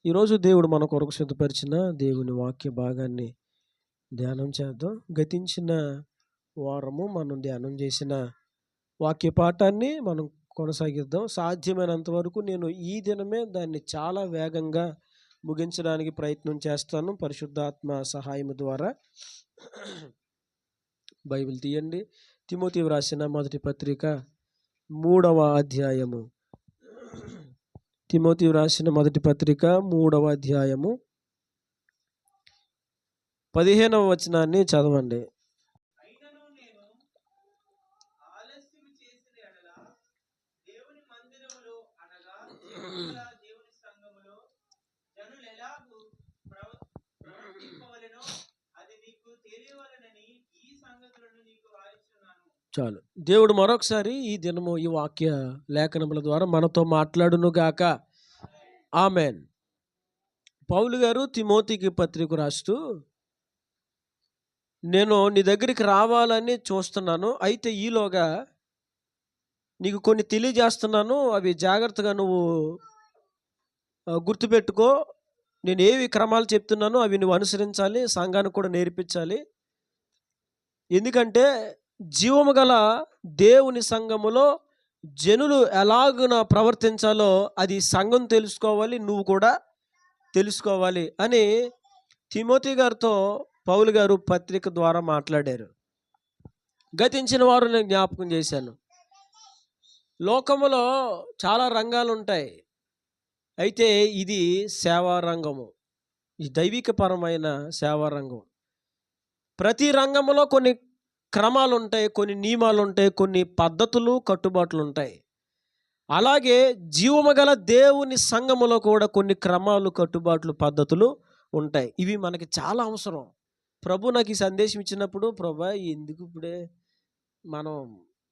ఈరోజు దేవుడు మన కొరకు సిద్ధపరిచిన దేవుని వాక్య భాగాన్ని ధ్యానం చేద్దాం. గతించిన వారము మనం ధ్యానం చేసిన వాక్య పాఠాన్ని మనం కొనసాగిద్దాం. సాధ్యమైనంత వరకు నేను ఈ దినమే దాన్ని చాలా వేగంగా ముగించడానికి ప్రయత్నం చేస్తాను పరిశుద్ధాత్మ సహాయం ద్వారా. బైబిల్ తీయండి. తిమోతికి రాసిన మొదటి పత్రిక 3వ అధ్యాయము. తిమోతికి రాసిన మొదటి పత్రిక 3వ అధ్యాయము 15వ వచనాన్ని చదవండి. చాలు. దేవుడు మరొకసారి ఈ దినము ఈ వాక్య లేఖనముల ద్వారా మనతో మాట్లాడును గాక. ఆమెన్. పౌలు గారు తిమోతికి పత్రిక రాస్తూ, నేను నీ దగ్గరికి రావాలని చూస్తున్నాను, అయితే ఈలోగా నీకు కొన్ని తెలియజేస్తున్నాను, అవి జాగ్రత్తగా నువ్వు గుర్తుపెట్టుకో. నేను ఏవి క్రమాలు చెప్తున్నానో అవి నువ్వు అనుసరించాలి, సంఘానికి కూడా నేర్పించాలి. ఎందుకంటే జీవము గల దేవుని సంఘములో జనులు ఎలాగున ప్రవర్తించాలో అది సంఘం తెలుసుకోవాలి, నువ్వు కూడా తెలుసుకోవాలి అని తిమోతి గారితో పౌలు గారు పత్రిక ద్వారా మాట్లాడారు. గతించిన వారు నేను జ్ఞాపకం చేశాను. లోకములో చాలా రంగాలు ఉంటాయి, అయితే ఇది సేవా రంగము, ఈ దైవికపరమైన సేవా రంగం. ప్రతి రంగంలో కొన్ని క్రమాలు ఉంటాయి, కొన్ని నియమాలు ఉంటాయి, కొన్ని పద్ధతులు కట్టుబాట్లు ఉంటాయి. అలాగే జీవము గల దేవుని సంఘములో కూడా కొన్ని క్రమాలు కట్టుబాట్లు పద్ధతులు ఉంటాయి. ఇవి మనకి చాలా అవసరం. ప్రభు నాకు ఈ సందేశం ఇచ్చినప్పుడు, ప్రభా ఎందుకు ఇప్పుడే, మనం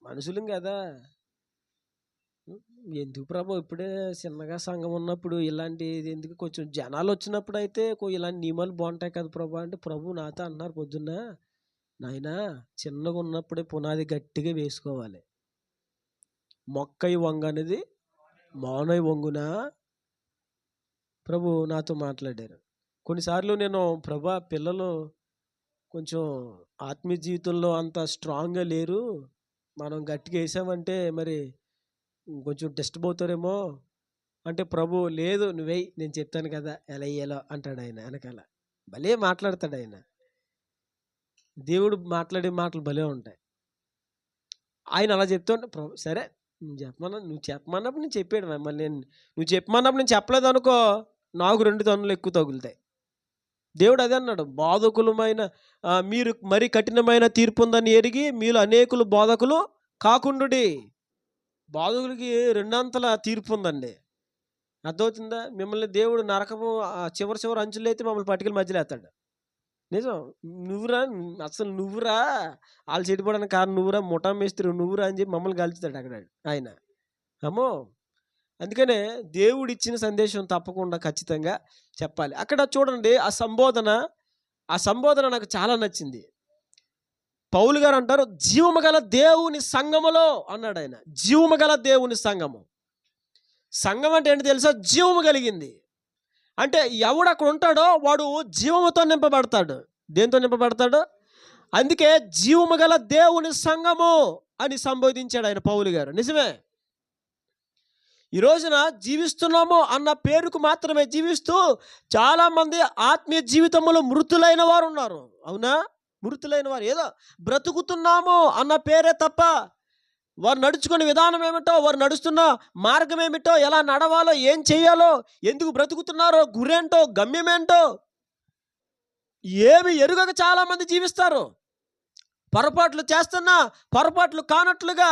మనుషులం కదా, ఎందుకు ప్రభు ఇప్పుడే చిన్నగా సంఘం ఉన్నప్పుడు ఇలాంటి ఎందుకు, కొంచెం జనాలు వచ్చినప్పుడు అయితే ఇలాంటి నియమాలు బాగుంటాయి కదా ప్రభు అంటే, ప్రభు నాతో అన్నారు పొద్దున్న, నాయనా చిన్నగా ఉన్నప్పుడే పునాది గట్టిగా వేసుకోవాలి, మొక్కై వంగ అనేది మౌనై వంగునా. ప్రభు నాతో మాట్లాడారు. కొన్నిసార్లు నేను, ప్రభా పిల్లలు కొంచెం ఆత్మీయ జీవితంలో అంత స్ట్రాంగ్గా లేరు, మనం గట్టిగా వేసామంటే మరి కొంచెం డిస్టర్బ్ అవుతారేమో అంటే, ప్రభు లేదు నువ్వే, నేను చెప్తాను కదా ఎలా వేయాలో అంటాడు ఆయన. వెనకాల భలే మాట్లాడతాడు ఆయన. దేవుడు మాట్లాడే మాటలు భలే ఉంటాయి. ఆయన అలా చెప్తుంటే, ప్రభు సరే నువ్వు చెప్పమన్నప్పుడు నేను చెప్పాడు. మళ్ళీ నువ్వు చెప్పమన్నప్పుడు నేను చెప్పలేదు అనుకో, నాకు 2 టన్నులు ఎక్కువ తగులుతాయి. దేవుడు అదే అన్నాడు, బోధకులమైన మీరు మరి కఠినమైన తీర్పు ఉందని ఎరిగి మీలో అనేకులు బోధకులు కాకుండుడి. బోధకులకి 2 అంతల తీర్పు ఉందండి. అర్థమవుతుందా? మిమ్మల్ని దేవుడు నరకము చివరి అంచులు అయితే మమ్మల్ని పట్టుకెళ్ళి మధ్యలో వేస్తాడు. నిజం. నువ్వురా, అసలు నువ్వురా, వాళ్ళు చెడిపోవడానికి కారణం నువ్వురా, ముఠా మేస్త్రి నువ్వురా అని చెప్పి మమ్మల్ని కలుస్తాడు అక్కడ ఆయన. అమ్మో, అందుకనే దేవుడు ఇచ్చిన సందేశం తప్పకుండా ఖచ్చితంగా చెప్పాలి. అక్కడ చూడండి, ఆ సంబోధన నాకు చాలా నచ్చింది. పౌలు గారు అంటారు, జీవము గల దేవుని సంఘములో అన్నాడు ఆయన. జీవము గల దేవుని సంఘము. సంఘం అంటే ఏంటి తెలుసా? జీవము కలిగింది. అంటే ఎవడు అక్కడ ఉంటాడో వాడు జీవముతో నింపబడతాడు. దేంతో నింపబడతాడు? అందుకే జీవము గల దేవుని సంఘము అని సంబోధించాడు ఆయన పౌలు గారు. నిజమే. ఈ రోజున జీవిస్తున్నాము అన్న పేరుకు మాత్రమే జీవిస్తూ చాలామంది ఆత్మీయ జీవితంలో మృతులైన వారు ఉన్నారు. అవునా? మృతులైన వారు, ఏదో బ్రతుకుతున్నాము అన్న పేరే తప్ప వారు నడుచుకునే విధానం ఏమిటో, వారు నడుస్తున్న మార్గం ఏమిటో, ఎలా నడవాలో, ఏం చేయాలో, ఎందుకు బ్రతుకుతున్నారో, గురేంటో, గమ్యమేంటో ఏమి ఎరుగక చాలామంది జీవిస్తారు. పొరపాట్లు చేస్తున్నా పొరపాట్లు కానట్లుగా,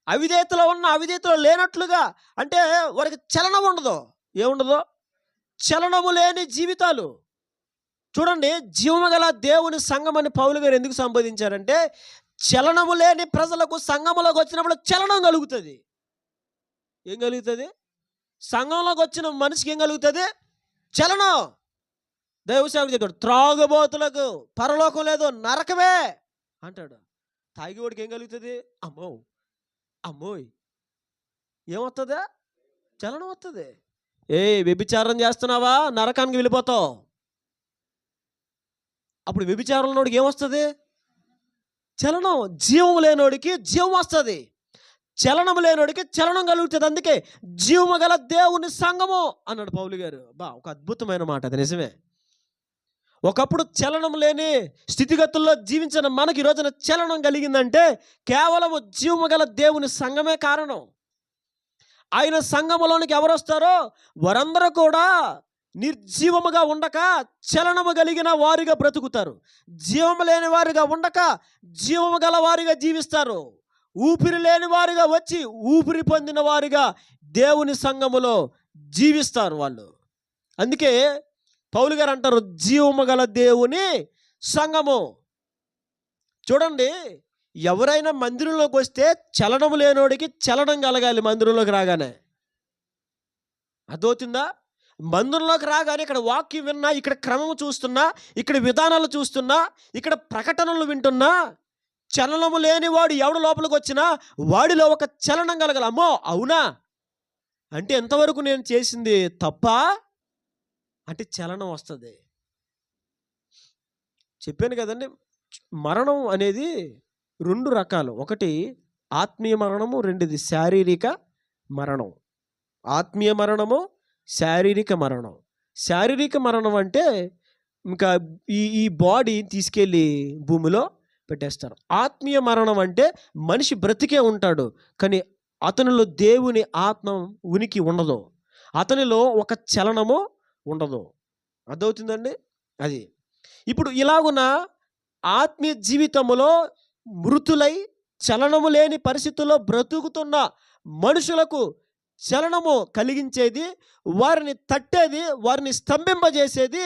అవిధేయతలో ఉన్న అవిధేయతలో లేనట్లుగా, అంటే వారికి చలనం ఉండదు. ఏముండదు? చలనము లేని జీవితాలు. చూడండి, జీవము గల దేవుని సంఘం అని పౌలు గారు ఎందుకు సంబోధించారంటే, చలనము లేని ప్రజలకు సంఘంలోకి వచ్చినప్పుడు చలనం కలుగుతుంది. ఏం కలుగుతుంది? సంఘంలోకి వచ్చిన మనిషికి ఏం కలుగుతుంది? చలనం. దైవసేవకుడు చెప్పాడు, త్రాగుబోతులకు పరలోకం లేదు, నరకమే అంటాడు. తాగివాడికి ఏం కలుగుతుంది? అమ్మోయ్ ఏమవుతుందా? చలనం వస్తుంది. వ్యభిచారం చేస్తున్నావా, నరకానికి వెళ్ళిపోతావు. అప్పుడు వ్యభిచారంలోడికి ఏమొస్తుంది? చలనం. జీవం లేనోడికి జీవం వస్తుంది, చలనం లేనోడికి చలనం కలుగుతుంది. అందుకే జీవము గల దేవుని సంఘము అన్నాడు పౌలు గారు. ఒక అద్భుతమైన మాట, అది నిజమే. ఒకప్పుడు చలనం లేని స్థితిగతుల్లో జీవించిన మనకి ఈ రోజున చలనం కలిగిందంటే కేవలం జీవము గల దేవుని సంఘమే కారణం. ఆయన సంఘములోనికి ఎవరు వస్తారో వారందరూ కూడా నిర్జీవముగా ఉండక చలనము కలిగిన వారిగా బ్రతుకుతారు. జీవము లేని వారిగా ఉండక జీవము గల వారిగా జీవిస్తారు. ఊపిరి లేని వారిగా వచ్చి ఊపిరి పొందిన వారిగా దేవుని సంఘములో జీవిస్తారు వాళ్ళు. అందుకే పౌలు గారు అంటారు, జీవము గల దేవుని సంఘము. చూడండి, ఎవరైనా మందిరంలోకి వస్తే చలనం లేనోడికి చలనం కలగాలి. మందిరంలోకి రాగానే అదవుతుందా? మందిరంలోకి రాగానే ఇక్కడ వాక్యం విన్నా, ఇక్కడ క్రమం చూస్తున్నా, ఇక్కడ విధానాలు చూస్తున్నా, ఇక్కడ ప్రకటనలు వింటున్నా, చలనము లేని వాడు ఎవడు లోపలికి వచ్చినా వాడిలో ఒక చలనం కలగాలి. అమ్మో అవునా అంటే ఎంతవరకు నేను చేసింది తప్ప అంటే చలనం వస్తుంది. చెప్పాను కదండి, మరణం అనేది 2 రకాలు. ఒకటి ఆత్మీయ మరణము, రెండోది శారీరక మరణం. ఆత్మీయ మరణము, శారీరక మరణం. శారీరక మరణం అంటే ఇంకా ఈ బాడీ తీసుకెళ్ళి భూమిలో పెట్టేస్తారు. ఆత్మీయ మరణం అంటే మనిషి బ్రతికే ఉంటాడు, కానీ అతనిలో దేవుని ఆత్మ ఉనికి ఉండదు, అతనిలో ఒక చలనము ఉండదు. అర్థమవుతుందండి? అది ఇప్పుడు ఇలాగున ఆత్మీయ జీవితంలో మృతులై చలనము లేని పరిస్థితుల్లో బ్రతుకుతున్న మనుషులకు చలనము కలిగించేది, వారిని తట్టేది, వారిని స్తంభింపజేసేది,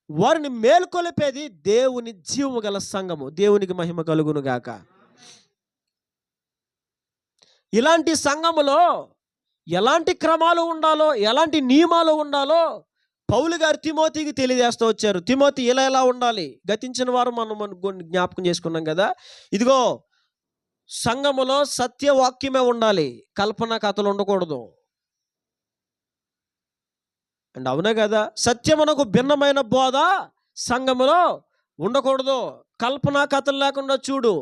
వారిని మేల్కొలిపేది దేవుని జీవము గల సంఘము. దేవునికి మహిమ కలుగును గాక. ఇలాంటి సంఘములో ఎలాంటి క్రమాలు ఉండాలో, ఎలాంటి నియమాలు ఉండాలో పౌలు గారు తిమోతికి తెలియజేస్తూ వచ్చారు. తిమోతి ఇలా ఉండాలి. గతించిన వారు మనం జ్ఞాపకం చేసుకున్నాం కదా. ఇదిగో సంఘములో సత్యవాక్యమే ఉండాలి, కల్పన కథలు ఉండకూడదు. అండ్ అవునా కదా? సత్యమునకు భిన్నమైన బోధ సంఘములో ఉండకూడదు. కల్పనా కథలు లేకుండా చూడు,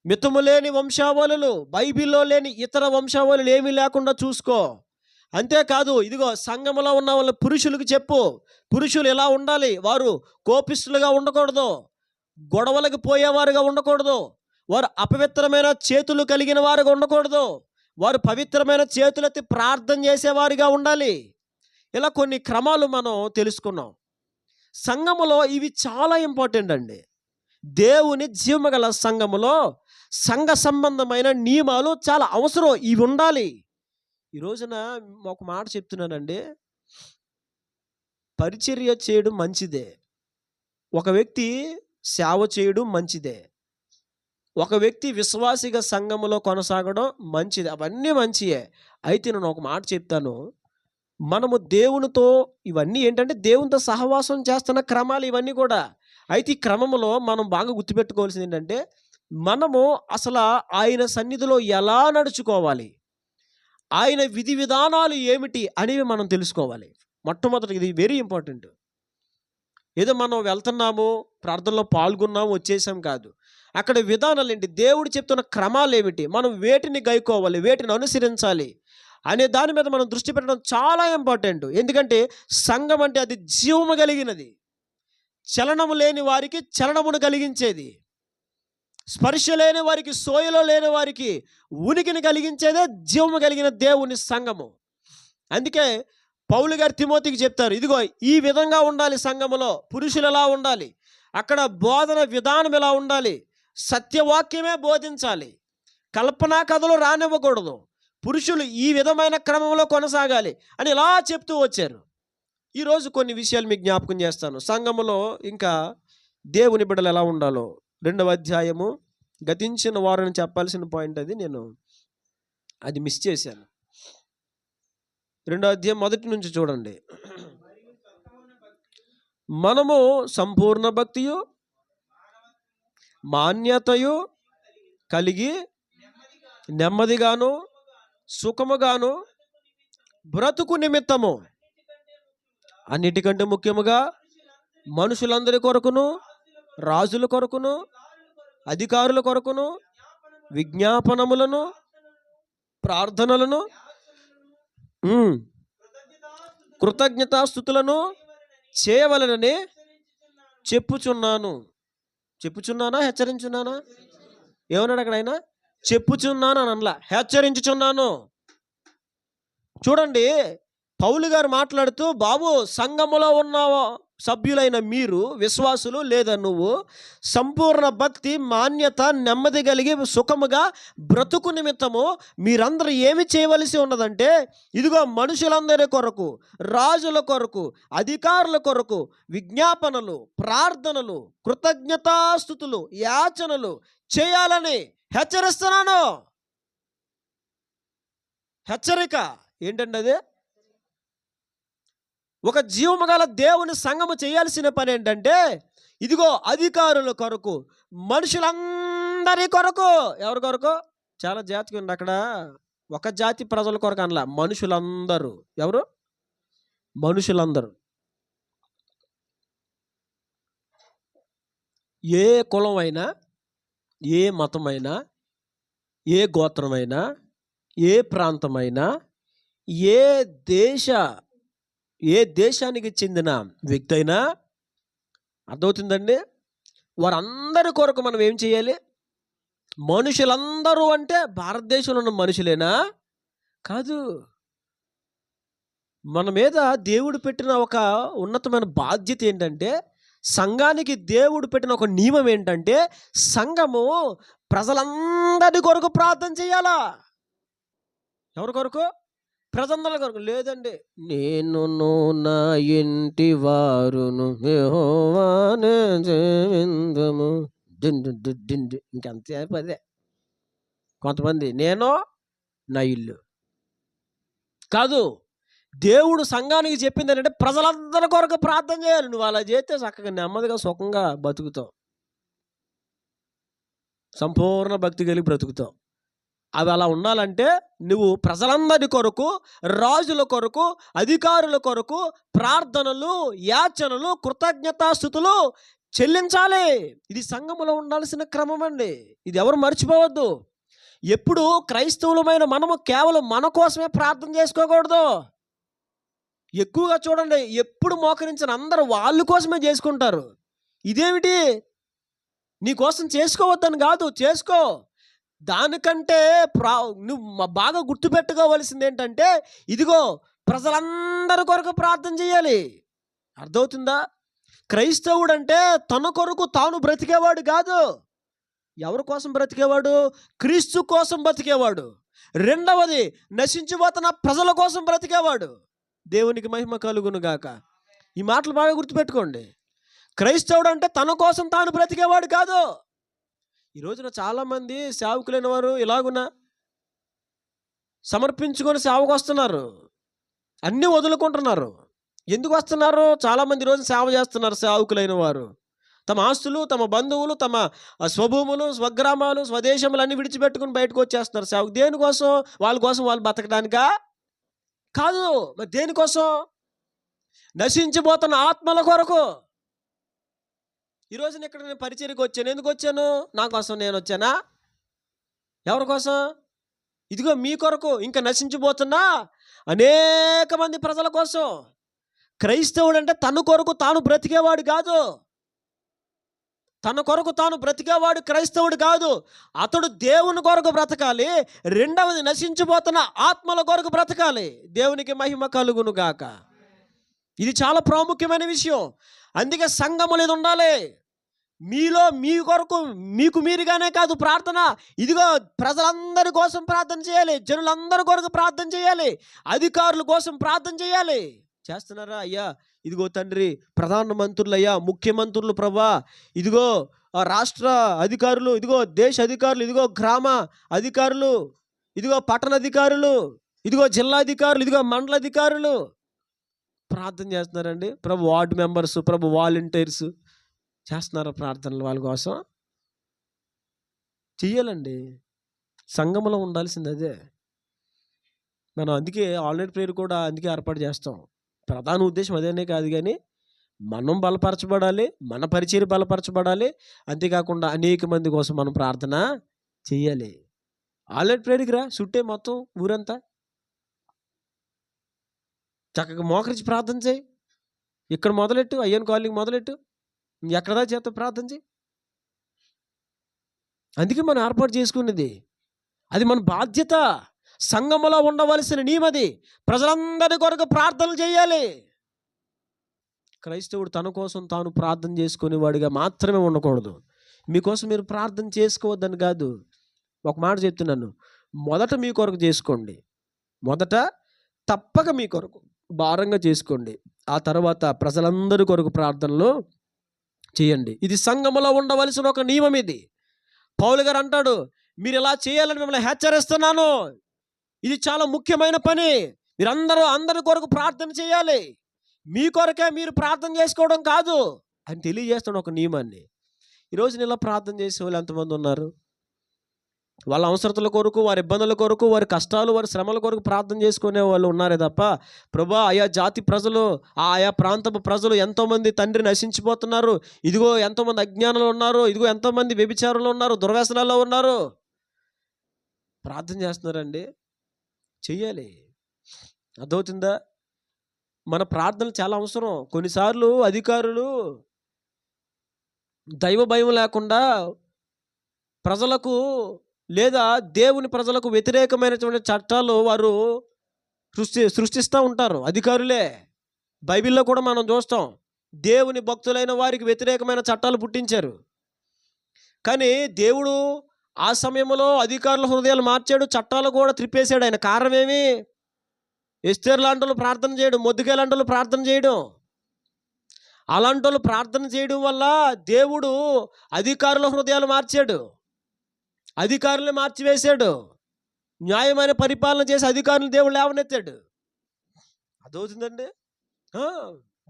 మితము లేని వంశావళులు, బైబిల్లో లేని ఇతర వంశావళులు ఏమీ లేకుండా చూసుకో. అంతేకాదు, ఇదిగో సంఘములో ఉన్న వాళ్ళ పురుషులకు చెప్పు, పురుషులు ఎలా ఉండాలి, వారు కోపిస్తులుగా ఉండకూడదు, గొడవలకు పోయేవారుగా ఉండకూడదు, వారు అపవిత్రమైన చేతులు కలిగిన వారుగా ఉండకూడదు, వారు పవిత్రమైన చేతులెత్తి ప్రార్థన చేసేవారిగా ఉండాలి. ఇలా కొన్ని క్రమాలు మనం తెలుసుకున్నాం. సంఘములో ఇవి చాలా ఇంపార్టెంట్ అండి. దేవుని జీవగల సంఘములో సంఘ సంబంధమైన నియమాలు చాలా అవసరం, ఇవి ఉండాలి. ఈ రోజున ఒక మాట చెప్తున్నానండి, పరిచర్య చేయడం మంచిదే, ఒక వ్యక్తి సేవ చేయడం మంచిదే, ఒక వ్యక్తి విశ్వాసిగా సంఘములో కొనసాగడం మంచిది, అవన్నీ మంచియే. అయితే నేను ఒక మాట చెప్తాను, మనము దేవునితో ఇవన్నీ ఏంటంటే దేవునితో సహవాసం చేస్తున్న క్రమాలు ఇవన్నీ కూడా. అయితే ఈ క్రమంలో మనం బాగా గుర్తుపెట్టుకోవాల్సింది ఏంటంటే, మనము అసలు ఆయన సన్నిధిలో ఎలా నడుచుకోవాలి, ఆయన విధి విధానాలు ఏమిటి అనేవి మనం తెలుసుకోవాలి. మొట్టమొదటి ఇది వెరీ ఇంపార్టెంట్. ఏదో మనం వెళ్తున్నాము, ప్రార్థనలో పాల్గొన్నాము, వచ్చేసాం కాదు. అక్కడ విధానాలు ఏంటి, దేవుడు చెప్తున్న క్రమాలు ఏమిటి, మనం వేటిని గైకోవాలి, వేటిని అనుసరించాలి అనే దాని మీద మనం దృష్టి పెట్టడం చాలా ఇంపార్టెంట్. ఎందుకంటే సంఘం అంటే అది జీవము కలిగినది, చలనము లేని వారికి చలనమును కలిగించేది, స్పర్శ లేని వారికి, సోయలో లేని వారికి ఉనికిని కలిగించేదే జీవము కలిగిన దేవుని సంఘము. అందుకే పౌలు గారు తిమోతికి చెప్తారు, ఇదిగో ఈ విధంగా ఉండాలి సంఘములో, పురుషులు ఎలా ఉండాలి, అక్కడ బోధన విధానం ఎలా ఉండాలి, సత్యవాక్యమే బోధించాలి, కల్పనా కథలు రానివ్వకూడదు, పురుషులు ఈ విధమైన క్రమంలో కొనసాగాలి అని ఇలా చెప్తూ వచ్చారు. ఈరోజు కొన్ని విషయాలు మీకు జ్ఞాపకం చేస్తాను. సంఘములో ఇంకా దేవుని బిడ్డలు ఎలా ఉండాలో 2వ అధ్యాయము, గతించిన వారని చెప్పాల్సిన పాయింట్ అది, నేను అది మిస్ చేశాను. 2వ అధ్యాయం 1 నుంచి చూడండి. మనము సంపూర్ణ భక్తియు మాన్యతయు కలిగి నెమ్మదిగాను సుఖముగాను బ్రతుకు నిమిత్తము, అన్నిటికంటే ముఖ్యముగా మనుషులందరి కొరకును, రాజుల కొరకును, అధికారుల కొరకును విజ్ఞాపనములను, ప్రార్థనలను, కృతజ్ఞతాస్తుతులను చేయవలెనని చెప్పుచున్నాను. చెప్పుచున్నానా, హెచ్చరించున్నానా? ఏమన్నాడు అక్కడ ఆయన? చెప్పుచున్నాను అని అనలా, హెచ్చరించుచున్నాను. చూడండి, పౌలు గారు మాట్లాడుతూ, బాబు సంఘములో ఉన్న సభ్యులైన మీరు, విశ్వాసులు లేదా నువ్వు, సంపూర్ణ భక్తి, మాన్యత, నెమ్మది కలిగి సుఖముగా బ్రతుకు నిమిత్తము మీరందరూ ఏమి చేయవలసి ఉన్నదంటే, ఇదిగో మనుషులందరి కొరకు, రాజుల కొరకు, అధికారుల కొరకు విజ్ఞాపనలు, ప్రార్థనలు, కృతజ్ఞతాస్తుతులు, యాచనలు చేయాలని హెచ్చరిస్తున్నాను. హెచ్చరిక ఏంటంటే, అది ఒక జీవము గల దేవుని సంఘము చేయాల్సిన పని ఏంటంటే, ఇదిగో అధికారుల కొరకు, మనుషులందరి కొరకు. ఎవరి కొరకు? చాలా జాతికి ఉంది అక్కడ, ఒక జాతి ప్రజల కొరకు అనలా, మనుషులందరూ. ఎవరు? మనుషులందరూ. ఏ కులమైనా, ఏ మతమైనా, ఏ గోత్రమైనా, ఏ ప్రాంతమైనా, ఏ దేశానికి చెందిన వ్యక్తి అయినా, అర్థమవుతుందండి, వారందరి కొరకు మనం ఏం చేయాలి? మనుషులందరూ అంటే భారతదేశంలో ఉన్న మనుషులేనా? కాదు. మన మీద దేవుడు పెట్టిన ఒక ఉన్నతమైన బాధ్యత ఏంటంటే, సంఘానికి దేవుడు పెట్టిన ఒక నియమం ఏంటంటే, సంఘము ప్రజలందరి కొరకు ప్రార్థన చేయాలా. ఎవరి కొరకు? ప్రజలందరి కొరకు. లేదండి, నేనును నా ఇంటి వారును యెహోవానే సేవింతుము, ఇంకెంతసేపు అదే. కొంతమంది నేను నా ఇల్లు కాదు. దేవుడు సంఘానికి చెప్పింది ఏంటంటే, ప్రజలందరి కొరకు ప్రార్థన చేయాలి. నువ్వు అలా చేస్తే చక్కగా నెమ్మదిగా సుఖంగా బతుకుతావు, సంపూర్ణ భక్తి కలిగి బ్రతుకుతావు. అవి అలా ఉండాలంటే నువ్వు ప్రజలందరి కొరకు, రాజుల కొరకు, అధికారుల కొరకు ప్రార్థనలు, యాచనలు, కృతజ్ఞతాస్తుతులు చెల్లించాలి. ఇది సంఘములో ఉండాల్సిన క్రమం అండి. ఇది ఎవరు మర్చిపోవద్దు. ఎప్పుడు క్రైస్తవులమైన మనము కేవలం మన కోసమే ప్రార్థన చేసుకోకూడదు. ఎక్కువగా చూడండి, ఎప్పుడు మోకరించిన అందరూ వాళ్ళ కోసమే చేసుకుంటారు. ఇదేమిటి? నీ కోసం చేసుకోవద్దని కాదు, చేసుకో. దానికంటే నువ్వు బాగా గుర్తుపెట్టుకోవలసింది ఏంటంటే, ఇదిగో ప్రజలందరి కొరకు ప్రార్థన చేయాలి. అర్థమవుతుందా? క్రైస్తవుడు అంటే తన కొరకు తాను బ్రతికేవాడు కాదు. ఎవరి కోసం బ్రతికేవాడు? క్రీస్తు కోసం బ్రతికేవాడు. రెండవది, నశించిపోతున్న ప్రజల కోసం బ్రతికేవాడు. దేవునికి మహిమ కలుగును గాక. ఈ మాటలు బాగా గుర్తుపెట్టుకోండి. క్రైస్తవుడు అంటే తన కోసం తాను బ్రతికేవాడు కాదు. ఈ రోజున చాలామంది సేవకులైన వారు ఇలాగున సమర్పించుకొని సేవకు వస్తున్నారు, అన్నీ వదులుకుంటున్నారు. ఎందుకు వస్తున్నారు? చాలామంది ఈరోజు సేవ చేస్తున్నారు. సేవకులైన వారు తమ ఆస్తులు, తమ బంధువులు, తమ స్వభూములు, స్వగ్రామాలు, స్వదేశములు అన్నీ విడిచిపెట్టుకుని బయటకు వచ్చేస్తున్నారు సేవకు. దేనికోసం? వాళ్ళ కోసం వాళ్ళు బతకడానికా? కాదు. మరి దేనికోసం? నశించిపోతున్న ఆత్మల కొరకు. ఈరోజు ఇక్కడ నేను పరిచర్యకు వచ్చాను. ఎందుకు వచ్చాను? నా కోసం నేను వచ్చానా? ఎవరి కోసం? ఇదిగో మీ కొరకు, ఇంకా నశించిపోతున్నా అనేక మంది ప్రజల కోసం. క్రైస్తవుడు అంటే తన కొరకు తాను బ్రతికేవాడు కాదు. తన కొరకు తాను బ్రతికేవాడు క్రైస్తవుడు కాదు. అతడు దేవుని కొరకు బ్రతకాలి. రెండవది, నశించిపోతున్న ఆత్మల కొరకు బ్రతకాలి. దేవునికి మహిమ కలుగును గాక. ఇది చాలా ప్రాముఖ్యమైన విషయం. అందుకే సంఘములు ఇది ఉండాలి. మీలో మీ కొరకు మీకు మీరుగానే కాదు ప్రార్థన. ఇదిగో ప్రజలందరి కోసం ప్రార్థన చేయాలి, జనులందరి కొరకు ప్రార్థన చేయాలి, అధికారుల కోసం ప్రార్థన చేయాలి. చేస్తున్నారా? అయ్యా ఇదిగో తండ్రి, ప్రధానమంత్రులయ్యా, ముఖ్యమంత్రులు ప్రభా, ఇదిగో రాష్ట్ర అధికారులు, ఇదిగో దేశ అధికారులు, ఇదిగో గ్రామ అధికారులు, ఇదిగో పట్టణ అధికారులు, ఇదిగో జిల్లా అధికారులు, ఇదిగో మండల అధికారులు ప్రార్థన చేస్తున్నారండి. ప్రభు వార్డు మెంబర్స్, ప్రభు వాలంటీర్స్ చేస్తున్నారు ప్రార్థనలు. వాళ్ళ కోసం చెయ్యాలండి. సంఘములో ఉండాల్సింది అదే. మనం అందుకే ఆన్‌లైన్ ప్రేయర్ కూడా అందుకే ఏర్పాటు చేస్తాం. ప్రధాన ఉద్దేశ్యం అదనే కాదు గానీ, మనం బలపరచబడాలి, మన పరిచర్య బలపరచబడాలి. అంతేకాకుండా అనేక మంది కోసం మనం ప్రార్థన చెయ్యాలి. ఆన్‌లైన్ ప్రేయర్‌కి రా చుట్టే మొత్తం ఊరంతా. చక్కగా మోకరించి ప్రార్థన చెయి. ఇక్కడ మొదలెట్టు, అయ్యన కాలనీకి మొదలెట్టు. ఎక్కడ దాకా చేస్తావు ప్రార్థన చెయి. అందుకే మనం ఏర్పాటు చేసుకున్నది. అది మన బాధ్యత. సంఘములో ఉండవలసిన నియమది. ప్రజలందరి కొరకు ప్రార్థనలు చేయాలి. క్రైస్తవుడు తన కోసం తాను ప్రార్థన చేసుకునేవాడిగా మాత్రమే ఉండకూడదు. మీకోసం మీరు ప్రార్థన చేసుకోవద్దని కాదు. ఒక మాట చెప్తున్నాను. మొదట మీ కొరకు చేసుకోండి. మొదట తప్పక మీ కొరకు భారంగా చేసుకోండి. ఆ తర్వాత ప్రజలందరి కొరకు ప్రార్థనలు చేయండి. ఇది సంఘములో ఉండవలసిన ఒక నియమం ఇది. పౌలు గారు అంటాడు, మీరు ఇలా చేయాలని మిమ్మల్ని హెచ్చరిస్తున్నాను. ఇది చాలా ముఖ్యమైన పని. మీరందరూ అందరి కొరకు ప్రార్థన చేయాలి. మీ కొరకే మీరు ప్రార్థన చేసుకోవడం కాదు అని తెలియజేస్తాడు ఒక నియమాన్ని. ఈరోజు నేను ఇలా ప్రార్థన చేసే వాళ్ళు ఎంతమంది ఉన్నారు? వాళ్ళ అవసరతల కొరకు, వారి ఇబ్బందుల కొరకు, వారి కష్టాలు, వారి శ్రమల కొరకు ప్రార్థన చేసుకునే వాళ్ళు ఉన్నారే తప్ప, ప్రభా ఆయా జాతి ప్రజలు, ఆయా ప్రాంతపు ప్రజలు ఎంతోమంది తండ్రి నశించిపోతున్నారు, ఇదిగో ఎంతోమంది అజ్ఞానులు ఉన్నారు, ఇదిగో ఎంతోమంది వ్యభిచారులు ఉన్నారు, దుర్వ్యసనాల్లో ఉన్నారు, ప్రార్థన చేస్తున్నారండి. చెయ్యాలి. అర్థమవుతుందా? మన ప్రార్థనలు చాలా అవసరం. కొన్నిసార్లు అధికారులు దైవ భయం లేకుండా ప్రజలకు లేదా దేవుని ప్రజలకు వ్యతిరేకమైనటువంటి చట్టాలు వారు సృష్టిస్తూ ఉంటారు. అధికారులే. బైబిల్లో కూడా మనం చూస్తాం. దేవుని భక్తులైన వారికి వ్యతిరేకమైన చట్టాలు పుట్టించారు. కానీ దేవుడు ఆ సమయంలో అధికారుల హృదయాలు మార్చాడు, చట్టాలు కూడా త్రిప్పేశాడు. ఆయన కారణం ఏమి? ఎస్తేరు లాంటి వాళ్ళు ప్రార్థన చేయడం, మొర్దెకై లాంటి వాళ్ళు ప్రార్థన చేయడం. అలాంటి వాళ్ళు ప్రార్థన చేయడం వల్ల దేవుడు అధికారుల హృదయాలు మార్చాడు, అధికారులను మార్చివేశాడు. న్యాయమైన పరిపాలన చేసి అధికారులు దేవుడు లేవనెత్తాడు. అదవుతుందండి.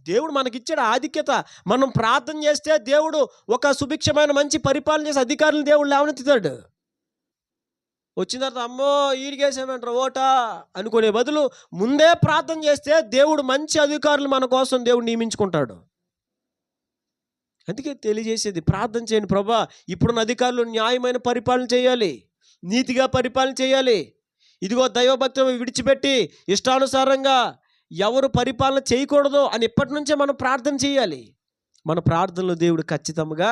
దేవుడు మనకిచ్చాడు ఆధిక్యత. మనం ప్రార్థన చేస్తే దేవుడు ఒక సుభిక్షమైన మంచి పరిపాలన చేసి అధికారులను దేవుడు లేవనెత్తుతాడు. వచ్చిన తర్వాత అమ్మో ఈడికేసామంటారు ఓటా అనుకునే బదులు ముందే ప్రార్థన చేస్తే దేవుడు మంచి అధికారులు మన కోసం దేవుడు నియమించుకుంటాడు. అందుకే తెలియజేసేది, ప్రార్థన చేయండి. ప్రభా ఇప్పుడున్న అధికారులు న్యాయమైన పరిపాలన చేయాలి, నీతిగా పరిపాలన చేయాలి. ఇదిగో దైవభక్తి విడిచిపెట్టి ఇష్టానుసారంగా ఎవరు పరిపాలన చేయకూడదు అని ఇప్పటి నుంచే మనం ప్రార్థన చేయాలి. మన ప్రార్థనలు దేవుడు ఖచ్చితంగా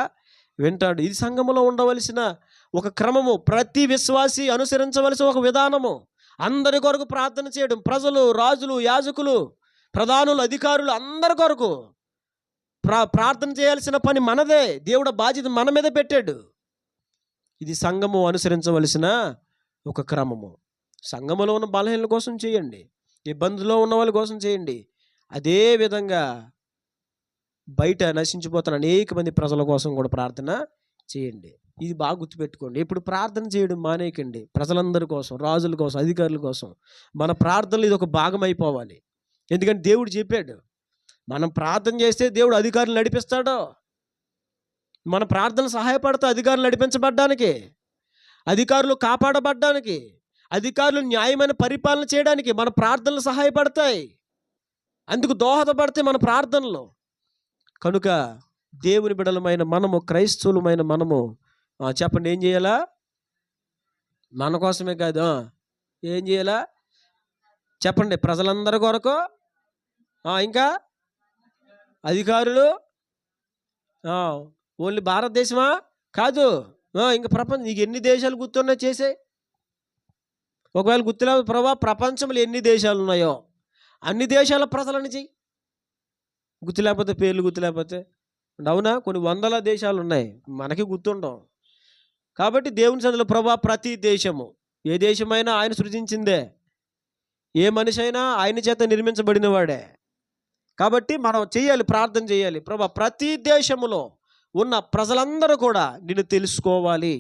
వింటాడు. ఇది సంఘములో ఉండవలసిన ఒక క్రమము, ప్రతి విశ్వాసి అనుసరించవలసిన ఒక విధానము. అందరి కొరకు ప్రార్థన చేయడం. ప్రజలు, రాజులు, యాజకులు, ప్రధానులు, అధికారులు అందరి కొరకు ప్రార్థన చేయాల్సిన పని మనదే. దేవుడు బాధ్యత మన మీద పెట్టాడు. ఇది సంఘము అనుసరించవలసిన ఒక క్రమము. సంఘములో ఉన్న బలహీనల కోసం చేయండి, ఇబ్బందుల్లో ఉన్న వాళ్ళ కోసం చేయండి. అదే విధంగా బయట నశించిపోతున్న అనేక మంది ప్రజల కోసం కూడా ప్రార్థన చేయండి. ఇది బాగా గుర్తుపెట్టుకోండి. ఇప్పుడు ప్రార్థన చేయడం మానేయకండి. ప్రజలందరి కోసం, రాజుల కోసం, అధికారుల కోసం మన ప్రార్థనలు ఇది ఒక భాగం అయిపోవాలి. ఎందుకంటే దేవుడు చెప్పాడు, మనం ప్రార్థన చేస్తే దేవుడు అధికారులు నడిపిస్తాడు. మన ప్రార్థనలు సహాయపడతాయి అధికారులు నడిపించబడ్డానికి, అధికారులు కాపాడబడ్డానికి, అధికారులు న్యాయమైన పరిపాలన చేయడానికి మన ప్రార్థనలు సహాయపడతాయి. అందుకు దోహదపడతాయి మన ప్రార్థనలు. కనుక దేవుని బిడ్డలమైన మనము, క్రైస్తవులమైన మనము చెప్పండి ఏం చేయాలా? మన కోసమే కాదు, ఏం చేయాలా చెప్పండి? ప్రజలందరి కొరకు, ఇంకా అధికారులు, ఓన్లీ భారతదేశమా కాదు, ఇంకా ప్రపంచం నీకు ఎన్ని దేశాలు గుర్తున్నాయి చేసే. ఒకవేళ గుర్తులేదు ప్రభా ప్రపంచంలో ఎన్ని దేశాలు ఉన్నాయో అన్ని దేశాల ప్రజలని చెయ్యి. గుర్తు లేకపోతే, పేర్లు గుర్తు లేకపోతే, అవునా కొన్ని వందల దేశాలు ఉన్నాయి, మనకి గుర్తుండవు. కాబట్టి దేవుని సన్నిధిలో ప్రభా ప్రతి దేశము, ఏ దేశమైనా ఆయన సృజించిందే, ఏ మనిషి అయినా ఆయన చేత నిర్మించబడిన వాడే. కాబట్టి మనం చేయాలి, ప్రార్థన చేయాలి. ప్రభా ప్రతి దేశములో ఉన్న ప్రజలందరూ కూడా నిన్ను తెలుసుకోవాలి,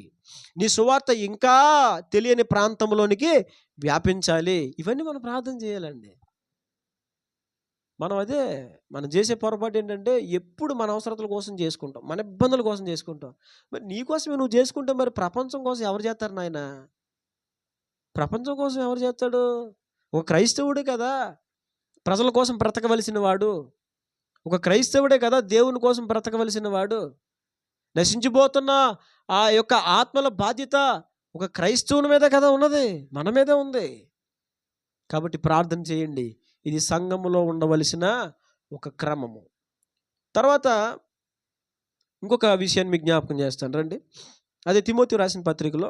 నీ సువార్త ఇంకా తెలియని ప్రాంతంలోనికి వ్యాపించాలి. ఇవన్నీ మనం ప్రార్థన చేయాలండి. మనం చేసే పొరపాటు ఏంటంటే ఎప్పుడు మన అవసరతల కోసం చేసుకుంటాం, మన ఇబ్బందుల కోసం చేసుకుంటాం. మరి నీ కోసమే నువ్వు చేసుకుంటే మరి ప్రపంచం కోసం ఎవరు చేస్తారు నాయన? ప్రపంచం కోసం ఎవరు చేస్తాడు? ఒక క్రైస్తవుడే కదా ప్రజల కోసం బ్రతకవలసిన వాడు. ఒక క్రైస్తవుడే కదా దేవుని కోసం బ్రతకవలసిన వాడు. నశించిపోతున్న ఆ యొక్క ఆత్మల బాధ్యత ఒక క్రైస్తవుని మీద కదా ఉన్నది, మన మీదే ఉంది. కాబట్టి ప్రార్థన చేయండి. ఇది సంఘములో ఉండవలసిన ఒక క్రమము. తర్వాత ఇంకొక విషయాన్ని మీకు జ్ఞాపకం చేస్తాను రండి. అదే తిమోతి రాసిన పత్రికలో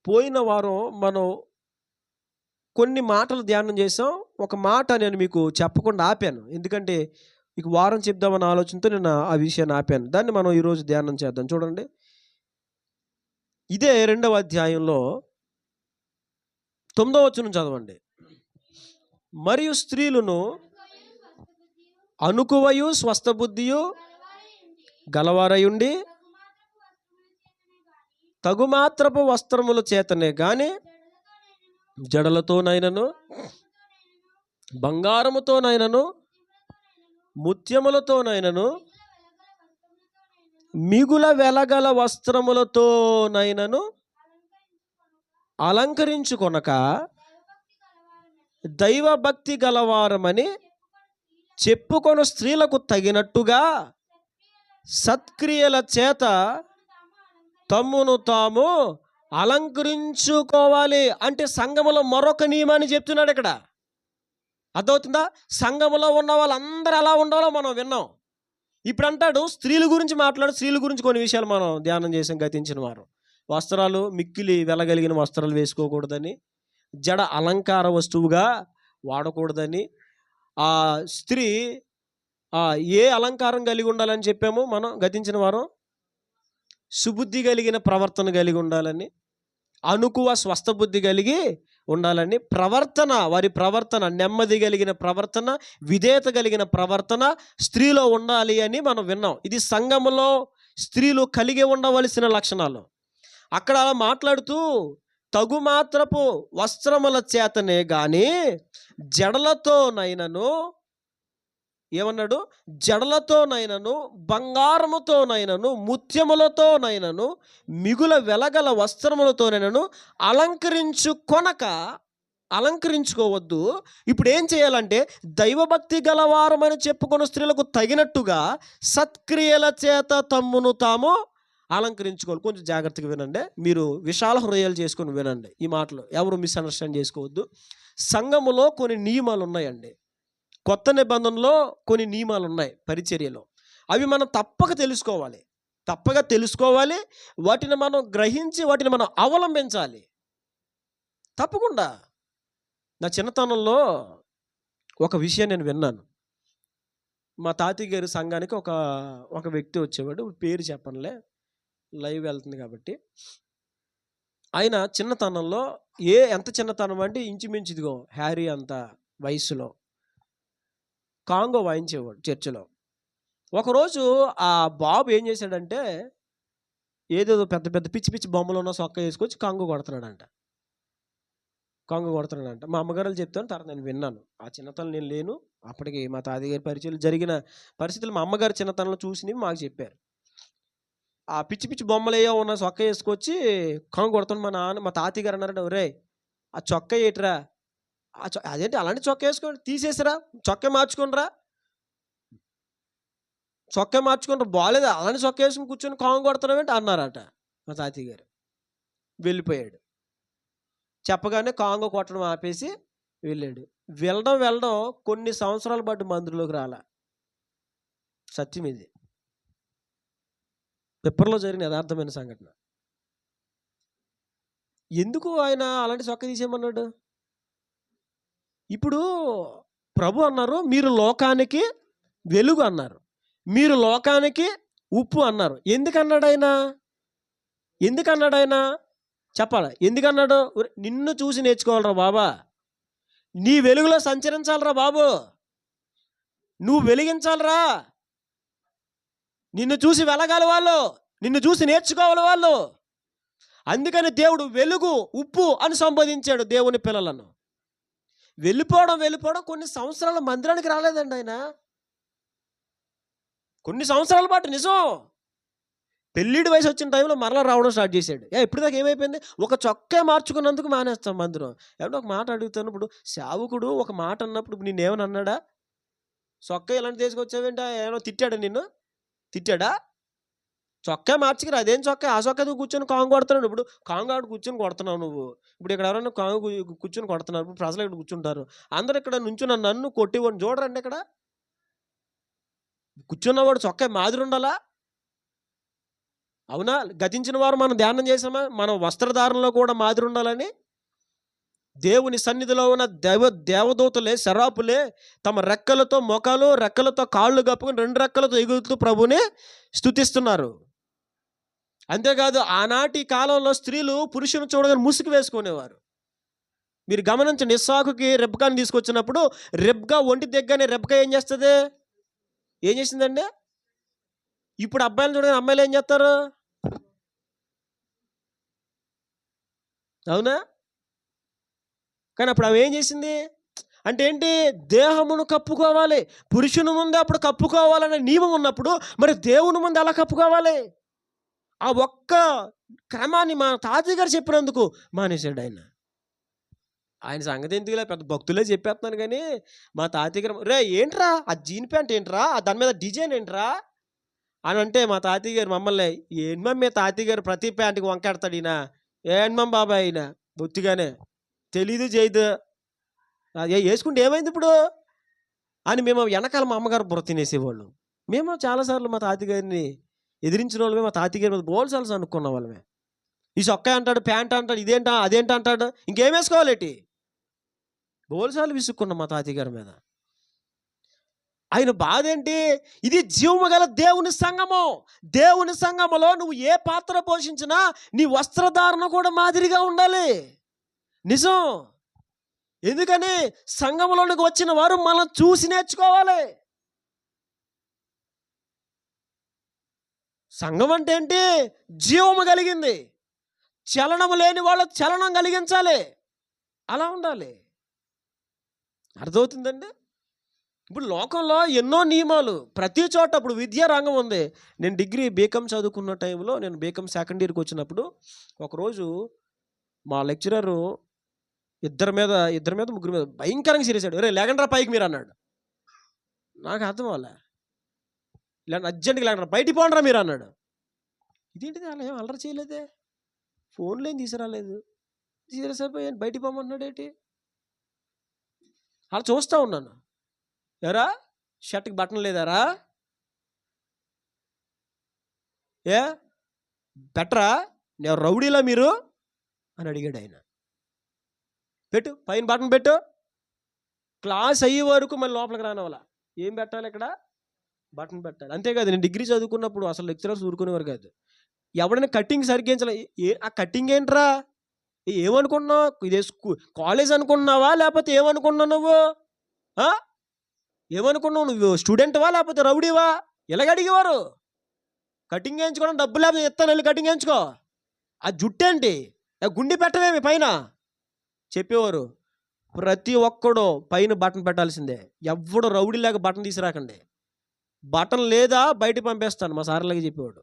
పోయిన వారం మనం కొన్ని మాటలు ధ్యానం చేసాం. ఒక మాట నేను మీకు చెప్పకుండా ఆపాను, ఎందుకంటే మీకు వారం చెప్దామన్న ఆలోచనతో నేను ఆ విషయాన్ని ఆపాను. దాన్ని మనం ఈరోజు ధ్యానం చేద్దాం. చూడండి, ఇదే 2వ అధ్యాయంలో 9వ వచనం చదవండి. మరియు స్త్రీలను అనుకువయు స్వస్థ బుద్ధియు గలవారయుండి తగుమాత్రపు వస్త్రముల చేతనే గాని జడలతోనైనను బంగారముతోనైనను ముత్యములతోనైనను మిగుల వెలగల వస్త్రములతోనైనను అలంకరించుకొనక దైవభక్తి గలవారమని చెప్పుకొను స్త్రీలకు తగినట్టుగా సత్క్రియల చేత తమ్మును తాము అలంకరించుకోవాలి. అంటే సంఘములో మరొక నియమాన్ని చెప్తున్నాడు ఇక్కడ. అర్థమవుతుందా? సంఘములో ఉన్న వాళ్ళందరూ ఎలా ఉండాలో మనం విన్నాం. ఇప్పుడు అంటాడు స్త్రీల గురించి మాట్లాడు. స్త్రీల గురించి కొన్ని విషయాలు మనం ధ్యానం చేసాం గతించిన వారం. వస్త్రాలు మిక్కిలి వెలగలిగిన వస్త్రాలు వేసుకోకూడదని, జడ అలంకార వస్తువుగా వాడకూడదని, ఆ స్త్రీ ఏ అలంకారం కలిగి ఉండాలని చెప్పాము మనం గతించిన వారం. సుబుద్ధి కలిగిన ప్రవర్తన కలిగి ఉండాలని, అనుకువ స్వస్థ బుద్ధి కలిగి ఉండాలని, ప్రవర్తన వారి ప్రవర్తన నెమ్మది కలిగిన ప్రవర్తన, విధేయత కలిగిన ప్రవర్తన స్త్రీలో ఉండాలి అని మనం విన్నాం. ఇది సంఘములో స్త్రీలు కలిగి ఉండవలసిన లక్షణాలు. అక్కడ మాట్లాడుతూ తగుమాత్రపు వస్త్రముల చేతనే గాని జడలతోనైనను, ఏమన్నాడు? జడలతోనైనను బంగారముతోనైనను ముత్యములతోనైనను మిగుల వెలగల వస్త్రములతోనైనను అలంకరించుకోవద్దు. ఇప్పుడు ఏం చేయాలంటే దైవభక్తి గలవారమని చెప్పుకున్న స్త్రీలకు తగినట్టుగా సత్క్రియల చేత తమ్మును తాము అలంకరించుకోవాలి. కొంచెం జాగ్రత్తగా వినండి, మీరు విశాల హృదయాలు చేసుకొని వినండి ఈ మాటలు, ఎవరు మిస్అండర్స్టాండ్ చేసుకోవద్దు. సంఘములో కొన్ని నియమాలు ఉన్నాయండి. కొత్త నిబంధనలో కొన్ని నియమాలు ఉన్నాయి పరిచర్యలో. అవి మనం తప్పక తెలుసుకోవాలి. వాటిని మనం గ్రహించి వాటిని మనం అవలంబించాలి తప్పకుండా. నా చిన్నతనంలో ఒక విషయం నేను విన్నాను. మా తాతయ్య గారి సంఘానికి ఒక వ్యక్తి వచ్చేవాడు. పేరు చెప్పనులే, లైవ్ వెళ్తుంది కాబట్టి. ఆయన చిన్నతనంలో ఎంత చిన్నతనం అంటే ఇంచుమించు ఇదిగో హ్యారీ అంత వయసులో కాంగో వాయించేవాడు చర్చిలో. ఒకరోజు ఆ బాబు ఏం చేశాడంటే ఏదేదో పెద్ద పెద్ద పిచ్చి పిచ్చి బొమ్మలు ఉన్న సొక్క వేసుకొచ్చి కాంగో కొడుతున్నాడంట. మా అమ్మగారు చెప్తాను, తర్వాత నేను విన్నాను. ఆ చిన్నతనం నేను లేను, అప్పటికి మా తాతయ్య గారి పరిచయం జరిగిన పరిస్థితులు మా అమ్మగారు చిన్నతనంలో చూసినవి మాకు చెప్పారు. ఆ పిచ్చి పిచ్చి బొమ్మలు ఏవో ఉన్న సొక్క వేసుకొచ్చి కాంగో కొడుతున్నాడు. మా తాతయ్య గారు అన్నారంటే, ఒరే ఆ చొక్క ఏట్రా, అదేంటి అలాంటి చొక్క వేసుకోండి, తీసేసిరా, చొక్కా మార్చుకోండిరా, బాగాలేదు, అలాంటి చొక్క వేసుకుని కూర్చొని కాంగో కొడుతున్నామేంటి అన్నారట. మా తాతయ్య గారు వెళ్ళిపోయాడు. చెప్పగానే కాంగో కొట్టడం ఆపేసి వెళ్ళాడు. వెళ్ళడం కొన్ని సంవత్సరాల పాటు మందిరంలోకి రాలా. సత్యం ఇది, పిప్పర్లో జరిగిన యథార్థమైన సంఘటన. ఎందుకు ఆయన అలాంటి చొక్క తీసేయమన్నాడు? ఇప్పుడు ప్రభు అన్నారు మీరు లోకానికి వెలుగు అన్నారు, మీరు లోకానికి ఉప్పు అన్నారు. ఎందుకన్నాడు ఆయన? చెప్పాలి. ఎందుకన్నాడు? నిన్ను చూసి నేర్చుకోవాలరా బాబా, నీ వెలుగులో సంచరించాలరా బాబు, నువ్వు వెలిగించాలరా, నిన్ను చూసి వెలగాలి వాళ్ళు, నిన్ను చూసి నేర్చుకోవాలి వాళ్ళు. అందుకని దేవుడు వెలుగు ఉప్పు అని సంబోధించాడు దేవుని పిల్లలను. వెళ్ళిపోవడం కొన్ని సంవత్సరాల మందిరానికి రాలేదండి ఆయన. కొన్ని సంవత్సరాల పాటు నిజం పెళ్ళిడి వయసు వచ్చిన టైంలో మరలా రావడం స్టార్ట్ చేశాడు. ఇప్పుడు దాకా ఏమైపోయింది? ఒక చొక్కా మార్చుకున్నందుకు మానేస్తాం మందిరం. ఏమంటే ఒక మాట అడుగుతాను, ఇప్పుడు సేవకుడు ఒక మాట అన్నప్పుడు ఇప్పుడు నిన్నేమని అన్నాడా? చొక్కా ఇలాంటి తీసుకొచ్చావేంటి? ఏమో తిట్టాడా నిన్ను? తిట్టాడా? చొక్కా మార్చుకురా, అదేం చొక్కా? ఆ చొక్కా కూర్చొని కాంగు కొడుతున్నాడు. ఇప్పుడు కాంగు ఆడు కూర్చొని కొడుతున్నావు నువ్వు. ఇప్పుడు ఇక్కడ ఎవరైనా కాంగు కూర్చొని కొడుతున్నారు. ఇప్పుడు ప్రజలు ఇక్కడ కూర్చుంటారు. అందరూ ఇక్కడ నుంచున్న నన్ను కొట్టివ్వండి చూడరండి. ఇక్కడ కూర్చున్నవాడు చొక్కా మాదిరి ఉండాలా? అవునా? గతించిన వారు మనం ధ్యానం చేసామా? మనం వస్త్రధారణలో కూడా మాదిరి ఉండాలని. దేవుని సన్నిధిలో ఉన్న దేవదూతలే, శరాపులే తమ రెక్కలతో మొఖాలు, రెక్కలతో కాళ్ళు కప్పుకొని 2 రెక్కలతో ఎగురుతూ ప్రభుని స్తుతిస్తున్నారు. అంతేకాదు ఆనాటి కాలంలో స్త్రీలు పురుషుని చూడగానే ముసుగు వేసుకునేవారు. మీరు గమనించండి, ఇస్సాకుకి రెబ్కాని తీసుకొచ్చినప్పుడు రెబ్కా ఒంటి దగ్గరనే రెబ్కా ఏం చేస్తుంది? ఏం చేసిందండి? ఇప్పుడు అబ్బాయిలు చూడగానే అమ్మాయిలు ఏం చేస్తారు? అవునా? కానీ అప్పుడు ఆమె ఏం చేసింది అంటే ఏంటి? దేహమును కప్పుకోవాలి. పురుషుని ముందు అప్పుడు కప్పుకోవాలనే నియమం ఉన్నప్పుడు మరి దేవుని ముందు ఎలా కప్పుకోవాలి? ఆ ఒక్క క్రమాన్ని మా తాతయ్య గారు చెప్పినందుకు మానేశాడు ఆయన. ఆయన సంగతి ఎందుకులే, పెద్ద భక్తులే చెప్పేస్తున్నాను. కానీ మా తాతయ్య గారు, రే ఏంట్రా ఆ జీన్ ప్యాంట్ ఏంట్రా, దాని మీద డిజైన్ ఏంట్రా అని అంటే మా తాతయ్య గారు మమ్మల్ని, ఏంటి మమ్మీ తాతయ్య గారు ప్రతి ప్యాంటుకి వంకాడతాడు ఈయన, ఏంటి మమ్మ బాబాయ్ అయినా బొత్తిగానే తెలీదు చేయదు, వేసుకుంటే ఏమైంది ఇప్పుడు అని మేము వెనకాల మా అమ్మగారు బుర్ర తినేసేవాళ్ళు. మేము చాలాసార్లు మా తాతయ్య గారిని ఎదిరించిన వాళ్ళమే, మా తాతయ్య గారి మీద బోల్సాల్సి అనుకున్న వాళ్ళమే. ఈ చొక్కా అంటాడు, ప్యాంట్ అంటాడు, ఇదేంటా అదేంట అంటాడు, ఇంకేం వేసుకోవాలేటి బోల్సార్లు విసుక్కున్నాం మా తాతయ్య గారి మీద. ఆయన బాధ ఏంటి? ఇది జీవము గల దేవుని సంఘము. దేవుని సంఘములో నువ్వు ఏ పాత్ర పోషించినా నీ వస్త్రధారణ కూడా మాదిరిగా ఉండాలి. నిజం. ఎందుకని? సంఘములోనికి వచ్చిన వారు మనం చూసి నేర్చుకోవాలి. సంఘం అంటే ఏంటి? జీవము కలిగింది. చలనము లేని వాళ్ళు చలనం కలిగించాలి. అలా ఉండాలి. అర్థమవుతుందండి? ఇప్పుడు లోకంలో ఎన్నో నియమాలు ప్రతి చోట. ఇప్పుడు విద్యా రంగం ఉంది. నేను డిగ్రీ బీకామ్ చదువుకున్న టైంలో, నేను బీకామ్ సెకండ్ ఇయర్కి వచ్చినప్పుడు ఒకరోజు మా లెక్చరరు ఇద్దరి మీద ముగ్గురు మీద భయంకరంగా సీరియసాడు. రే లేకండ్రా పైకి మీరు అన్నాడు. నాకు అర్థం అవ్వలే. ఇలా అర్జెంట్గా లేకండ్రా, బయటికి పోండ్రా మీరు అన్నాడు. ఇదేంటిది, అలా ఏం అల్లరి చేయలేదే, ఫోన్లో ఏం తీసుకురాలేదు, సీరియస్ అయిపోయాను, బయటికి పోమంటున్నాడు ఏంటి? అలా చూస్తూ ఉన్నాను. ఎరా షర్ట్కి బటన్ లేదారా, ఏ బెటరా, నేను రౌడీలా మీరు అని అడిగాడు ఆయన. పెట్టు పైన బటన్ పెట్టు, క్లాస్ అయ్యే వరకు మళ్ళీ లోపలికి రానివ్వాల. ఏం పెట్టాలి ఇక్కడ? బటన్ పెట్టాలి. అంతేకాదు, నేను డిగ్రీ చదువుకున్నప్పుడు అసలు లెక్చరర్స్ ఊరుకునేవారు కాదు. ఎవడైనా కటింగ్ సరిగ్గించాలి, ఆ కటింగ్ ఏంట్రా, ఏమనుకుంటున్నావు, ఇదే కాలేజ్ అనుకుంటున్నావా లేకపోతే ఏమనుకుంటున్నావు నువ్వు? ఏమనుకున్నావు నువ్వు? స్టూడెంట్వా లేకపోతే రౌడీవా? ఇలాగ అడిగేవారు. కటింగ్ వేయించుకోవడం డబ్బు లేకపోతే ఇస్తాను, వెళ్ళి కటింగ్ వేయించుకో. ఆ జుట్టేంటి, గుండి పెట్టవేమి పైన చెప్పేవారు. ప్రతి ఒక్కడు పైన బటన్ పెట్టాల్సిందే. ఎవడు రౌడీ లేక బటన్ తీసుకురాకండి. బటన్ లేదా బయట పంపేస్తాను, మా సార్లాగా చెప్పేవాడు.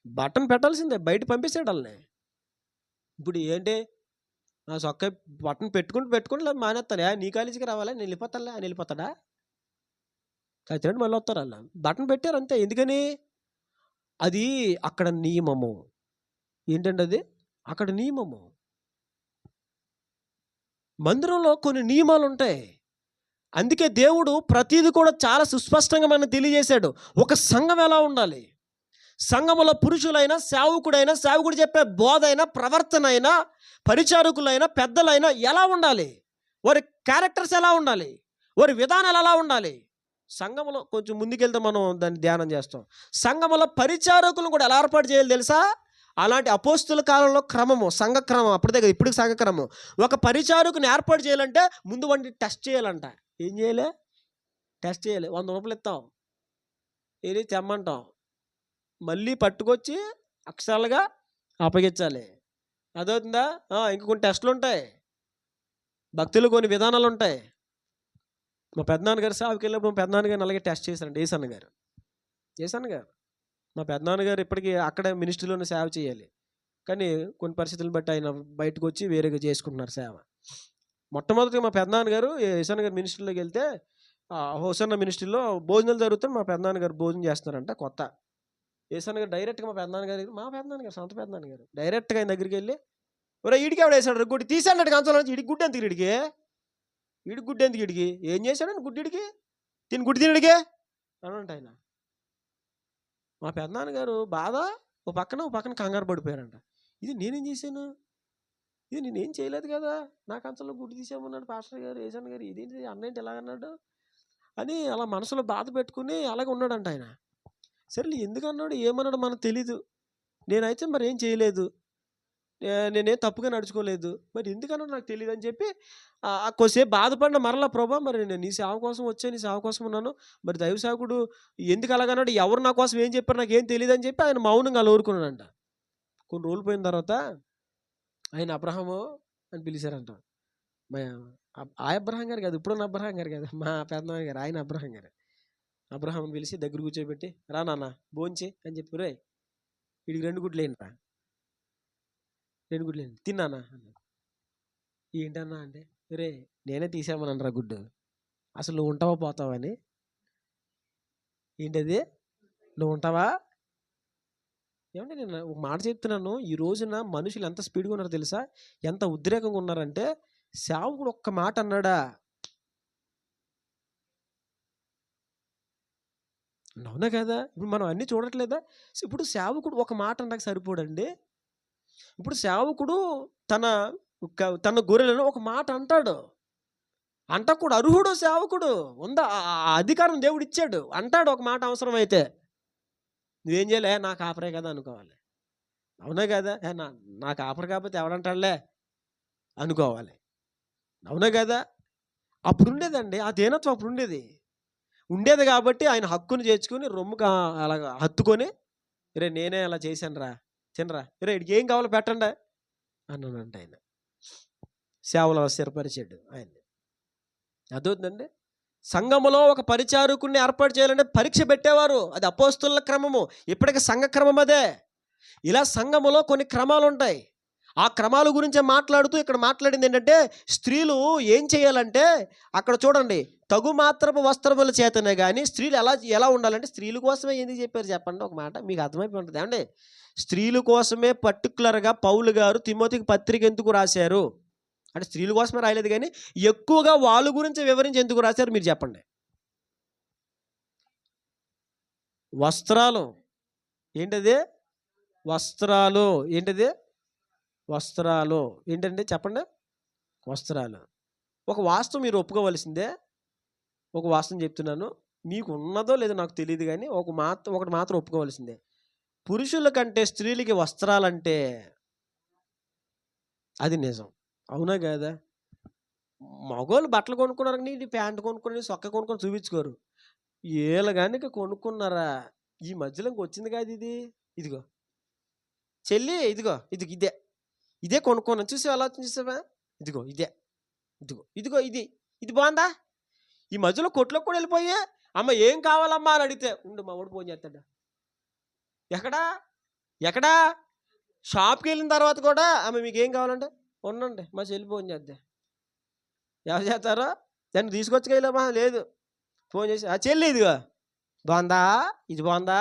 బటన్ పెట్టాల్సిందే, బయట పంపేసాడు వాళ్ళని. ఇప్పుడు ఏంటి, నా చొక్కా బటన్ పెట్టుకుంటూ లేదు మానేస్తాను. నీ కాలేజీకి రావాలా, నేను వెళ్ళిపోతానులే అని వెళ్ళిపోతాడా? ఖచ్చితంగా మళ్ళీ వస్తారు అలా. బటన్ పెట్టారు అంతే. ఎందుకని? అది అక్కడ నియమము. ఏంటంటే అది అక్కడ నియమము. మందిరంలో కొన్ని నియమాలు ఉంటాయి. అందుకే దేవుడు ప్రతిదీ కూడా చాలా సుస్పష్టంగా మనకు తెలియజేశాడు. ఒక సంఘం ఎలా ఉండాలి, సంఘములో పురుషులైనా సేవకుడైనా, సేవకుడు చెప్పే బోధ అయినా, ప్రవర్తన అయినా, పరిచారకులైనా, పెద్దలైనా ఎలా ఉండాలి, వారి క్యారెక్టర్స్ ఎలా ఉండాలి, వారి విధానాలు ఎలా ఉండాలి. సంఘములో కొంచెం ముందుకెళ్తే మనం దాన్ని ధ్యానం చేస్తాం. సంఘములో పరిచారకులను కూడా ఎలా ఏర్పాటు చేయాలి తెలుసా? అలాంటి అపోస్తుల కాలంలో క్రమము, సంఘ క్రమం అప్పటిదే కదా, ఇప్పుడు సంఘ క్రమం. ఒక పరిచారకుని ఏర్పాటు చేయాలంటే ముందు వాడిని టెస్ట్ చేయాలంట. ఏం చేయాలి? టెస్ట్ చేయాలి. 100 రూపాయలు ఇస్తాం, ఏది తెమ్మంటాం, మళ్ళీ పట్టుకొచ్చి అక్షరాలుగా అప్పగించాలి. అదవుతుందా? ఇంక కొన్ని టెస్టులు ఉంటాయి, భక్తులు కొన్ని విధానాలు ఉంటాయి. మా పెద్దనాన్నగారు సేవకి వెళ్ళినప్పుడు మా పెద్దనాన్నగారిని అలాగే టెస్ట్ చేశారండి. ఏసన్న గారు మా పెద్దనాన్నగారు ఇప్పటికీ అక్కడే మినిస్ట్రీలోనే సేవ చేయాలి. కానీ కొన్ని పరిస్థితులను బట్టి ఆయన బయటకు వచ్చి వేరేగా చేసుకుంటున్నారు సేవ. మొట్టమొదటిగా మా పెద్దనాన్నగారు యేసన్న గారి మినిస్ట్రీలోకి వెళ్తే హోసన్న మినిస్ట్రీలో భోజనాలు జరుగుతే మా పెద్దనాన్నగారు భోజనం చేస్తున్నారంట కొత్త. యేసన్న గారు డైరెక్ట్గా మా పెద్దనాన్నగారు సొంత పెద్దనాన్నగారు డైరెక్ట్గా ఆయన దగ్గరికి వెళ్ళి, ఒరే ఈడికి ఎవడ వేసాడు గుడ్డి తీసాడు కంచంలో నుంచి, ఇడికి గుడ్డి ఎందుకు ఇడికి గుడ్డి ఎందుకు ఇడికి ఏం చేశాడని గుడ్డిడికి తిని గుడ్డి తినడికే అనంట ఆయన. మా పెద్దనాన్నగారు బాధ ఓ పక్కన కంగారు పడిపోయారంట. ఇది నేనేం చేశాను, ఇది నేనేం చేయలేదు కదా, నా కంచంలో గుడ్డి తీసామన్నాడు పాస్టర్ గారు యేసన్న గారు, ఇదేంటి అన్నేంటి ఎలాగన్నాడు అని అలా మనసులో బాధ పెట్టుకుని అలాగే ఉన్నాడంట ఆయన. సరే ఎందుకు అన్నాడు ఏమన్నాడు మనకు తెలీదు, నేనైతే మరి ఏం చేయలేదు, నేనేం తప్పుగా నడుచుకోలేదు, మరి ఎందుకన్నాడు నాకు తెలియదు అని చెప్పి కొద్దిసేపు బాధపడిన మరలా ప్రభా మరి నేను నీ సేవ కోసం వచ్చాను, నీ సేవ కోసం ఉన్నాను, మరి దైవ సేవకుడు ఎందుకు అలాగన్నాడు, ఎవరు నా కోసం ఏం చెప్పారు నాకు ఏం తెలియదు అని చెప్పి ఆయన మౌనంగా అలా ఊరుకున్నాడంట. కొన్ని రోజులు పోయిన తర్వాత ఆయన అబ్రహాము అని పిలిచారంట. ఆ అబ్రహాం గారు కాదు, ఇప్పుడున్న అబ్రహాం గారు కదా, మా పెద్దనాన్న గారు ఆయన అబ్రహాం గారు. అబ్రహాంని పిలిచి దగ్గర కూర్చోబెట్టి, రా నాన్న భోంచే అని చెప్పి, రే వీడికి 2 గుడ్లు ఏంట్రా, 2 గుడ్లు ఏంటి తిన్నానా అన్నాడు. ఏంటన్నా అంటే, రే నేనే తీసామనరా గుడ్డు, అసలు నువ్వు ఉంటావా పోతావా అని. ఏంటది నువ్వు ఉంటావా? ఏమంటే నేను ఒక మాట చెప్తున్నాను, ఈ రోజున మనుషులు ఎంత స్పీడ్గా ఉన్నారో తెలుసా, ఎంత ఉద్రేకంగా ఉన్నారంటే, సేవకుడు ఒక్క మాట అన్నాడా, అవునా కదా, ఇప్పుడు మనం అన్నీ చూడట్లేదా, ఇప్పుడు సేవకుడు ఒక మాట అనడానికి సరిపోడండి. ఇప్పుడు సేవకుడు తన గొర్రెలను ఒక మాట అంటాడు, అంటకూడదు, అర్హుడు సేవకుడు, ఉందా ఆ అధికారం దేవుడు ఇచ్చాడు, అంటాడు ఒక మాట అవసరమైతే. నువ్వేం చేయలే నా కాపరే కదా అనుకోవాలి, అవునా కదా, నా కాపర కాకపోతే ఎవడంటాడులే అనుకోవాలి, అవునా కదా. అప్పుడు ఉండేదండి ఆ దీనత్వం, అప్పుడు ఉండేది కాబట్టి ఆయన హక్కును చేర్చుకుని రొమ్ముగా అలాగా హత్తుకొని, రే నేనే అలా చేశాను రా తినరా, రే ఇడికి ఏం కావాలో పెట్టండి అన్నానంట. ఆయన సేవలో స్థిరపరిచాడు ఆయన్ని. అదవుతుందండి. సంఘములో ఒక పరిచారకుడిని ఏర్పాటు చేయాలంటే పరీక్ష పెట్టేవారు, అది అపోస్తుల క్రమము, ఇప్పటికి సంఘ క్రమం అదే. ఇలా సంఘములో కొన్ని క్రమాలు ఉంటాయి, ఆ క్రమాల గురించి మాట్లాడుతూ ఇక్కడ మాట్లాడింది ఏంటంటే, స్త్రీలు ఏం చేయాలంటే అక్కడ చూడండి, తగు మాత్రపు వస్త్రముల చేతనే కానీ స్త్రీలు ఎలా ఉండాలంటే, స్త్రీల కోసమే ఎందుకు చెప్పారు చెప్పండి, ఒక మాట మీకు అర్థమైపోయి ఉంటుంది ఏమండి. స్త్రీల కోసమే పర్టికులర్గా పౌలు గారు తిమోతికి పత్రిక ఎందుకు రాశారు అంటే, స్త్రీల కోసమే రాయలేదు కానీ ఎక్కువగా వాళ్ళ గురించి వివరించి ఎందుకు రాశారు మీరు చెప్పండి. వస్త్రాలు ఏంటది, వస్త్రాలు ఏంటది, వస్త్రాలు ఏంటండి చెప్పండి, వస్త్రాలు. ఒక వాస్తవం మీరు ఒప్పుకోవలసిందే, ఒక వాస్తవం చెప్తున్నాను, మీకు ఉన్నదో లేదో నాకు తెలియదు కానీ ఒకటి మాత్రం ఒప్పుకోవలసిందే, పురుషుల కంటే స్త్రీలకి వస్త్రాలంటే అది నిజం, అవునా కదా. మగవాళ్ళు బట్టలు కొనుక్కున్నారు, నీ ప్యాంటు కొనుక్కొని సొక్క కొనుక్కొని చూపించుకోరు, వీళ్ళు కానీ కొనుక్కున్నారా, ఈ మధ్యలో వచ్చింది కాదు ఇది, ఇదిగో చెల్లి ఇదిగో ఇదే కొనుక్కోను చూసి ఆలోచన చూసావా, ఇదిగో ఇదిగో ఇది బాగుందా, ఈ మధ్యలో కొట్లోకి కూడా వెళ్ళిపోయా, అమ్మ ఏం కావాలమ్మా అని అడిగితే ఉండు మా వాడు ఫోన్ చేస్తాడా, ఎక్కడా షాప్కి వెళ్ళిన తర్వాత కూడా అమ్మ మీకు ఏం కావాలంటే ఉండండి మా చెల్లి ఫోన్ చేద్దే, ఎవరు చేస్తారో దాన్ని తీసుకొచ్చుకెళ్ళామా, లేదు ఫోన్ చేసి ఆ చెల్లి ఇదిగో బాగుందా, ఇది బాగుందా,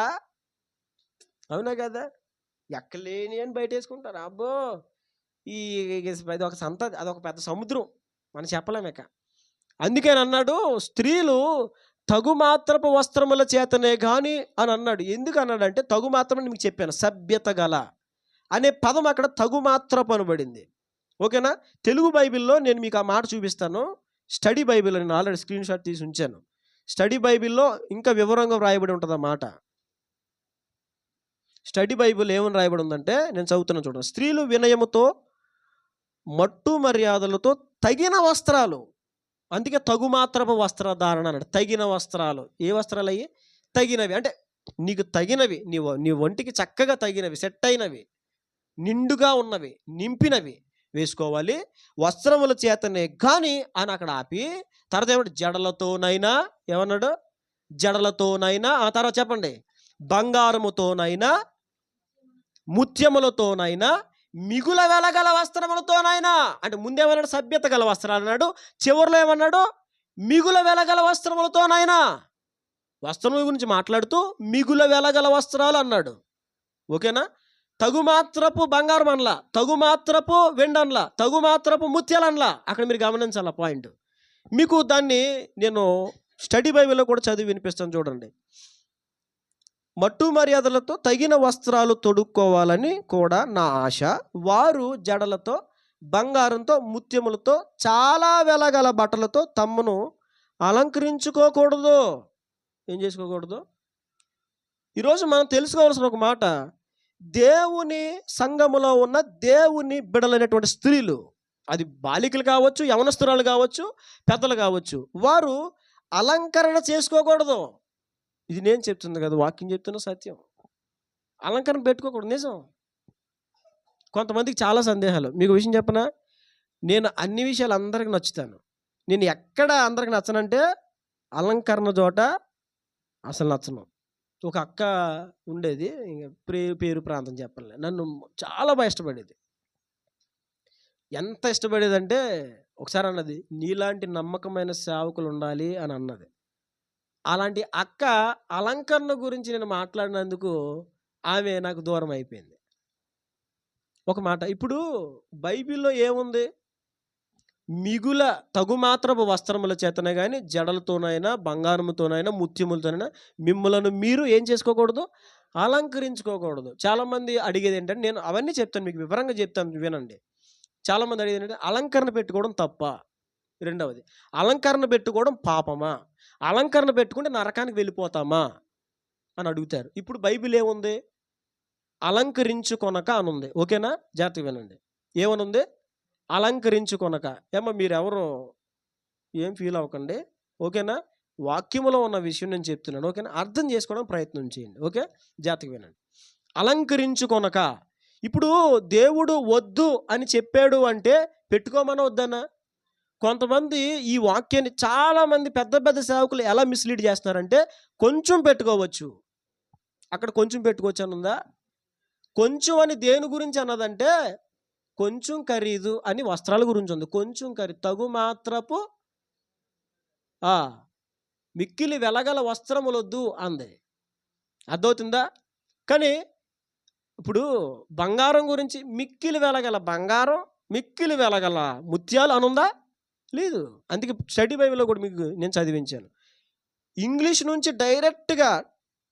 అవునా కదా. ఎక్కలేని అని బయట వేసుకుంటారు, అబ్బో ఇది ఒక అదొక పెద్ద సముద్రం మనం చెప్పలేము ఇక. అందుకని అన్నాడు, స్త్రీలు తగు మాత్రపు వస్త్రముల చేతనే కానీ అని అన్నాడు. ఎందుకు అన్నాడు అంటే, తగు మాత్రం మీకు చెప్పాను, సభ్యత గల అనే పదం అక్కడ తగు మాత్రపు అనబడింది, ఓకేనా. తెలుగు బైబిల్లో నేను మీకు ఆ మాట చూపిస్తాను, స్టడీ బైబిల్లో నేను ఆల్రెడీ స్క్రీన్ షాట్ తీసి ఉంచాను, స్టడీ బైబిల్లో ఇంకా వివరంగా వ్రాయబడి ఉంటుంది ఆ మాట. స్టడీ బైబిల్ ఏమని రాయబడి ఉందంటే, నేను చదువుతున్నాను చూడండి, స్త్రీలు వినయముతో మట్టు మర్యాదలతో తగిన వస్త్రాలు, అందుకే తగు మాత్రపు వస్త్రధారణ అన్నాడు, తగిన వస్త్రాలు. ఏ వస్త్రాలు అయ్యి తగినవి అంటే నీకు తగినవి, నీ ఒంటికి చక్కగా తగినవి, సెట్ అయినవి, నిండుగా ఉన్నవి, నింపినవి వేసుకోవాలి, వస్త్రముల చేతనే కానీ అని అక్కడ ఆపి తర్వాత ఏమంటే జడలతోనైనా, ఏమన్నాడు జడలతోనైనా, ఆ తర్వాత చెప్పండి బంగారముతోనైనా ముత్యములతోనైనా మిగుల వెలగల వస్త్రములతోనైనా. అంటే ముందేమన్నాడు? సభ్యత గల వస్త్రాలు అన్నాడు. చివరిలో ఏమన్నాడు? మిగుల వెలగల వస్త్రములతోనైనా. వస్త్రముల గురించి మాట్లాడుతూ మిగుల వెలగల వస్త్రాలు అన్నాడు. ఓకేనా? తగుమాత్రపు బంగారం అనలా, తగుమాత్రపు వెండి అనలా, తగుమాత్రపు ముత్యాలు అనలా. అక్కడ మీరు గమనించాల పాయింట్. మీకు దాన్ని నేను స్టడీ బైబిల్లో కూడా చదివి వినిపిస్తాను, చూడండి. మట్టు మర్యాదలతో తగిన వస్త్రాలు తొడుక్కోవాలని కూడా నా ఆశ. వారు జడలతో, బంగారంతో, ముత్యములతో, చాలా వెలగల బట్టలతో తమ్మును అలంకరించుకోకూడదు. ఏం చేసుకోకూడదు? ఈరోజు మనం తెలుసుకోవాల్సిన ఒక మాట, దేవుని సంఘములో ఉన్న దేవుని బిడ్డలైనటువంటి స్త్రీలు, అది బాలికలు కావచ్చు, యవనస్తురాలు కావచ్చు, పెద్దలు కావచ్చు, వారు అలంకరణ చేసుకోకూడదు. ఇది నేను చెప్తుంది కదా, వాక్యం చెప్తున్న సత్యం. అలంకరణ పెట్టుకోకూడదు, నిజం. కొంతమందికి చాలా సందేహాలు. మీకు విషయం చెప్పనా? నేను అన్ని విషయాలు అందరికి నచ్చుతాను. నేను ఎక్కడ అందరికి నచ్చనంటే అలంకరణ చోట అసలు నచ్చను. ఒక అక్క ఉండేది, పేరు ప్రాంతం చెప్పలే, నన్ను చాలా బాగా ఇష్టపడేది. ఎంత ఇష్టపడేదంటే ఒకసారి అన్నది, నీలాంటి నమ్మకమైన సేవకులు ఉండాలి అని అన్నది. అలాంటి అక్క అలంకరణ గురించి నేను మాట్లాడినందుకు ఆమె నాకు దూరం అయిపోయింది. ఒక మాట, ఇప్పుడు బైబిల్లో ఏముంది? మిగుల తగుమాత్రపు వస్త్రముల చేతనే కానీ, జడలతోనైనా, బంగారముతోనైనా, ముత్యములతోనైనా మిమ్మలను మీరు ఏం చేసుకోకూడదు? అలంకరించుకోకూడదు. చాలామంది అడిగేది ఏంటంటే, నేను అవన్నీ చెప్తాను, మీకు వివరంగా చెప్తాను, వినండి. చాలామంది అడిగేది ఏంటంటే, అలంకరణ పెట్టుకోవడం తప్ప? రెండవది, అలంకరణ పెట్టుకోవడం పాపమా? అలంకరణ పెట్టుకుంటే నరకానికి వెళ్ళిపోతామా అని అడుగుతారు. ఇప్పుడు బైబిల్ ఏముంది? అలంకరించుకొనక అనుంది. ఓకేనా? జాగ్రత్తగా వినండి. ఏమనుంది? అలంకరించుకొనక. ఏమో మీరెవరు ఏం ఫీల్ అవ్వకండి, ఓకేనా? వాక్యములో ఉన్న విషయం నేను చెప్తున్నాను, ఓకేనా? అర్థం చేసుకోవడానికి ప్రయత్నం చేయండి, ఓకే? జాగ్రత్తగా వినండి. అలంకరించుకొనక. ఇప్పుడు దేవుడు వద్దు అని చెప్పాడు అంటే పెట్టుకోమని వద్దనా? కొంతమంది ఈ వాక్యాన్ని, చాలామంది పెద్ద పెద్ద సేవకులు ఎలా మిస్లీడ్ చేస్తున్నారంటే, కొంచెం పెట్టుకోవచ్చు, అక్కడ కొంచెం పెట్టుకోవచ్చు అని ఉందా? కొంచెం అని దేని గురించి అన్నదంటే, కొంచెం ఖరీదు అని వస్త్రాల గురించి ఉంది. కొంచెం ఖరీదు, తగు మాత్రపు మిక్కిలి వెలగల వస్త్రములొద్దు అంది. అర్థమవుతుందా? కానీ ఇప్పుడు బంగారం గురించి మిక్కిలి వెలగల బంగారం, మిక్కిలి వెలగల ముత్యాలు అనుందా? లేదు. అందుకే స్టడీ బైబిల్లో కూడా మీకు నేను చదివించాను. ఇంగ్లీష్ నుంచి డైరెక్ట్గా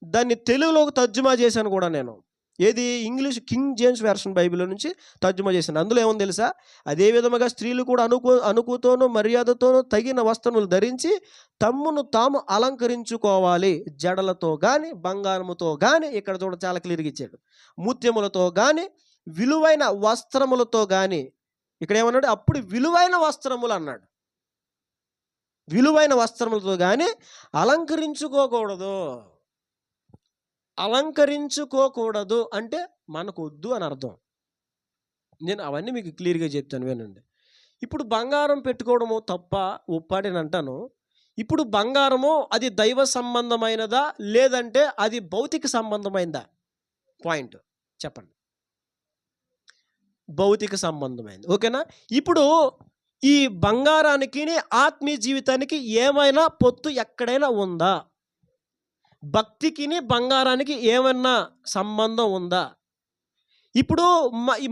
దాన్ని తెలుగులోకి తర్జుమా చేశాను కూడా నేను. ఏది? ఇంగ్లీష్ కింగ్ జేమ్స్ వెర్షన్ బైబిల్లో నుంచి తర్జుమా చేశాను. అందులో ఏముంది తెలుసా? అదే విధముగా స్త్రీలు కూడా అనుకుతోనూ మర్యాదతోనూ తగిన వస్త్రములు ధరించి తమ్మును తాము అలంకరించుకోవాలి. జడలతో కానీ, బంగారముతో కానీ, ఇక్కడ చూడ చాలా క్లియర్గా ఇచ్చాడు, ముత్యములతో కానీ, విలువైన వస్త్రములతో కానీ. ఇక్కడ ఏమన్నాడు? అప్పుడు విలువైన వస్త్రములు అన్నాడు. విలువైన వస్త్రములతో కానీ అలంకరించుకోకూడదు. అలంకరించుకోకూడదు అంటే మనకు వద్దు అని అర్థం. నేను అవన్నీ మీకు క్లియర్గా చెప్తాను, వినండి. ఇప్పుడు బంగారం పెట్టుకోవడము తప్ప ఒప్పాటి అని అంటాను. ఇప్పుడు బంగారము అది దైవ సంబంధమైనదా లేదంటే అది భౌతిక సంబంధమైనదా? పాయింట్ చెప్పండి. భౌతిక సంబంధమైంది, ఓకేనా? ఇప్పుడు ఈ బంగారానికి ఆత్మీయ జీవితానికి ఏమైనా పొత్తు ఎక్కడైనా ఉందా? భక్తికిని బంగారానికి ఏమన్నా సంబంధం ఉందా? ఇప్పుడు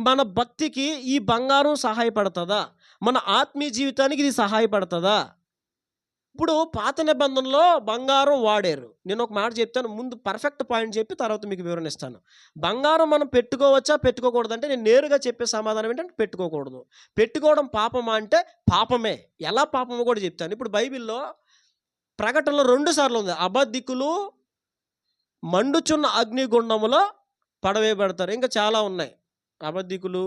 మన భక్తికి ఈ బంగారం సహాయపడుతుందా? మన ఆత్మీయ జీవితానికి ఇది సహాయపడుతుందా? ఇప్పుడు పాత నిబంధనలో బంగారం వాడారు. నేను ఒక మాట చెప్తాను, ముందు పర్ఫెక్ట్ పాయింట్ చెప్పి తర్వాత మీకు వివరణ ఇస్తాను. బంగారం మనం పెట్టుకోవచ్చా పెట్టుకోకూడదు అంటే నేను నేరుగా చెప్పే సమాధానం ఏంటంటే పెట్టుకోకూడదు. పెట్టుకోవడం పాపమా అంటే పాపమే. ఎలా పాపమో కూడా చెప్తాను. ఇప్పుడు బైబిల్లో ప్రకటనలో 2 సార్లు ఉంది, అబద్ధికులు మండుచున్న అగ్నిగుండములో పడవేయబడతారు. ఇంకా చాలా ఉన్నాయి. అబద్ధికులు,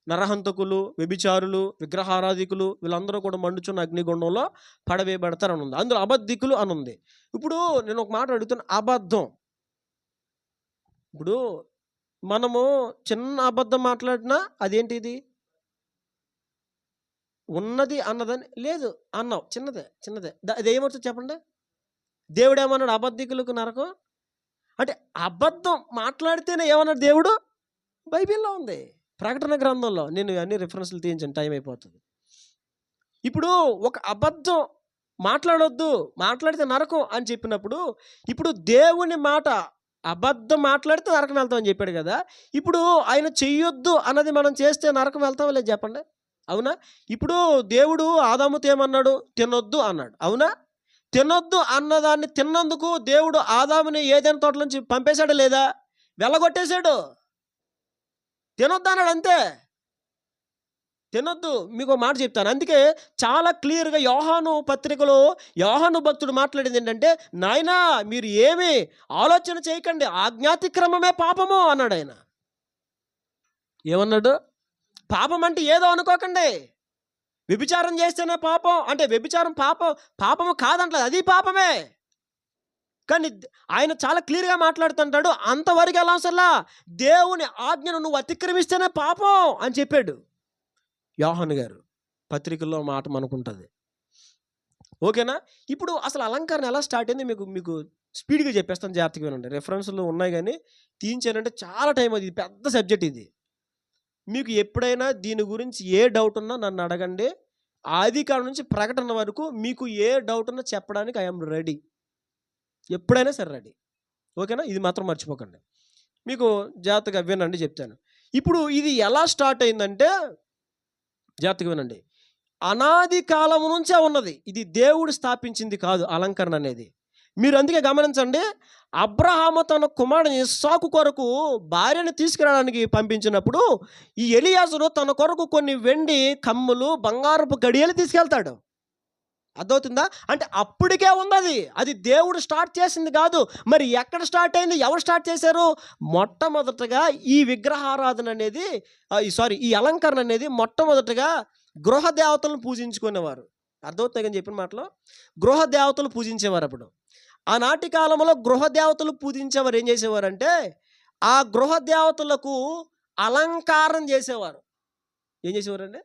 నరహంతకులు, వ్యభిచారులు, విగ్రహారాధికులు, వీళ్ళందరూ కూడా మండుచున్న అగ్నిగుండంలో పడవేయబడతారు అని ఉంది. అందులో అబద్ధికులు అని ఉంది. ఇప్పుడు నేను ఒక మాట అడుగుతున్నా, అబద్ధం. ఇప్పుడు మనము చిన్న అబద్ధం మాట్లాడినా అదేంటిది? ఉన్నది అన్నదని లేదు అన్నావు, చిన్నదే. అదేమవుతుంది చెప్పండి? దేవుడేమన్నాడు? అబద్ధికులకు నరకం అంటే అబద్ధం మాట్లాడితేనే ఏమన్నాడు దేవుడు? బైబిల్లో ఉంది, ప్రకటన గ్రంథంలో. నేను అన్ని రిఫరెన్స్లు తీయించాను, టైం అయిపోతుంది. ఇప్పుడు ఒక అబద్ధం మాట్లాడొద్దు, మాట్లాడితే నరకం అని చెప్పినప్పుడు, ఇప్పుడు దేవుని మాట అబద్ధం మాట్లాడితే నరకం వెళ్తామని చెప్పాడు కదా. ఇప్పుడు ఆయన చెయ్యొద్దు అన్నది మనం చేస్తే నరకం వెళ్తామో లేదు చెప్పండి, అవునా? ఇప్పుడు దేవుడు ఆదాముతో ఏమన్నాడు? తినొద్దు అన్నాడు, అవునా? తినొద్దు అన్నదాన్ని తిన్నందుకు దేవుడు ఆదాముని ఏదైనా తోటల నుంచి పంపేశాడు లేదా? వెళ్ళగొట్టేశాడు. తినొద్దు అన్నాడు అంతే. తినొద్దు. మీకు మాట చెప్తాను, అందుకే చాలా క్లియర్గా యోహాను పత్రికలో యోహాను భక్తుడు మాట్లాడింది ఏంటంటే, నాయనా మీరు ఏమి ఆలోచన చేయకండి, ఆజ్ఞాతిక్రమమే పాపము అన్నాడు ఆయన. ఏమన్నాడు? పాపం అంటే ఏదో అనుకోకండి. వ్యభిచారం చేస్తేనే పాపం అంటే వ్యభిచారం పాపము కాదంటలేదు, అది పాపమే. కానీ ఆయన చాలా క్లియర్గా మాట్లాడుతుంటాడు, అంతవరకు ఎలా అసలు దేవుని ఆజ్ఞను నువ్వు అతిక్రమిస్తేనే పాపం అని చెప్పాడు యోహాను గారు. పత్రికల్లో మాట మనకుంటుంది, ఓకేనా? ఇప్పుడు అసలు అలంకరణ ఎలా స్టార్ట్ అయింది మీకు స్పీడ్గా చెప్పేస్తాను, జాగ్రత్తగా వినండి. రెఫరెన్స్లు ఉన్నాయి కానీ తీయించానంటే చాలా టైం, అది పెద్ద సబ్జెక్ట్ ఇది. మీకు ఎప్పుడైనా దీని గురించి ఏ డౌట్ ఉన్నా నన్ను అడగండి. ఆదికాండం నుంచి ప్రకటన వరకు మీకు ఏ డౌట్ ఉన్నా చెప్పడానికి ఐఎమ్ రెడీ, ఎప్పుడైనా సరే రెడీ, ఓకేనా? ఇది మాత్రం మర్చిపోకండి. మీకు జాగ్రత్తగా వినండి చెప్తాను. ఇప్పుడు ఇది ఎలా స్టార్ట్ అయిందంటే జాగ్రత్తగా వినండి. అనాది కాలం నుంచే ఉన్నది, ఇది దేవుడు స్థాపించింది కాదు అలంకరణ అనేది. మీరు అందుకే గమనించండి, అబ్రహాము తన కుమారుని ఇస్సాకు కొరకు భార్యను తీసుకురావడానికి పంపించినప్పుడు ఈ ఎలియాజరు తన కొరకు కొన్ని వెండి కమ్ములు, బంగారపు గడియలు తీసుకెళ్తాడు. అర్థమవుతుందా? అంటే అప్పటికే ఉన్నది, అది దేవుడు స్టార్ట్ చేసింది కాదు. మరి ఎక్కడ స్టార్ట్ అయింది? ఎవరు స్టార్ట్ చేశారు? మొట్టమొదటగా ఈ విగ్రహారాధన అనేది ఈ అలంకరణ అనేది మొట్టమొదటగా గృహ దేవతలను పూజించుకునేవారు. అర్థమవుతాయి కానీ చెప్పిన మాటలో, గృహ దేవతలు పూజించేవారు. అప్పుడు ఆనాటి కాలంలో గృహ దేవతలు పూజించేవారు ఏం చేసేవారంటే, ఆ గృహ దేవతలకు అలంకారం చేసేవారు. ఏం చేసేవారండి?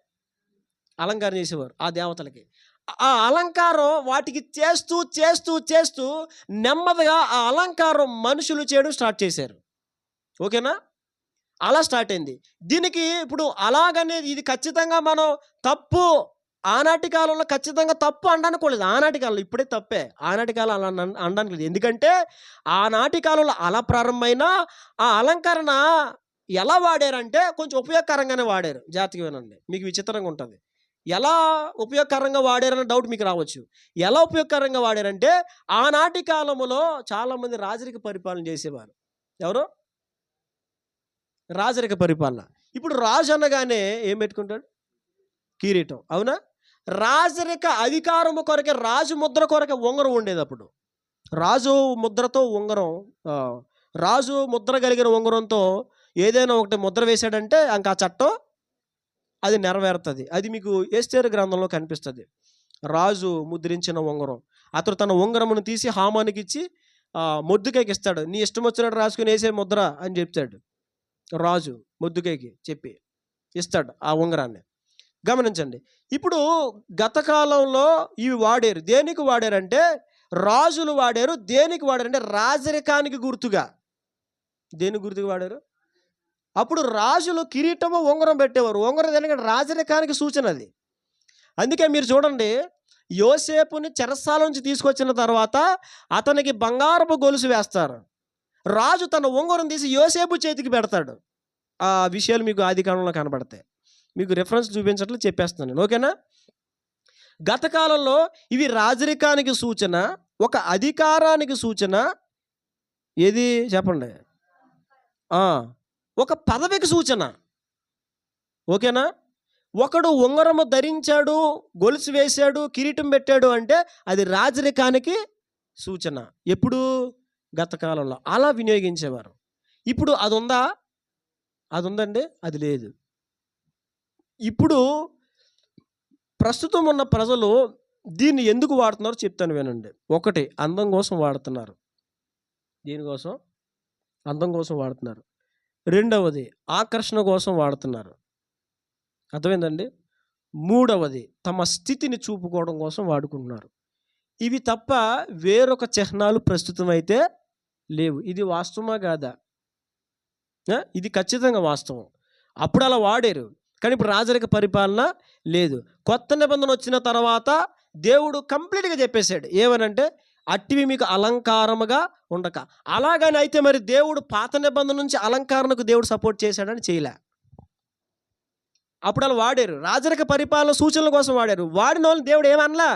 అలంకారం చేసేవారు ఆ దేవతలకి. ఆ అలంకారం వాటికి చేస్తూ చేస్తూ చేస్తూ నెమ్మదిగా ఆ అలంకారం మనుషులు చేయడం స్టార్ట్ చేశారు, ఓకేనా? అలా స్టార్ట్ అయింది. దీనికి ఇప్పుడు అలాగనేది ఇది ఖచ్చితంగా మనం తప్పు, ఆనాటి కాలంలో ఖచ్చితంగా తప్పు అనడానికి లేదు. ఆనాటి కాలంలో ఇప్పుడే తప్పే, ఆనాటి కాలం అలా అనడానికి లేదు. ఎందుకంటే ఆనాటి కాలంలో అలా ప్రారంభమైన ఆ అలంకరణ ఎలా వాడారంటే కొంచెం ఉపయోగకరంగానే వాడారు. జాగ్రత్తగా వినండి, మీకు విచిత్రంగా ఉంటుంది. ఎలా ఉపయోగకరంగా వాడారన్న డౌట్ మీకు రావచ్చు. ఎలా ఉపయోగకరంగా వాడారంటే, ఆనాటి కాలంలో చాలామంది రాజరిక పరిపాలన చేసేవారు. ఎవరు? రాజరిక పరిపాలన. ఇప్పుడు రాజు అనగానే ఏం పెట్టుకుంటాడు? కిరీటం, అవునా? రాజరిక అధికారము కొరకే, రాజు ముద్ర కొరకే ఉంగరం ఉండేది అప్పుడు. రాజు ముద్రతో ఉంగరం, రాజు ముద్ర కలిగిన ఉంగరంతో ఏదైనా ఒకటి ముద్ర వేశాడంటే ఇంకా ఆ చట్టం అది నెరవేరుతుంది. అది మీకు ఎస్తేరు గ్రంథంలో కనిపిస్తుంది. రాజు ముద్రించిన ఉంగరం, అతడు తన ఉంగరమును తీసి హామానికి ఇచ్చి మొర్దెకైకి ఇస్తాడు. నీ ఇష్టం వచ్చినట్టు రాసుకుని వేసే ముద్ర అని చెప్తాడు రాజు. మొర్దెకైకి చెప్పి ఇస్తాడు ఆ ఉంగరాన్ని. గమనించండి, ఇప్పుడు గత కాలంలో ఇవి వాడారు. దేనికి వాడారంటే, రాజులు వాడారు. దేనికి వాడారంటే రాజరికానికి గుర్తుగా. దేనికి గుర్తుగా వాడారు? అప్పుడు రాజులు కిరీటము ఉంగరం పెట్టేవారు. ఉంగరం ఎందుకంటే రాజరికానికి సూచన అది. అందుకే మీరు చూడండి, యోసేపుని చెరసాల నుంచి తీసుకొచ్చిన తర్వాత అతనికి బంగారపు గొలుసు వేస్తారు. రాజు తన ఉంగరం తీసి యోసేపు చేతికి పెడతాడు. ఆ విషయాలు మీకు ఆదికాండంలో కనబడతాయి. మీకు రిఫరెన్స్ చూపించట్లు చెప్పేస్తున్నాను నేను, ఓకేనా? గత కాలంలో ఇవి రాజరికానికి సూచన, ఒక అధికారానికి సూచన. ఏది చెప్పండి? ఒక పదవికి సూచన, ఓకేనా? ఒకడు ఉంగరము ధరించాడు, గొలుసు వేశాడు, కిరీటం పెట్టాడు అంటే అది రాజరికానికి సూచన. ఎప్పుడు? గత కాలంలో అలా వినియోగించేవారు. ఇప్పుడు అది ఉందా? అది ఉందండి? అది లేదు. ఇప్పుడు ప్రస్తుతం ఉన్న ప్రజలు దీన్ని ఎందుకు వాడుతున్నారో చెప్తాను వినండి. ఒకటి, అందం కోసం వాడుతున్నారు. దీనికోసం అందం కోసం వాడుతున్నారు. రెండవది, ఆకర్షణ కోసం వాడుతున్నారు. అర్థమైందండి? మూడవది, తమ స్థితిని చూపుకోవడం కోసం వాడుకుంటున్నారు. ఇవి తప్ప వేరొక చిహ్నాలు ప్రస్తుతం అయితే లేవు. ఇది వాస్తవమా కాదా? ఇది ఖచ్చితంగా వాస్తవం. అప్పుడు అలా వాడారు. కానీ ఇప్పుడు రాజరిక పరిపాలన లేదు. కొత్త నిబంధన వచ్చిన తర్వాత దేవుడు కంప్లీట్‌గా చెప్పేశాడు. ఏమనంటే అట్టివి మీకు అలంకారముగా ఉండక. అలాగని అయితే మరి దేవుడు పాత నిబంధన నుంచి అలంకరణకు దేవుడు సపోర్ట్ చేశాడని చేయలే. అప్పుడు అలా వాడారు. రాజరిక పరిపాలన సూచనల కోసం వాడారు. వాడిన వాళ్ళని దేవుడు ఏమనలా.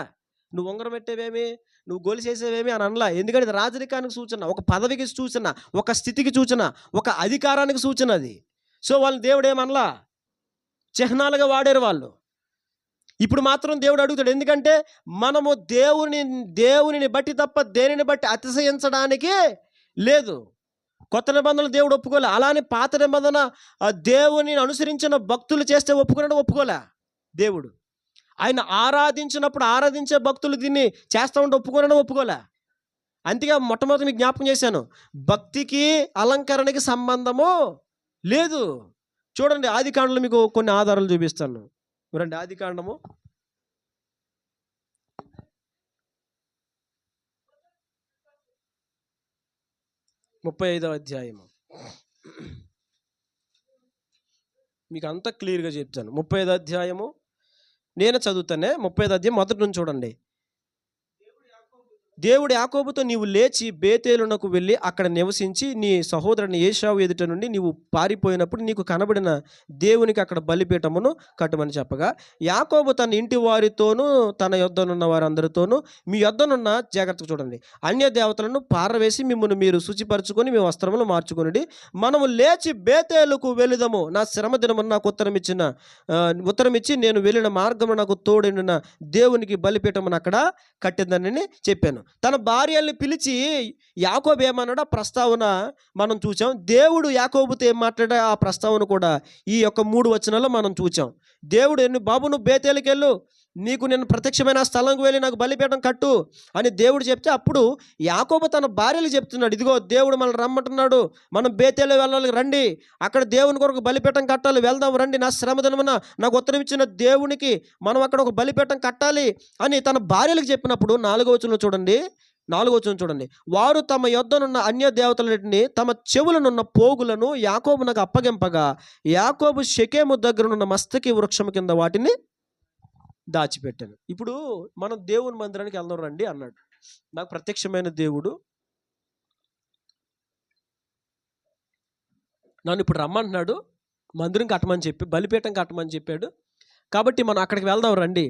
నువ్వు ఉంగరం పెట్టేవేమి, నువ్వు గొలుసేసేవేమి అని అనలా. ఎందుకంటే ఇది రాజరికానికి సూచన, ఒక పదవికి సూచన, ఒక స్థితికి సూచన, ఒక అధికారానికి సూచన అది. సో వాళ్ళని దేవుడు ఏమనలా. చిహ్నాలుగా వాడారు వాళ్ళు. ఇప్పుడు మాత్రం దేవుడు అడుగుతాడు. ఎందుకంటే మనము దేవునిని బట్టి తప్ప దేనిని బట్టి అతిశయించడానికి లేదు. కొత్త నిబంధనలు దేవుడు ఒప్పుకోలే. అలానే పాత నిబంధన దేవుని అనుసరించిన భక్తులు చేస్తే ఒప్పుకోలే దేవుడు. ఆయన ఆరాధించినప్పుడు ఆరాధించే భక్తులు దీన్ని చేస్తూ ఉంటే ఒప్పుకోలే. అందుకే మొట్టమొదటి మీకు జ్ఞాపకం చేశాను, భక్తికి అలంకరణకి సంబంధము లేదు. చూడండి, ఆదికాండంలో మీకు కొన్ని ఆధారాలు చూపిస్తాను. రండి, ఆదికాండము 35వ అధ్యాయము. మీకు అంతా క్లియర్గా చెప్తాను. 35వ అధ్యాయము నేను చదువుతానే. 35వ అధ్యాయం మొదటి నుంచి చూడండి. దేవుడు యాకోబుతో, నీవు లేచి బేతేలునకు వెళ్ళి అక్కడ నివసించి నీ సహోదరుని ఏశావు ఎదుట నుండి నీవు పారిపోయినప్పుడు నీకు కనబడిన దేవునికి అక్కడ బలిపీఠమును కట్టమని చెప్పగా, యాకోబు తన ఇంటి వారితోనూ తన యొద్దనున్న వారందరితోనూ, మీ యొద్దనున్న, జాగ్రత్తగా చూడండి, అన్య దేవతలను పారవేసి మిమ్మల్ని మీరు శుచిపరచుకొని మీ వస్త్రములు మార్చుకొనిడి, మనము లేచి బేతేలుకు వెళుదము, నా శ్రమ దినమున నాకు ఉత్తరమిచ్చి నేను వెళ్ళిన మార్గము నాకు తోడైన దేవునికి బలిపీఠమును అక్కడ కట్టిందని చెప్పాను. తన భార్యల్ని పిలిచి యాకోబు ఏమన్నాడో ఆ ప్రస్తావన మనం చూసాం. దేవుడు యాకోబుతో ఏం మాట్లాడా ఆ ప్రస్తావన కూడా ఈ యొక్క 3 వచనాల్లో మనం చూసాం. దేవుడు, బాబు నువ్వు బేతేలుకి వెళ్ళు, నీకు నేను ప్రత్యక్షమైన స్థలంకి వెళ్ళి నాకు బలిపీఠం కట్టు అని దేవుడు చెప్తే, అప్పుడు యాకోబు తన భార్యలు చెప్తున్నాడు, ఇదిగో దేవుడు మనల్ని రమ్మంటున్నాడు, మనం బేతేలు వెళ్ళాలి, రండి, అక్కడ దేవుని కొరకు బలిపీఠం కట్టాలి, వెళ్దాం రండి, నా శ్రమ దినమున నాకు ఉత్తరం ఇచ్చిన దేవునికి మనం అక్కడ ఒక బలిపీఠం కట్టాలి అని తన భార్యలకు చెప్పినప్పుడు 4వ వచనంలో చూడండి, వారు తమ యొద్దనున్న అన్య దేవతలన్నిటిని తమ చెవులనున్న పోగులను యాకోబునకు అప్పగింపగా, యాకోబు షెకెము దగ్గరనున్న మస్తకి వృక్షము కింద వాటిని దాచిపెట్టాను. ఇప్పుడు మనం దేవుని మందిరానికి వెళ్దాం రండి అన్నాడు. నాకు ప్రత్యక్షమైన దేవుడు నన్ను ఇప్పుడు రమ్మంటున్నాడు, మందిరం కట్టమని చెప్పి, బలిపీఠం కట్టమని చెప్పాడు, కాబట్టి మనం అక్కడికి వెళ్దాం రండి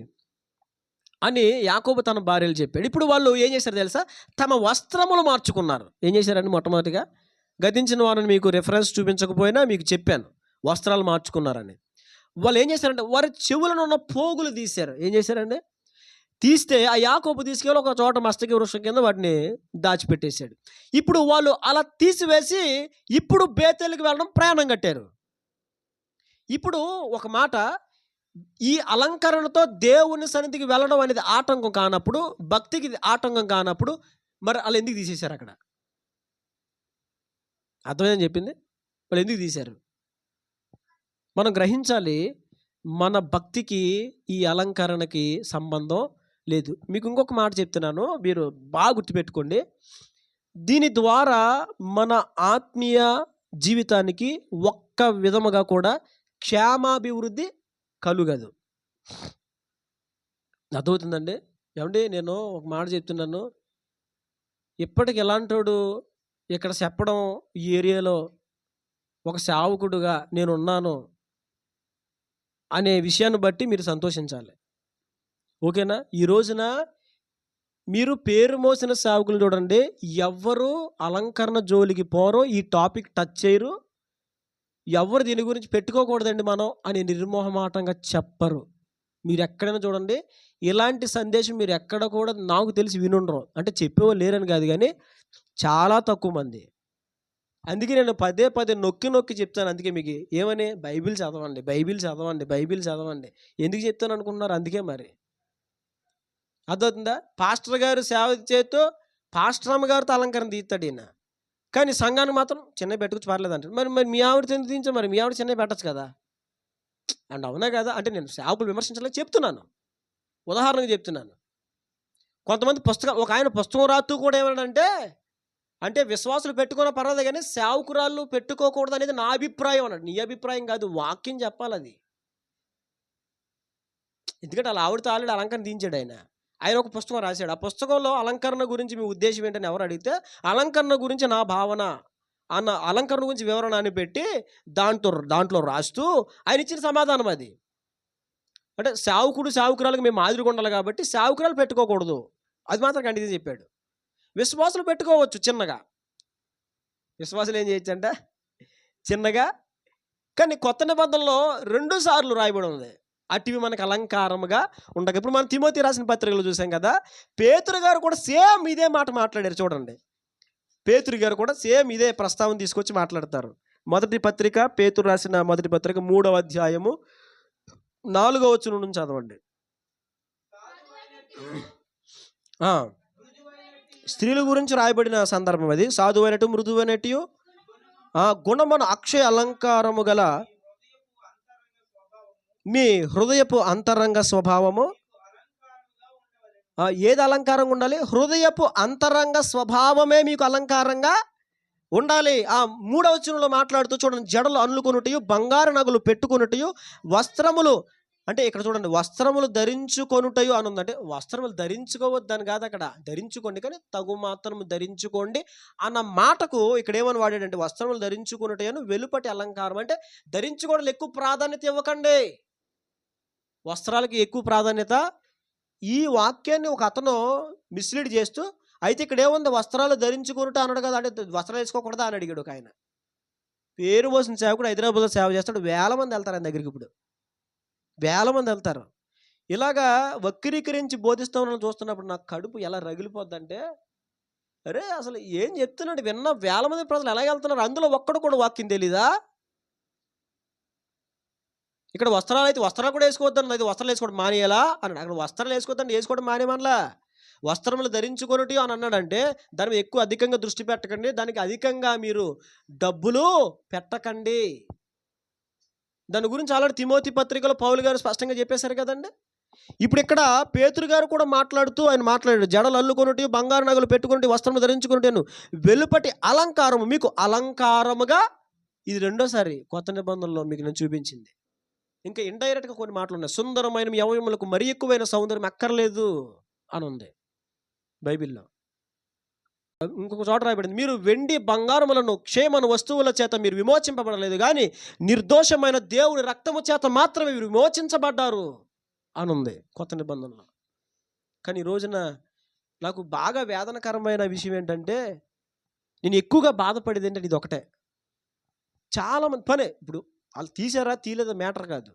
అని యాకోబు తన భార్యలు చెప్పాడు. ఇప్పుడు వాళ్ళు ఏం చేశారు తెలుసా? తమ వస్త్రములు మార్చుకున్నారు. ఏం చేశారని మొట్టమొదటిగా గతించిన వారిని మీకు రెఫరెన్స్ చూపించకపోయినా మీకు చెప్పాను, వస్త్రాలు మార్చుకున్నారని. వాళ్ళు ఏం చేశారంటే వారి చెవులను ఉన్న పోగులు తీశారు. ఏం చేశారండి? తీస్తే ఆ యాకోబు తీసుకెళ్ళి ఒక చోట మస్తకి వృక్షం కింద వాటిని దాచిపెట్టేశాడు. ఇప్పుడు వాళ్ళు అలా తీసివేసి ఇప్పుడు బేతేలుకి వెళ్ళడం ప్రయాణం కట్టారు. ఇప్పుడు ఒక మాట, ఈ అలంకరణతో దేవుని సన్నిధికి వెళ్ళడం అనేది ఆటంకం కానప్పుడు, భక్తికి ఆటంకం కానప్పుడు మరి వాళ్ళు ఎందుకు తీసేశారు? అక్కడ అర్థమైందని చెప్పింది. వాళ్ళు ఎందుకు తీశారు? మనం గ్రహించాలి, మన భక్తికి ఈ అలంకరణకి సంబంధం లేదు. మీకు ఇంకొక మాట చెప్తున్నాను, మీరు బాగా గుర్తుపెట్టుకోండి. దీని ద్వారా మన ఆత్మీయ జీవితానికి ఒక్క విధముగా కూడా క్షేమాభివృద్ధి కలుగదు. అర్థమవుతుందండి? ఏమండి, నేను ఒక మాట చెప్తున్నాను, ఇప్పటికి ఎలాంటోడు ఇక్కడ చెప్పడం, ఈ ఏరియాలో ఒక సేవకుడుగా నేనున్నాను అనే విషయాన్ని బట్టి మీరు సంతోషించాలి. ఓకేనా? ఈ రోజున మీరు పేరు మోసిన సేవకులు చూడండి, ఎవ్వరు అలంకరణ జోలికి పోరో, ఈ టాపిక్ టచ్ చేయరు, ఎవరు దీని గురించి పెట్టుకోకూడదండి మనం అని నిర్మోహమాటంగా చెప్పరు. మీరు ఎక్కడైనా చూడండి, ఇలాంటి సందేశం మీరు ఎక్కడ కూడా నాకు తెలిసి వినుండరు. అంటే చెప్పేవాళ్ళు లేరని కాదు, కానీ చాలా తక్కువ మంది. అందుకే నేను పదే నొక్కి చెప్తాను. అందుకే మీకు ఏమని, బైబిల్ చదవండి. ఎందుకు చెప్తాను అనుకుంటున్నారు? అందుకే మరి. అర్థమవుతుందా? పాస్టర్ గారు సేవ చేస్తూ పాస్టర్ అమ్మగారితో అలంకరణ తీస్తాడు ఈయన, కానీ సంఘానికి మాత్రం చిన్న పెట్టుకొచ్చి పర్లేదంటారు. మరి మీ ఆవిడ తీయించా, మరి మీ ఆవిడ చిన్న పెట్టచ్చు కదా అండ్ అవునా కదా? అంటే నేను సేవకులు విమర్శించలేక చెప్తున్నాను, ఉదాహరణకు చెప్తున్నాను. కొంతమంది ఒక ఆయన పుస్తకం రాస్తూ కూడా ఏమన్నాడంటే, అంటే విశ్వాసులు పెట్టుకున్న పర్వాలేదు కానీ సేవకురాళ్ళు పెట్టుకోకూడదు అనేది నా అభిప్రాయం అన్నాడు. నీ అభిప్రాయం కాదు, వాక్యం చెప్పాలి అది. ఎందుకంటే అలా ఆవిడతో ఆల్రెడీ అలంకరణ దించాడు ఆయన. ఆయన ఒక పుస్తకం రాశాడు. ఆ పుస్తకంలో అలంకరణ గురించి మీ ఉద్దేశం ఏంటని ఎవరు అడిగితే, అలంకరణ గురించి నా భావన అన్న అలంకరణ గురించి వివరణ అని పెట్టి దాంట్లో రాస్తూ ఆయన ఇచ్చిన సమాధానం అది. అంటే సేవకురాలకు మేము మాదిరిగా ఉండాలి కాబట్టి సేవకురాలు పెట్టుకోకూడదు, అది మాత్రం కంటిన్యూ చెప్పాడు. విశ్వాసులు పెట్టుకోవచ్చు చిన్నగా. విశ్వాసులు ఏం చేయొచ్చు అంటే చిన్నగా. కానీ కొత్త నిబంధనలో 2 సార్లు రాయబడి ఉంది, అటివి మనకు అలంకారముగా ఉండగా. ఇప్పుడు మనం తిమోతి రాసిన పత్రికలు చూసాం కదా, పేతురు గారు కూడా సేమ్ ఇదే మాట మాట్లాడారు. చూడండి, పేతురు గారు కూడా సేమ్ ఇదే ప్రస్తావన తీసుకొచ్చి మాట్లాడతారు. మొదటి పత్రిక, పేతురు రాసిన మొదటి పత్రిక 3వ అధ్యాయము 4వ వచనం నుంచి చదవండి. స్త్రీల గురించి రాయబడిన సందర్భం అది. సాధువైనట్టు మృదువైనట్టు గుణమున అక్షయ అలంకారము గల మీ హృదయపు అంతరంగ స్వభావము. ఏది అలంకారంగా ఉండాలి? హృదయపు అంతరంగ స్వభావమే మీకు అలంకారంగా ఉండాలి. 3వ వచనంలో మాట్లాడుతూ చూడండి, జడలు అల్లుకొనుటయు, బంగారు నగలు పెట్టుకొనుటయు, వస్త్రములు, అంటే ఇక్కడ చూడండి, వస్త్రములు ధరించుకొనుటయు అని ఉంది. అంటే వస్త్రములు ధరించుకోవద్దని కాదు, అక్కడ ధరించుకోండి కానీ తగు మాత్రము ధరించుకోండి అన్న మాటకు ఇక్కడ ఏమని వాడాడంటే, వస్త్రములు ధరించుకొనుటయను వెలుపటి అలంకారం. అంటే ధరించుకోవడం ఎక్కువ ప్రాధాన్యత ఇవ్వకండి, వస్త్రాలకి ఎక్కువ ప్రాధాన్యత. ఈ వాక్యాన్ని ఒక అతను మిస్లీడ్ చేస్తూ, అయితే ఇక్కడ ఏముంది వస్త్రాలు ధరించుకున్నట్టు అన్నాడు కదా, అంటే వస్త్రాలు వేసుకోకూడదా అని అడిగాడు ఒక ఆయన. పేరు పోసిన సేవకుడు హైదరాబాద్లో సేవ చేస్తాడు, 1000 మంది వెళ్తారు ఆయన దగ్గరికి. ఇప్పుడు 1000 మంది వెళ్తారు. ఇలాగా వక్రీకరించి బోధిస్తామని చూస్తున్నప్పుడు నాకు కడుపు ఎలా రగిలిపోద్దంటే, అరే అసలు ఏం చెప్తున్నాడు, విన్న 1000 మంది ప్రజలు ఎలా వెళ్తున్నారు, అందులో ఒక్కడు కూడా వాక్యం తెలీదా? ఇక్కడ వస్త్రాలు అయితే వస్త్రాలు కూడా వేసుకోవద్దండి, అయితే వస్త్రాలు వేసుకోవడం మానేయాలా అన్నాడు. అక్కడ వస్త్రాలు వేసుకోవద్దండి, వేసుకోవడం మానేమనలా. వస్త్రములు ధరించుకొనుటి అని అన్నాడంటే దాని మీద ఎక్కువ అధికంగా దృష్టి పెట్టకండి, దానికి అధికంగా మీరు డబ్బులు పెట్టకండి. దాని గురించి ఆల్రెడీ తిమోతి పత్రికలో పౌలు గారు స్పష్టంగా చెప్పేశారు కదండి. ఇప్పుడు ఇక్కడ పేతురు గారు కూడా ఆయన మాట్లాడాడు, జడలు అల్లుకొనుటి, బంగారు నగలు పెట్టుకొనుటి, వస్త్రములు ధరించుకొనుటను వెలుపటి అలంకారము మీకు అలంకారముగా. ఇది 2వసారి కొత్త నిబంధనలో మీకు నేను చూపించింది. ఇంకా ఇండైరెక్ట్గా కొన్ని మాటలు ఉన్నాయి. సుందరమైన మీ అవయములకు మరి ఎక్కువైన సౌందర్యం అక్కర్లేదు అని ఉంది బైబిల్లో. ఇంకొక చోట రాయబడింది, మీరు వెండి బంగారములను క్షేమను వస్తువుల చేత మీరు విమోచింపబడలేదు కానీ నిర్దోషమైన దేవుని రక్తము చేత మాత్రమే మీరు విమోచించబడ్డారు అని ఉంది కొత్త నిబంధనలో. కానీ ఈ రోజున నాకు బాగా వేదనకరమైన విషయం ఏంటంటే, నేను ఎక్కువగా బాధపడేది ఏంటంటే ఇది ఒకటే. చాలామంది పనే, ఇప్పుడు వాళ్ళు తీసారా తీయలేదా మ్యాటర్ కాదు,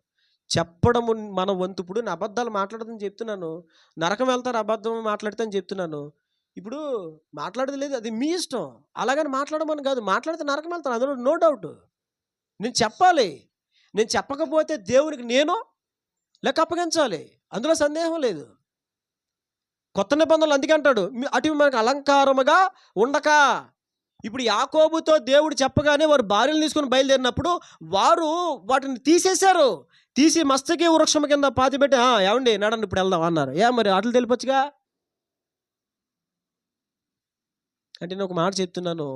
చెప్పడము మన వంతు. ఇప్పుడు నేను అబద్ధాలు మాట్లాడదని చెప్తున్నాను, నరకం వెళ్తారు అబద్ధం మాట్లాడితే అని చెప్తున్నాను. ఇప్పుడు మాట్లాడేది లేదు, అది మీ ఇష్టం. అలాగని మాట్లాడమని కాదు, మాట్లాడితే నరకం వెళ్తాను, అందులో నో డౌట్. నేను చెప్పాలి, నేను చెప్పకపోతే దేవునికి నేను లెక్క అప్పగించాలి, అందులో సందేహం లేదు. కొత్త నిబంధనలు అందుకే అంటాడు, అటు మనకు అలంకారముగా ఉండక. ఇప్పుడు యాకోబుతో దేవుడు చెప్పగానే వారు భార్యలు తీసుకుని బయలుదేరినప్పుడు వారు వాటిని తీసేశారు, తీసి మస్తకి వృక్షం కింద పాతిపెట్టి ఏమండి నడండి ఇప్పుడు వెళ్దాం అన్నారు. మరి అట్లు తెలిపొచ్చుగా. అంటే నేను ఒక మాట చెప్తున్నాను,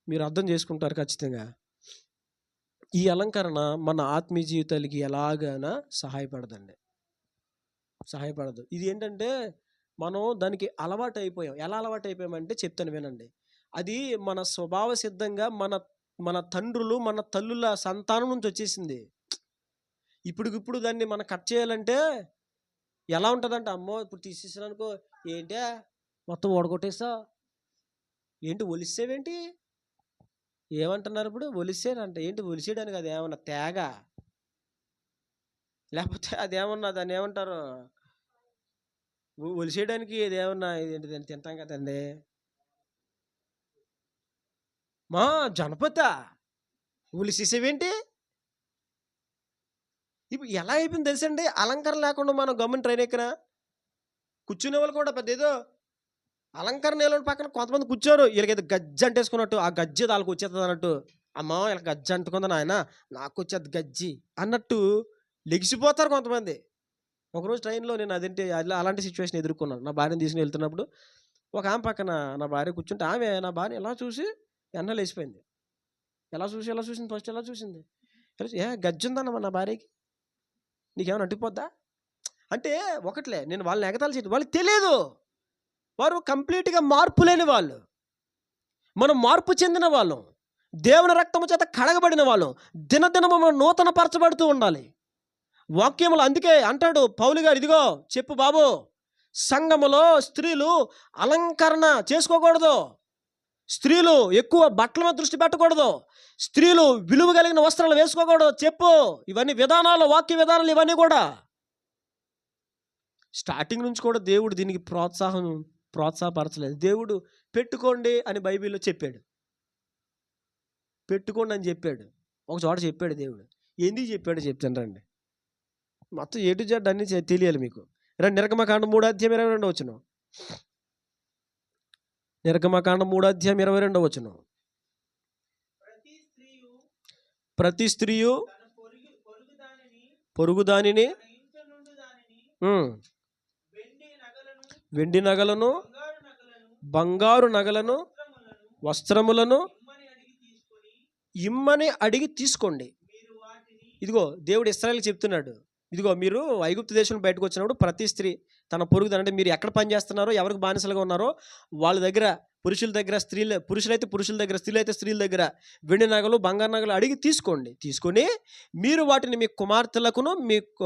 మీరు అర్థం చేసుకుంటారు ఖచ్చితంగా. ఈ అలంకరణ మన ఆత్మీయ జీవితాలకి ఎలాగైనా సహాయపడదండి, సహాయపడదు. ఇది ఏంటంటే మనం దానికి అలవాటు అయిపోయాం. ఎలా అలవాటు అయిపోయామంటే చెప్తాను వినండి. అది మన స్వభావ సిద్ధంగా మన తండ్రులు మన తల్లుల సంతానం నుంచి వచ్చేసింది. ఇప్పుడు దాన్ని మనం కట్ చేయాలంటే ఎలా ఉంటుందంటే, అమ్మో ఇప్పుడు తీసేసాను అనుకో, ఏంటే మొత్తం ఓడగొట్టేసా, ఏంటి ఒలిసేవేంటి ఏమంటున్నారు ఇప్పుడు, ఒలిసేనంట. ఏంటి ఒలిసేయడానికి అది ఏమన్నా తేగ, లేకపోతే అదేమన్నా దాన్ని ఏమంటారు, ఒలిసేయడానికి ఇదేమన్నా ఇదేంటి దాన్ని తింటాం కదండి, మా జనపత ఒలిసేసేవేంటి. ఇప్పుడు ఎలా అయిపోయింది తెలుసండి, అలంకరణ లేకుండా మనం గవర్నమెంట్ ట్రైన్ ఎక్కినా కూర్చునే వాళ్ళు కూడా పెద్ద ఏదో అలంకరణ వేయాలని పక్కన కొంతమంది కూర్చోరు, వీళ్ళకైతే గజ్జి అంటేసుకున్నట్టు, ఆ గజ్జి వాళ్ళకి వచ్చేస్తుంది అన్నట్టు. అమ్మ వీళ్ళకి గజ్జి అంటుకుందా నాయన, నాకు వచ్చేది గజ్జి అన్నట్టు లెగిసిపోతారు కొంతమంది. ఒకరోజు ట్రైన్లో నేను అలాంటి సిచ్యువేషన్ ఎదుర్కొన్నాను. నా భార్యను తీసుకుని వెళ్తున్నప్పుడు ఒక ఆమె పక్కన నా భార్య కూర్చుంటే ఆమె నా భార్య ఎలా చూసి ఎన్నెలు వేసిపోయింది. ఎలా చూసింది ఫస్ట్ ఎలా చూసింది, గజ్జుందన్నమా నా భార్యకి, నీకేమైనా అంటిపోద్దా అంటే ఒకట్లే. నేను వాళ్ళని ఎగతాలు చేయదు, వాళ్ళకి తెలియదు, వారు కంప్లీట్గా మార్పు లేని వాళ్ళు. మనం మార్పు చెందిన వాళ్ళం, దేవుని రక్తము చేత కడగబడిన వాళ్ళం, దినదినము మనం నూతన పరచబడుతూ ఉండాలి వాక్యములు. అందుకే అంటాడు పౌలు గారు, ఇదిగో చెప్పు బాబు, సంఘములో స్త్రీలు అలంకరణ చేసుకోకూడదు, స్త్రీలు ఎక్కువ బట్టల మీద దృష్టి పెట్టకూడదు, స్త్రీలు విలువ కలిగిన వస్త్రాలు వేసుకోకూడదు చెప్పు. ఇవన్నీ విధానాలు, వాక్య విధానాలు ఇవన్నీ కూడా స్టార్టింగ్ నుంచి కూడా దేవుడు దీనికి ప్రోత్సాహపరచలేదు. దేవుడు పెట్టుకోండి అని బైబిల్లో చెప్పాడు, పెట్టుకోండి అని చెప్పాడు, ఒక చోట చెప్పాడు దేవుడు. ఎందుకు చెప్పాడు చెప్తాను రండి, మొత్తం ఏ టు జెడ్ అన్నీ తెలియాలి మీకు. రండి, నిర్గమకాండం 3:22 నిర్గమకాండం 3:22 ప్రతి స్త్రీయు పొరుగు దానిని వెండి నగలను, బంగారు నగలను, వస్త్రములను ఇమ్మని అడిగి తీసుకోండి. ఇదిగో దేవుడు ఇశ్రాయేలుకి చెప్తున్నాడు, ఇదిగో మీరు ఐగుప్తు దేశం బయటకు వచ్చినప్పుడు ప్రతి స్త్రీ తన పొరుగు, అంటే మీరు ఎక్కడ పని చేస్తున్నారో, ఎవరికి బానిసలుగా ఉన్నారో వాళ్ళ దగ్గర, పురుషుల దగ్గర పురుషులైతే పురుషుల దగ్గర, స్త్రీలైతే స్త్రీల దగ్గర వెండి నగలు, బంగారు నగలు అడిగి తీసుకోండి. తీసుకొని మీరు వాటిని మీ కుమార్తెలకును,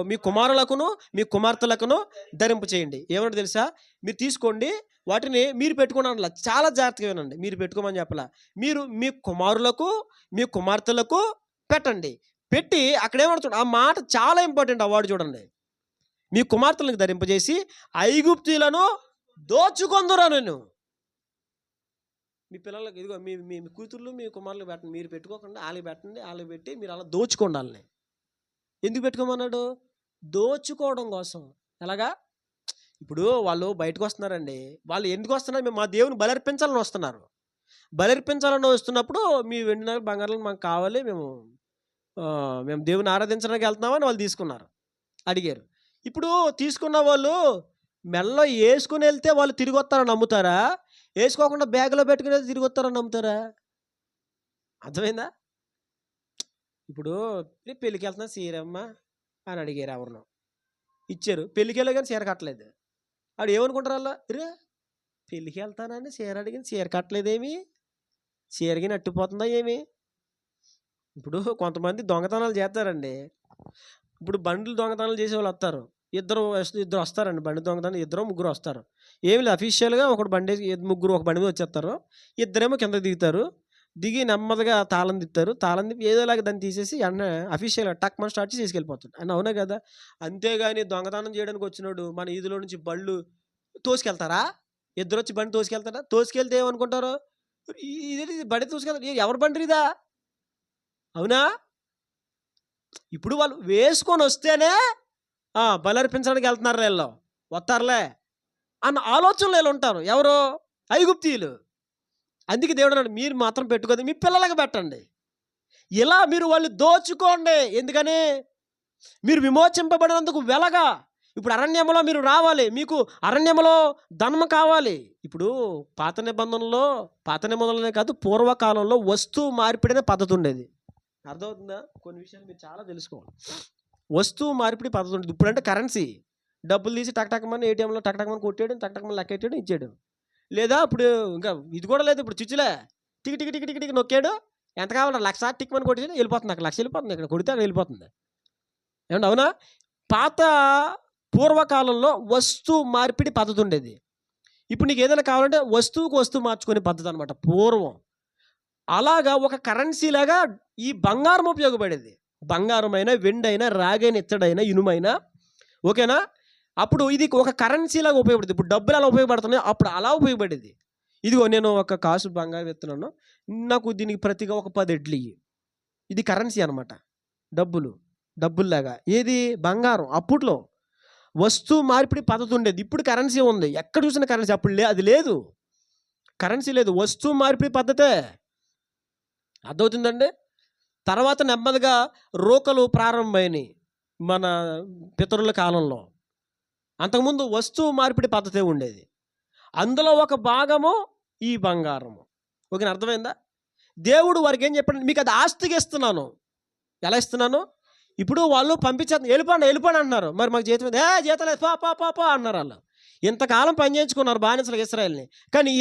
మీ కుమారులకును, మీ కుమార్తెలకును ధరింపు చేయండి. ఏమన్నా తెలుసా, మీరు తీసుకోండి, వాటిని మీరు పెట్టుకోండి అనలా, చాలా జాగ్రత్తగా వినండి, మీరు పెట్టుకోమని చెప్పలా, మీరు మీ కుమారులకు, మీ కుమార్తెలకు పెట్టండి. పెట్టి అక్కడ ఏమడుతుంది, ఆ మాట చాలా ఇంపార్టెంట్, ఆ వాడు చూడండి, మీ కుమార్తెలకు ధరింపజేసి ఐగుప్తీయులను దోచుకొందురా. నేను మీ పిల్లలకు, ఇదిగో మీ మీ కూతుర్లు, మీ కుమారులకు పెట్టండి, మీరు పెట్టుకోకుండా వాళ్ళకి పెట్టండి, వాళ్ళకి పెట్టి మీరు అలా దోచుకోండి వాళ్ళని. ఎందుకు పెట్టుకోమన్నాడు, దోచుకోవడం కోసం. ఎలాగా, ఇప్పుడు వాళ్ళు బయటకు వస్తున్నారండి, వాళ్ళు ఎందుకు వస్తున్నారు, మేము మా దేవుని బలర్పించాలని వస్తున్నారు. బలర్పించాలని వస్తున్నప్పుడు మీ వెండి నగలు, బంగారాలు మాకు కావాలి, మేము దేవుని ఆరాధించడానికి వెళ్తున్నామని వాళ్ళు తీసుకున్నారు, అడిగారు. ఇప్పుడు తీసుకున్న వాళ్ళు మెల్లో వేసుకుని వెళ్తే వాళ్ళు తిరిగి వస్తారని నమ్ముతారా, వేసుకోకుండా బ్యాగ్లో పెట్టుకుని వెళ్తే తిరిగి వస్తారని నమ్ముతారా? అర్థమైందా? ఇప్పుడు పెళ్ళికి వెళ్తున్నా సీరమ్మ అని అడిగారు, ఎవరినో ఇచ్చారు, పెళ్ళికి వెళ్ళా కానీ చీర కట్టలేదు. ఆడు ఏమనుకుంటారు అలా, రే పెళ్ళికి వెళ్తానని చీర అడిగింది, చీర కట్టలేదేమి, చీరకి నట్టిపోతుందా ఏమి? ఇప్పుడు కొంతమంది దొంగతనాలు చేస్తారండి. ఇప్పుడు బండ్లు దొంగతనాలు చేసే వాళ్ళు వస్తారు, ఇద్దరు వస్తారండి, బండి దొంగతనం ఇద్దరు ముగ్గురు వస్తారు. ఏమి లేదు, అఫీషియల్గా ఒకటి బండి, ముగ్గురు ఒక బండి మీద వచ్చేస్తారు, ఇద్దరేమో కిందకి దిగుతారు, దిగి నెమ్మదిగా తాళం తిప్పుతారు, తాళం తిప్పి ఏదోలాగా దాన్ని తీసేసి అన్న అఫీషియల్గా టక్ మనం స్టార్ట్ చేసి తీసుకెళ్ళిపోతాడు అని. అవునా కదా? అంతేగాని దొంగతనం చేయడానికి వచ్చినాడు మన ఈదులో నుంచి బళ్ళు తోసుకెళ్తారా? ఇద్దరు వచ్చి బండి తోసుకెళ్తారా? తోసుకెళ్తే ఏమనుకుంటారు, ఇది బండి తోసుకెళ్తారు, ఎవరి బండి ఇదా? అవునా? ఇప్పుడు వాళ్ళు వేసుకొని వస్తేనే బలర్పించడానికి వెళ్తున్నారు, వీళ్ళు వస్తారులే అన్న ఆలోచనలు వీళ్ళు ఉంటారు. ఎవరు? ఐగుప్తీయులు. అందుకే దేవుడు అన్నాడు, మీరు మాత్రం పెట్టుకోండి, మీ పిల్లలకు పెట్టండి, ఇలా మీరు వాళ్ళు దోచుకోండి. ఎందుకని? మీరు విమోచింపబడినందుకు వెలగా. ఇప్పుడు అరణ్యంలో మీరు రావాలి, మీకు అరణ్యంలో ధనము కావాలి. ఇప్పుడు పాత నిబంధనలోనే కాదు, పూర్వకాలంలో వస్తువు మార్పిడినే పద్ధతి ఉండేది. అర్థమవుతుందా? కొన్ని విషయాలు మీరు చాలా తెలుసుకోవాలి. వస్తువు మార్పిడి పద్ధతి ఉంటుంది. ఇప్పుడంటే కరెన్సీ, డబ్బులు తీసి టక్టకమని ఏటీఎంలో టక్టకమని కొట్టాడు, టక్టకమని లెక్కెట్టాడు, ఇచ్చాడు. లేదా ఇప్పుడు ఇంకా ఇది కూడా లేదు, ఇప్పుడు చిచ్చులే tick tick tick tick tick నొక్కాడు, ఎంత కావాలి 1,00,000 టిక్మని కొట్టేసి వెళ్ళిపోతుంది, అక్కడ 1,00,000 వెళ్ళిపోతుంది, ఇక్కడ కొడితే అక్కడ వెళ్ళిపోతుంది. ఏమంటే అవునా? పాత పూర్వకాలంలో వస్తువు మార్పిడి పద్ధతి ఉండేది. ఇప్పుడు నీకు ఏదైనా కావాలంటే వస్తువుకు వస్తువు మార్చుకునే పద్ధతి అనమాట పూర్వం. అలాగా ఒక కరెన్సీ లాగా ఈ బంగారం ఉపయోగపడేది. బంగారమైన, వెండైనా, రాగైన, ఇత్తడైన, ఇనుమైనా, ఓకేనా? అప్పుడు ఇది ఒక కరెన్సీ లాగా ఉపయోగపడుతుంది. ఇప్పుడు డబ్బులు ఎలా ఉపయోగపడుతున్నాయో అప్పుడు అలా ఉపయోగపడేది. ఇదిగో నేను ఒక కాసు బంగారం ఎత్తున్నాను, నాకు దీనికి ప్రతిగా ఒక 10 ఎడ్లు ఇయ్యి. ఇది కరెన్సీ అనమాట, డబ్బుల్లాగా. ఏది? బంగారం. అప్పట్లో వస్తువు మార్పిడి పద్ధతి ఉండేది. ఇప్పుడు కరెన్సీ ఉంది, ఎక్కడ చూసిన కరెన్సీ. అప్పుడు అది లేదు, కరెన్సీ లేదు, వస్తువు మార్పిడి పద్ధతే. అర్థమవుతుందండి? తర్వాత నెమ్మదిగా రోకలు ప్రారంభమైనవి మన పితరుల కాలంలో. అంతకుముందు వస్తువు మార్పిడి పద్ధతే ఉండేది. అందులో ఒక భాగము ఈ బంగారము. ఓకే, అర్థమైందా? దేవుడు వారికి ఏం చెప్పాడు, మీకు అది ఆస్తిగా ఇస్తున్నాను. ఎలా ఇస్తున్నాను? ఇప్పుడు వాళ్ళు పంపించేది, వెళ్ళిపోండి వెళ్ళిపోండి అంటున్నారు. మరి మాకు జీతం జీతం లేదు, పా అన్నారు. వాళ్ళు ఇంతకాలం పని చేయించుకున్నారు బానిసలుగా ఇశ్రాయేల్ని. కానీ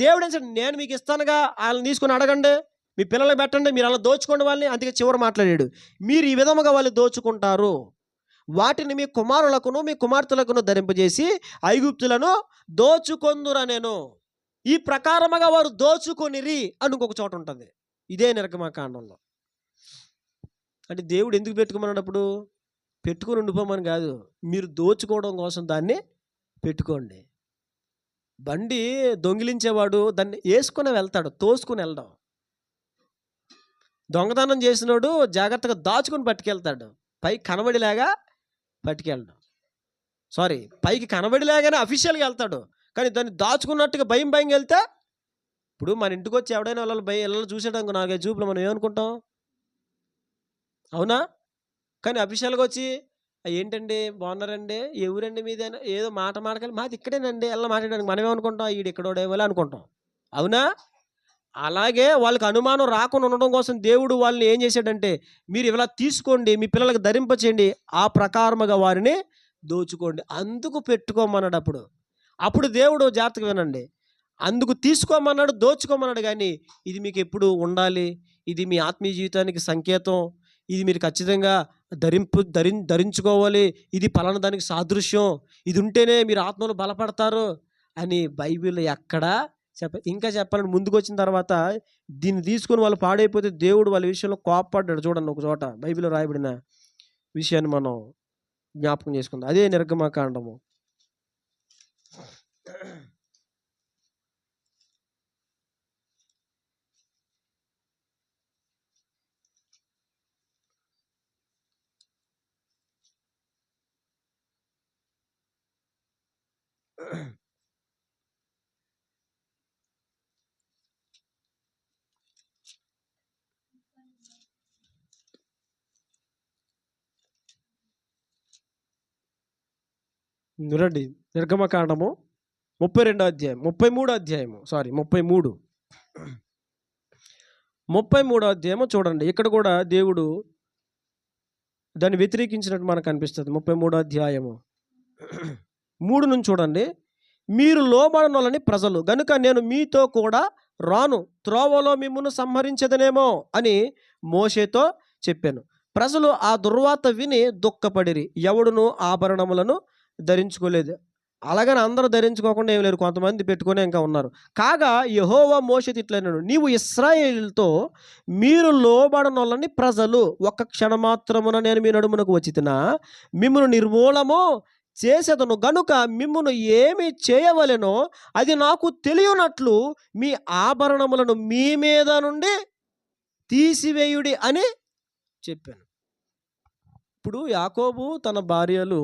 దేవుడు ఏం చెప్పాడు, నేను మీకు ఇస్తానుగా, వాళ్ళని తీసుకుని అడగండి, మీ పిల్లలకు పెట్టండి, మీరు అలా దోచుకోండి వాళ్ళని. అందుకే చివరి మాట్లాడాడు, మీరు ఈ విధముగా వాళ్ళు దోచుకుంటారు, వాటిని మీ కుమారులకును మీ కుమార్తెలకును ధరింపజేసి ఐగుప్తులను దోచుకొందురా నేను. ఈ ప్రకారముగా వారు దోచుకొనిరి అని ఇంకొక చోట ఉంటుంది, ఇదే నిర్గమకాండంలో. అంటే దేవుడు ఎందుకు పెట్టుకోమన్నప్పుడు, పెట్టుకుని ఉండిపోమని కాదు, మీరు దోచుకోవడం కోసం దాన్ని పెట్టుకోండి. బండి దొంగిలించేవాడు దాన్ని వేసుకుని వెళ్తాడు, తోసుకుని వెళ్ళడం. దొంగతనం చేసినోడు జాగ్రత్తగా దాచుకుని పట్టుకెళ్తాడు, పైకి కనబడిలాగా పట్టుకెళ్ళడం. పైకి కనబడిలాగానే అఫీషియల్గా వెళ్తాడు, కానీ దాన్ని దాచుకున్నట్టుగా భయం వెళ్తే, ఇప్పుడు మన ఇంటికి వచ్చి ఎవడైనా ఇళ్ళలో చూసేటానికి 4-5 చూపులు మనం ఏమనుకుంటాం, అవునా? కానీ అఫీషియల్గా వచ్చి ఏంటండి బాగున్నారండి, ఎవరండి మీదైనా ఏదో మాటకెళ్ళి మాది ఇక్కడేనండి ఎలా మాట్లాడడానికి మనం ఏమనుకుంటాం, ఈడు ఇక్కడోడేమో అనుకుంటాం, అవునా? అలాగే వాళ్ళకి అనుమానం రాకుండా ఉండడం కోసం దేవుడు వాళ్ళని ఏం చేశాడంటే, మీరు ఇలా తీసుకోండి, మీ పిల్లలకు ధరింపచేయండి, ఆ ప్రకారముగా వారిని దోచుకోండి, అందుకు పెట్టుకోమన్నాడు. అప్పుడు దేవుడు జాగ్రత్తగా వినండి, అందుకు తీసుకోమన్నాడు, దోచుకోమన్నాడు. కానీ ఇది మీకు ఎప్పుడు ఉండాలి, ఇది మీ ఆత్మీయ జీవితానికి సంకేతం, ఇది మీరు ఖచ్చితంగా ధరించుకోవాలి, ఇది పలానా దానికి సాదృశ్యం, ఇది ఉంటేనే మీరు ఆత్మలో బలపడతారు అని బైబిల్ ఎక్కడా ఇంకా చెప్పాలని ముందుకు వచ్చిన తర్వాత దీన్ని తీసుకొని వాళ్ళు పాడైపోతే దేవుడు వాళ్ళ విషయంలో కోపపడ్డాడు. చూడండి, ఒక చోట బైబిల్లో రాయబడిన విషయాన్ని మనం జ్ఞాపకం చేసుకుందాం. అదే నిర్గమకాండము. రండి, నిర్గమకాండము 32వ అధ్యాయం 33వ అధ్యాయము 33వ అధ్యాయము చూడండి. ఇక్కడ కూడా దేవుడు దాన్ని వ్యతిరేకించినట్టు మనకు అనిపిస్తుంది. 33వ అధ్యాయము 3 నుంచి చూడండి. మీరు లోబడనొల్లని ప్రజలు గనుక నేను మీతో కూడా రాను, త్రోవలో మిమ్మును సంహరించదనేమో అని మోషేతో చెప్పాను. ప్రజలు ఆ దుర్వార్త విని దుఃఖపడిరి, ఎవడును ఆభరణములను ధరించుకోలేదు. అలాగని అందరూ ధరించుకోకుండా ఏం లేరు, కొంతమంది పెట్టుకునే ఇంకా ఉన్నారు. కాగా యెహోవా మోషేతో ఇట్లన్నాడు, నీవు ఇశ్రాయేలుతో మీరు లోబడనొల్లని ప్రజలు, ఒక్క క్షణమాత్రమున నేను మీ నడుమునకు వచ్చితినా మిమ్మును నిర్మూలము చేసేదను గనుక మిమ్మును ఏమి చేయవలెనో అది నాకు తెలియనట్లు మీ ఆభరణములను మీ మీద నుండి తీసివేయుడి అని చెప్పాను. ఇప్పుడు యాకోబు తన భార్యలు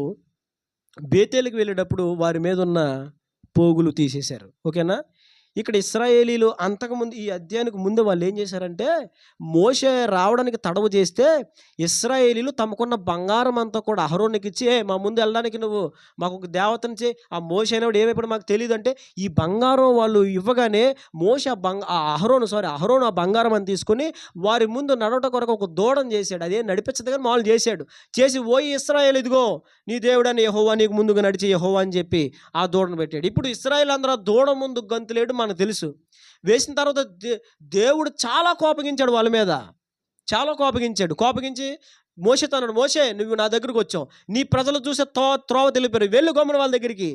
బేతేలుకి వెళ్ళేటప్పుడు వారి మీద ఉన్న పోగులు తీసేశారు, ఓకేనా? ఇక్కడ ఇశ్రాయేలీలు అంతకుముందు ఈ అధ్యాయానికి ముందు వాళ్ళు ఏం చేశారంటే, మోషే రావడానికి తడవు చేస్తే ఇశ్రాయేలీలు తమకున్న బంగారం అంతా కూడా అహరోనుకి ఇచ్చి, మా ముందు వెళ్ళడానికి నువ్వు మాకు ఒక దేవతని చే, ఆ మోషే అనేవాడు ఏమైపోయాడు మాకు తెలియదు అంటే, ఈ బంగారం వాళ్ళు ఇవ్వగానే మోషే అహరోను ఆ బంగారం అని తీసుకొని వారి ముందు నడవట కొరకు ఒక దూడను చేశాడు. అదే నడిపించదు కానీ మామూలు చేసి ఓ ఇశ్రాయేలు ఇదిగో నీ దేవుడని యెహోవా నీకు ముందుగా నడిచి యెహోవా అని చెప్పి ఆ దూడను పెట్టాడు. ఇప్పుడు ఇశ్రాయేలు అందరూ ఆ దూడ ముందు గంతులేడు మనకు తెలుసు. వేసిన తర్వాత దేవుడు చాలా కోపగించాడు వాళ్ళ మీద, కోపగించి మోషేతో అన్నాడు, మోషే నువ్వు నా దగ్గరకు వచ్చావు, నీ ప్రజలు చూసే త్రోవ తెలిపారు, వెళ్ళు గమ్మున వాళ్ళ దగ్గరికి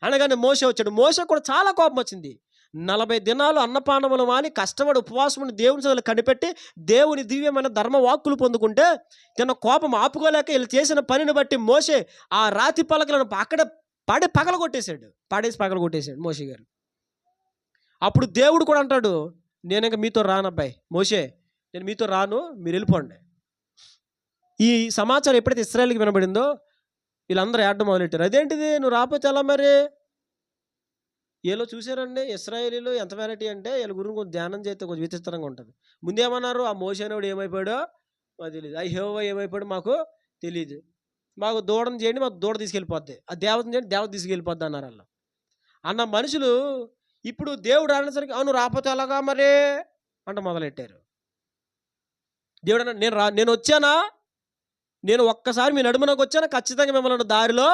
అనగానే మోషే వచ్చాడు. మోషే కూడా చాలా కోపం వచ్చింది. 40 దినాలు అన్నపానములు మాని కష్టపడి ఉపవాసముని దేవుని సన్నిధిలో కనిపెట్టి దేవుని దివ్యమైన ధర్మవాక్కులు పొందుకుంటే తన కోపం ఆపుకోలేక వీళ్ళు చేసిన పనిని బట్టి మోషే ఆ రాతి పలకలను అక్కడ పాడేసి పగలగొట్టేశాడు మోషే గారు. అప్పుడు దేవుడు కూడా అంటాడు, నేను ఇంకా మీతో రానబ్బాయి మోషే, నేను మీతో రాను, మీరు వెళ్ళిపోండి. ఈ సమాచారం ఎప్పుడైతే ఇశ్రాయేలుకి వినబడిందో వీళ్ళందరూ ఏడడం మొదలెట్టారు. అదేంటిది నువ్వు రాకపోతే ఎలా మరి? ఏలో చూసారండి ఇశ్రాయేలీలు ఎంత వెరైటీ అంటే, వీళ్ళ గురించి కొంచెం ధ్యానం చేస్తే కొంచెం విచిత్రంగా ఉంటుంది. ముందేమన్నారు, ఆ మోషే అనేవాడు ఏమైపోయాడో మాకు తెలియదు, ఆ యెహోవా ఏమైపోయాడో మాకు తెలియదు, మాకు దూడను చేయండి, మాకు దూడ తీసుకెళ్ళిపోద్ది, ఆ దేవతను చేయండి, దేవత తీసుకెళ్ళిపోద్ది అన్నారు వాళ్ళు. అన్న మనుషులు ఇప్పుడు దేవుడు అనేసరికి అవును రాకపోతే ఎలాగా మరి అంట మొదలెట్టారు. దేవుడు అన్నాడు, నేను వచ్చానా, నేను ఒక్కసారి మీ నడుమునకు వచ్చానా, ఖచ్చితంగా మిమ్మల్ని దారిలో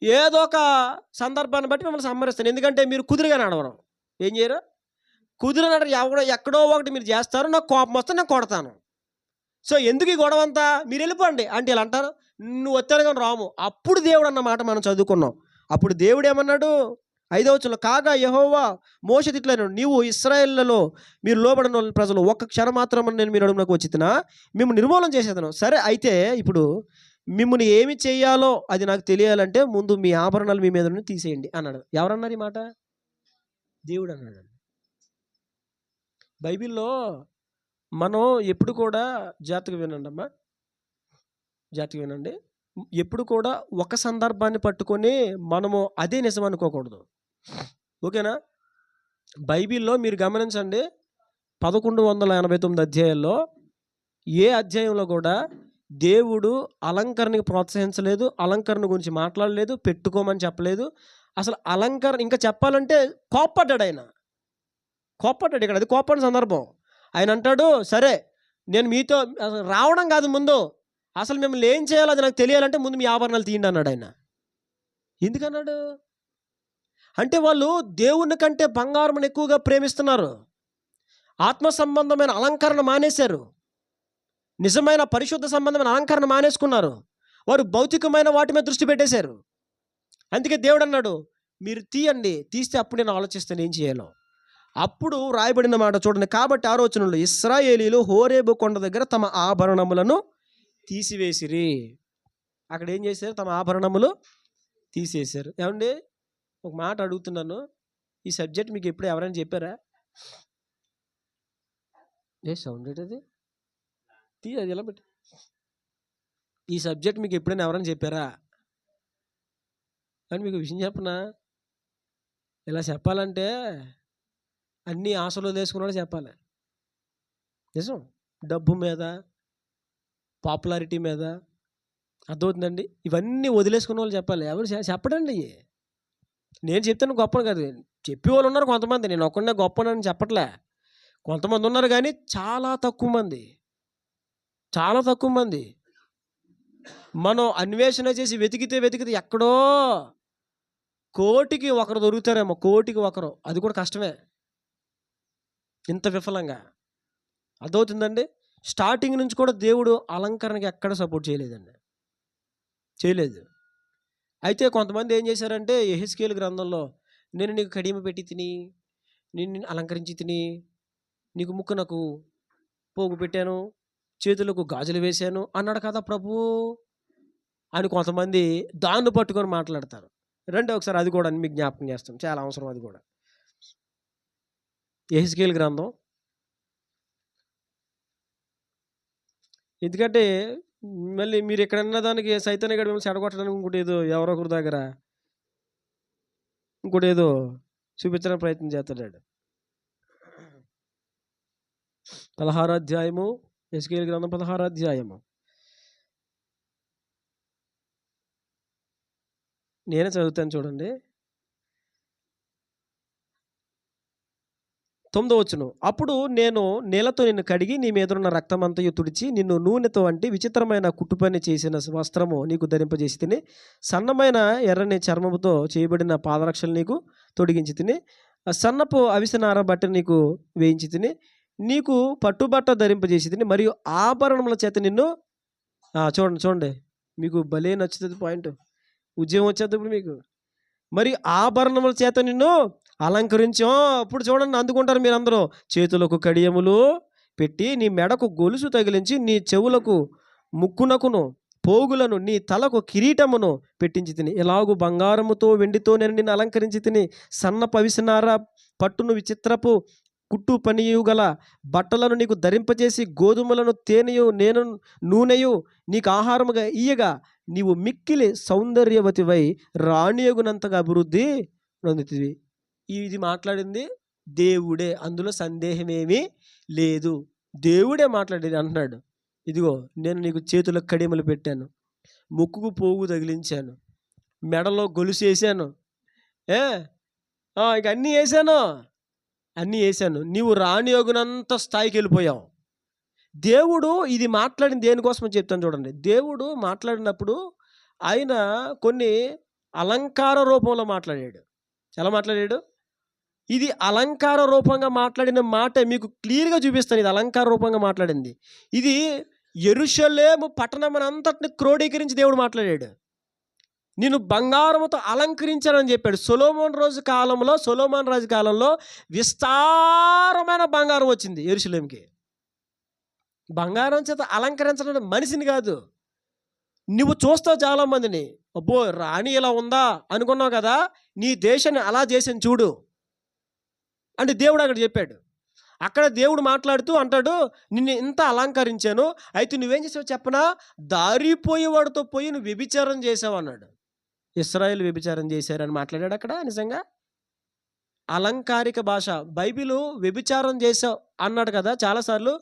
ఏదో ఒక సందర్భాన్ని బట్టి మిమ్మల్ని సంహరిస్తాను. ఎందుకంటే మీరు కుదురుగా నడవరు. ఏం చేయరు? కుదిరి నడరు. ఎక్కడో ఒకటి మీరు చేస్తారు, నాకు కోపం వస్తే నేను కొడతాను. సో ఎందుకు ఈ గొడవ అంతా, మీరు వెళ్ళిపోండి అంటే ఇలా అంటారు. నువ్వు వచ్చాను కానీ రాము. అప్పుడు దేవుడు అన్న మాట మనం చదువుకున్నాం. అప్పుడు దేవుడు ఏమన్నాడు? 5వ వచనంలో, కాగా యెహోవా మోషే ఇట్లన్నాడు, నీవు ఇశ్రాయేలులో మీరు లోబడిన ప్రజలు ఒక్క క్షణం మాత్రం నేను మీ నడుమునకు వచ్చినా మిమ్మల్ని నిర్మూలన చేసేదను. సరే అయితే ఇప్పుడు మిమ్మల్ని ఏమి చేయాలో అది నాకు తెలియాలంటే ముందు మీ ఆభరణాలు మీ మీద నుండి తీసేయండి అన్నాడు. ఎవరన్నారు ఈ మాట? దేవుడు అన్నాడు. బైబిల్లో మనం ఎప్పుడు కూడా జాగ్రత్తగా వినండి అమ్మా, జాగ్రత్తగా వినండి. ఎప్పుడు కూడా ఒక సందర్భాన్ని పట్టుకొని మనము అదే నిజం అనుకోకూడదు. ఓకేనా? బైబిల్లో మీరు గమనించండి, 1189 అధ్యాయాల్లో ఏ అధ్యాయంలో కూడా దేవుడు అలంకరణకి ప్రోత్సహించలేదు, అలంకరణ గురించి మాట్లాడలేదు, పెట్టుకోమని చెప్పలేదు. అసలు అలంకరణ ఇంకా చెప్పాలంటే కోప్పడ్డాడు ఆయన. కోప్పడ్డాడు ఇక్కడ, అది కోప్పడిన సందర్భం. ఆయన అంటాడు, సరే నేను మీతో రావడం కాదు, ముందు అసలు మిమ్మల్ని ఏం చేయాలో అది నాకు తెలియాలంటే ముందు మీ ఆభరణాలు తీయండి అన్నాడు ఆయన. ఎందుకన్నాడు అంటే వాళ్ళు దేవుని కంటే బంగారం ఎక్కువగా ప్రేమిస్తున్నారు. ఆత్మ సంబంధమైన అలంకరణ మానేశారు. నిజమైన పరిశుద్ధ సంబంధమైన అలంకరణ మానేసుకున్నారు. వారు భౌతికమైన వాటి మీద దృష్టి పెట్టేశారు. అందుకే దేవుడు అన్నాడు, మీరు తీయండి, తీస్తే అప్పుడు నేను ఆలోచిస్తాను ఏం చేయాలో. అప్పుడు రాయబడిన మాట చూడండి. కాబట్టి 6వ వచనంలో, ఇశ్రాయేలీలు హోరేబు కొండ దగ్గర తమ ఆభరణములను తీసివేసిరి. అక్కడ ఏం చేశారు? తమ ఆభరణములు తీసేశారు. ఏమండి, ఒక మాట అడుగుతున్నాను, ఈ సబ్జెక్ట్ మీకు ఎప్పుడు ఎవరైనా చెప్పారా? ఏ సౌండ్ ఏంటది? అది ఎలా పెట్టి, ఈ సబ్జెక్ట్ మీకు ఎప్పుడైనా ఎవరైనా చెప్పారా? కానీ మీకు విషయం చెప్పనా, ఇలా చెప్పాలంటే అన్నీ ఆశలు వదిలేసుకున్నాడు చెప్పాలి. నిజం. డబ్బు మీద, పాపులారిటీ మీద, అర్థమవుతుందండి, ఇవన్నీ వదిలేసుకున్న వాళ్ళు చెప్పాలి. ఎవరు చెప్పడండి. నేను చెప్తాను గొప్పని కాదు, చెప్పేవాళ్ళు ఉన్నారు కొంతమంది, నేను ఒక్కడే గొప్పనని చెప్పట్లే. కొంతమంది ఉన్నారు కానీ చాలా తక్కువ మంది, చాలా తక్కువ మంది. మనం అన్వేషణ చేసి వెతికితే ఎక్కడో కోటికి ఒకరు దొరుకుతారేమో, కోటికి ఒకరు, అది కూడా కష్టమే ఇంత విఫలంగా. అర్థమవుతుందండి. స్టార్టింగ్ నుంచి కూడా దేవుడు అలంకరణకి ఎక్కడ సపోర్ట్ చేయలేదండి, చేయలేదు. అయితే కొంతమంది ఏం చేశారంటే, యెహెజ్కేలు గ్రంథంలో, నేను నీకు కడియం పెట్టి తిని, నిన్ను అలంకరించి తిని, నీకు ముక్కునకు పోగు పెట్టాను, చేతులకు గాజులు వేశాను అన్నాడు కదా ప్రభు అని కొంతమంది దాన్ని పట్టుకొని మాట్లాడతారు. రండి ఒకసారి అది కూడా మీకు జ్ఞాపకం చేస్తాం, చాలా అవసరం అది కూడా. యెహెజ్కేలు గ్రంథం. ఎందుకంటే మళ్ళీ మీరు ఎక్కడన్నా దానికి సైతాన్ని గడి మిమ్మల్ని చెడగొట్టడానికి ఇంకోటి ఏదో ఎవరో ఒకరి దగ్గర ఇంకోటి ఏదో చూపించడానికి ప్రయత్నం చేస్తాడు. 16వ అధ్యాయము, యెహెజ్కేలు గ్రంథం 16వ అధ్యాయము. నేనే చదువుతాను చూడండి. 9వ వచనం, అప్పుడు నేను నీళ్లతో నిన్ను కడిగి నీ మీదనున్న రక్తమంతయు తుడిచి నిన్ను నూనెతో వంటి విచిత్రమైన కుట్టుపని చేసిన వస్త్రము నీకు ధరింపజేసి తిని, సన్నమైన ఎర్రని చర్మముతో చేయబడిన పాదరక్షలు నీకు తొడిగించి తిని, సన్నపు అవిసెనార బట్ట నీకు వేయించి తిని, నీకు పట్టుబట్ట ధరింపజేసి తిని, మరియు ఆభరణముల చేత నిన్ను చూడండి మీకు భలే నచ్చుతుంది పాయింట్, ఉద్యమం వచ్చేది ఇప్పుడు మీకు. మరి ఆభరణముల చేత నిన్ను అలంకరించో. అప్పుడు చూడండి, అందుకుంటారు మీరందరూ, చేతులకు కడియములు పెట్టి, నీ మెడకు గొలుసు తగిలించి, నీ చెవులకు ముక్కునకును పోగులను, నీ తలకు కిరీటమును పెట్టించి తిని, ఇలాగు బంగారముతో వెండితో నేను నిన్ను అలంకరించి తిని, సన్న పవిసనార పట్టును విచిత్రపు కుట్టు పనియు గల బట్టలను నీకు ధరింపజేసి, గోధుమలను తేనెయు నేను నూనెయు నీకు ఆహారముగా ఇయ్యగా, నీవు మిక్కిలి సౌందర్యవతివై రాణియగునంతగా అభివృద్ధి నొందుతివి. ఇది మాట్లాడింది దేవుడే, అందులో సందేహమేమీ లేదు. దేవుడే మాట్లాడేది. అంటున్నాడు, ఇదిగో నేను నీకు చేతులకు కడియములు పెట్టాను, ముక్కుకు పోగు తగిలించాను, మెడలో గొలుసు వేసాను, ఏ ఇక అన్నీ వేసాను, నీవు రానియోగునంత స్థాయికి వెళ్ళిపోయావు. దేవుడు ఇది మాట్లాడింది దేనికోసమో చెప్తాను చూడండి. దేవుడు మాట్లాడినప్పుడు ఆయన కొన్ని అలంకార రూపంలో మాట్లాడాడు. ఎలా మాట్లాడాడు? ఇది అలంకార రూపంగా మాట్లాడిన మాట మీకు క్లియర్గా చూపిస్తాను. ఇది అలంకార రూపంగా మాట్లాడింది. ఇది యెరూషలేము పట్టణమునంతటిని క్రోడీకరించి దేవుడు మాట్లాడాడు. నేను బంగారముతో అలంకరించానని చెప్పాడు. సొలొమోను రాజు కాలంలో విస్తారమైన బంగారం వచ్చింది యెరూషలేముకి. బంగారం చేత అలంకరించడం మనిషిని కాదు. నువ్వు చూస్తావు చాలామందిని, అబ్బో రాణి ఇలా ఉందా అనుకున్నావు కదా, నీ దేశాన్ని అలా చేసాను చూడు అంటే దేవుడు అక్కడ చెప్పాడు. అక్కడ దేవుడు మాట్లాడుతూ అంటాడు, నిన్ను ఇంత అలంకరించాను, అయితే నువ్వేం చేసావు చెప్పనా, దారిపోయేవాడితో పోయి నువ్వు వ్యభిచారం చేసావు అన్నాడు. ఇశ్రాయేలు వ్యభిచారం చేశారని మాట్లాడాడు అక్కడ. నిజంగా అలంకారిక భాష. బైబిలు వ్యభిచారం చేసావు అన్నాడు కదా చాలాసార్లు.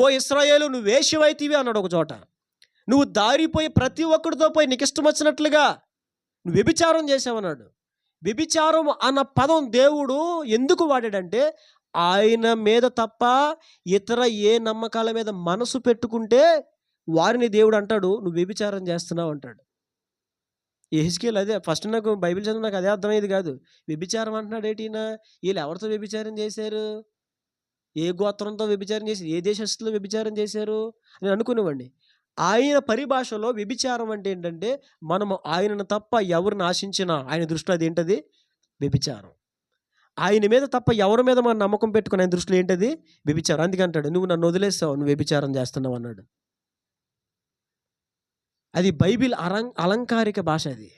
ఓ ఇశ్రాయేలు నువ్వు వేశ్యవైతివి అన్నాడు ఒక చోట. నువ్వు దారిపోయి ప్రతి ఒక్కడితో పోయి నీకు ఇష్టం వచ్చినట్లుగా నువ్వు వ్యభిచారం చేసావన్నాడు. వ్యభిచారం అన్న పదం దేవుడు ఎందుకు వాడాడంటే, ఆయన మీద తప్ప ఇతర ఏ నమ్మకాల మీద మనసు పెట్టుకుంటే వారిని దేవుడు అంటాడు నువ్వు వ్యభిచారం చేస్తున్నావు అంటాడు. యెహెజ్కేలు అదే ఫస్ట్ నాకు బైబిల్ చదివి నాకు అదే అర్థమయ్యేది కాదు. వ్యభిచారం అంటున్నాడు ఏంటినా, వీళ్ళు ఎవరితో వ్యభిచారం చేశారు, ఏ గోత్రంతో వ్యభిచారం చేసి, ఏ దేశస్తులో వ్యభిచారం చేశారు అని అనుకునేవాడిని. ఆయన పరిభాషలో వ్యభిచారం అంటే ఏంటంటే, మనము ఆయనను తప్ప ఎవరిని ఆశించినా ఆయన దృష్టిలో అది ఏంటది వ్యభిచారం. ఆయన మీద తప్ప ఎవరి మీద మనం నమ్మకం పెట్టుకుని ఆయన దృష్టిలో ఏంటది వ్యభిచారం. అందుకంటాడు నువ్వు నన్ను వదిలేస్తావు, నువ్వు వ్యభిచారం చేస్తున్నావు అన్నాడు. అది బైబిల్ అలంకారిక భాష. అది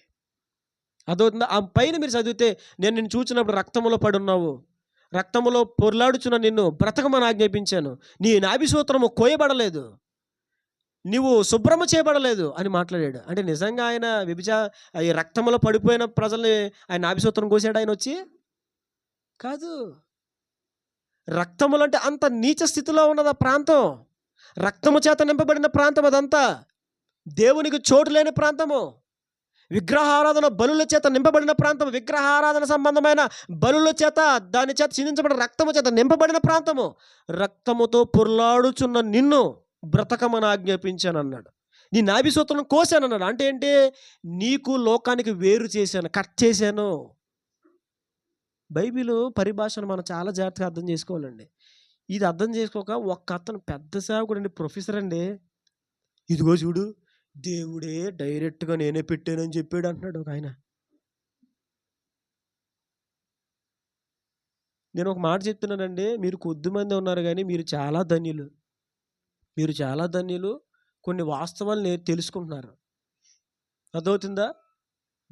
అదవుతుందా? ఆ పైన మీరు చదివితే, నేను నిన్ను చూచినప్పుడు రక్తములో పడున్నావు, రక్తములో పొర్లాడుచున్న నిన్ను బ్రతకమని ఆజ్ఞాపించాను, నీ నాభిసూత్రము కోయబడలేదు, నీవు శుభ్రము చేయబడలేదు అని మాట్లాడాడు. అంటే నిజంగా ఆయన ఈ రక్తంలో పడిపోయిన ప్రజల్ని ఆయన నాభిసూత్రం కోసాడు ఆయన వచ్చి? కాదు. రక్తములు అంటే అంత నీచ స్థితిలో ఉన్నది ఆ ప్రాంతం. రక్తము చేత నింపబడిన ప్రాంతం అదంతా. దేవునికి చోటు లేని ప్రాంతము. విగ్రహారాధన బలుల చేత నింపబడిన ప్రాంతం. విగ్రహారాధన సంబంధమైన బలుల చేత, దాని చేత చిందించబడిన రక్తము చేత నింపబడిన ప్రాంతము. రక్తముతో పొర్లాడుచున్న నిన్ను బ్రతకమని ఆజ్ఞాపించాను అన్నాడు. నీ నాభిసూత్రం కోసాను అన్నాడు. అంటే ఏంటి? నీకు లోకానికి వేరు చేశాను, కట్ చేశాను. బైబిలు పరిభాషను మనం చాలా జాగ్రత్తగా అర్థం చేసుకోవాలండి. ఇది అర్థం చేసుకోక ఒక్క అతను పెద్ద సేవకుడు అండి, ప్రొఫెసర్ అండి, ఇదిగో చూడు దేవుడే డైరెక్ట్గా నేనే పెట్టానని చెప్పాడు అంటున్నాడు ఒక ఆయన. నేను ఒక మాట చెప్తున్నానండి, మీరు కొద్దిమంది ఉన్నారు కానీ మీరు చాలా ధన్యులు. మీరు చాలా ధన్యులు. కొన్ని వాస్తవాలు తెలుసుకుంటున్నారు. అర్థమవుతుందా?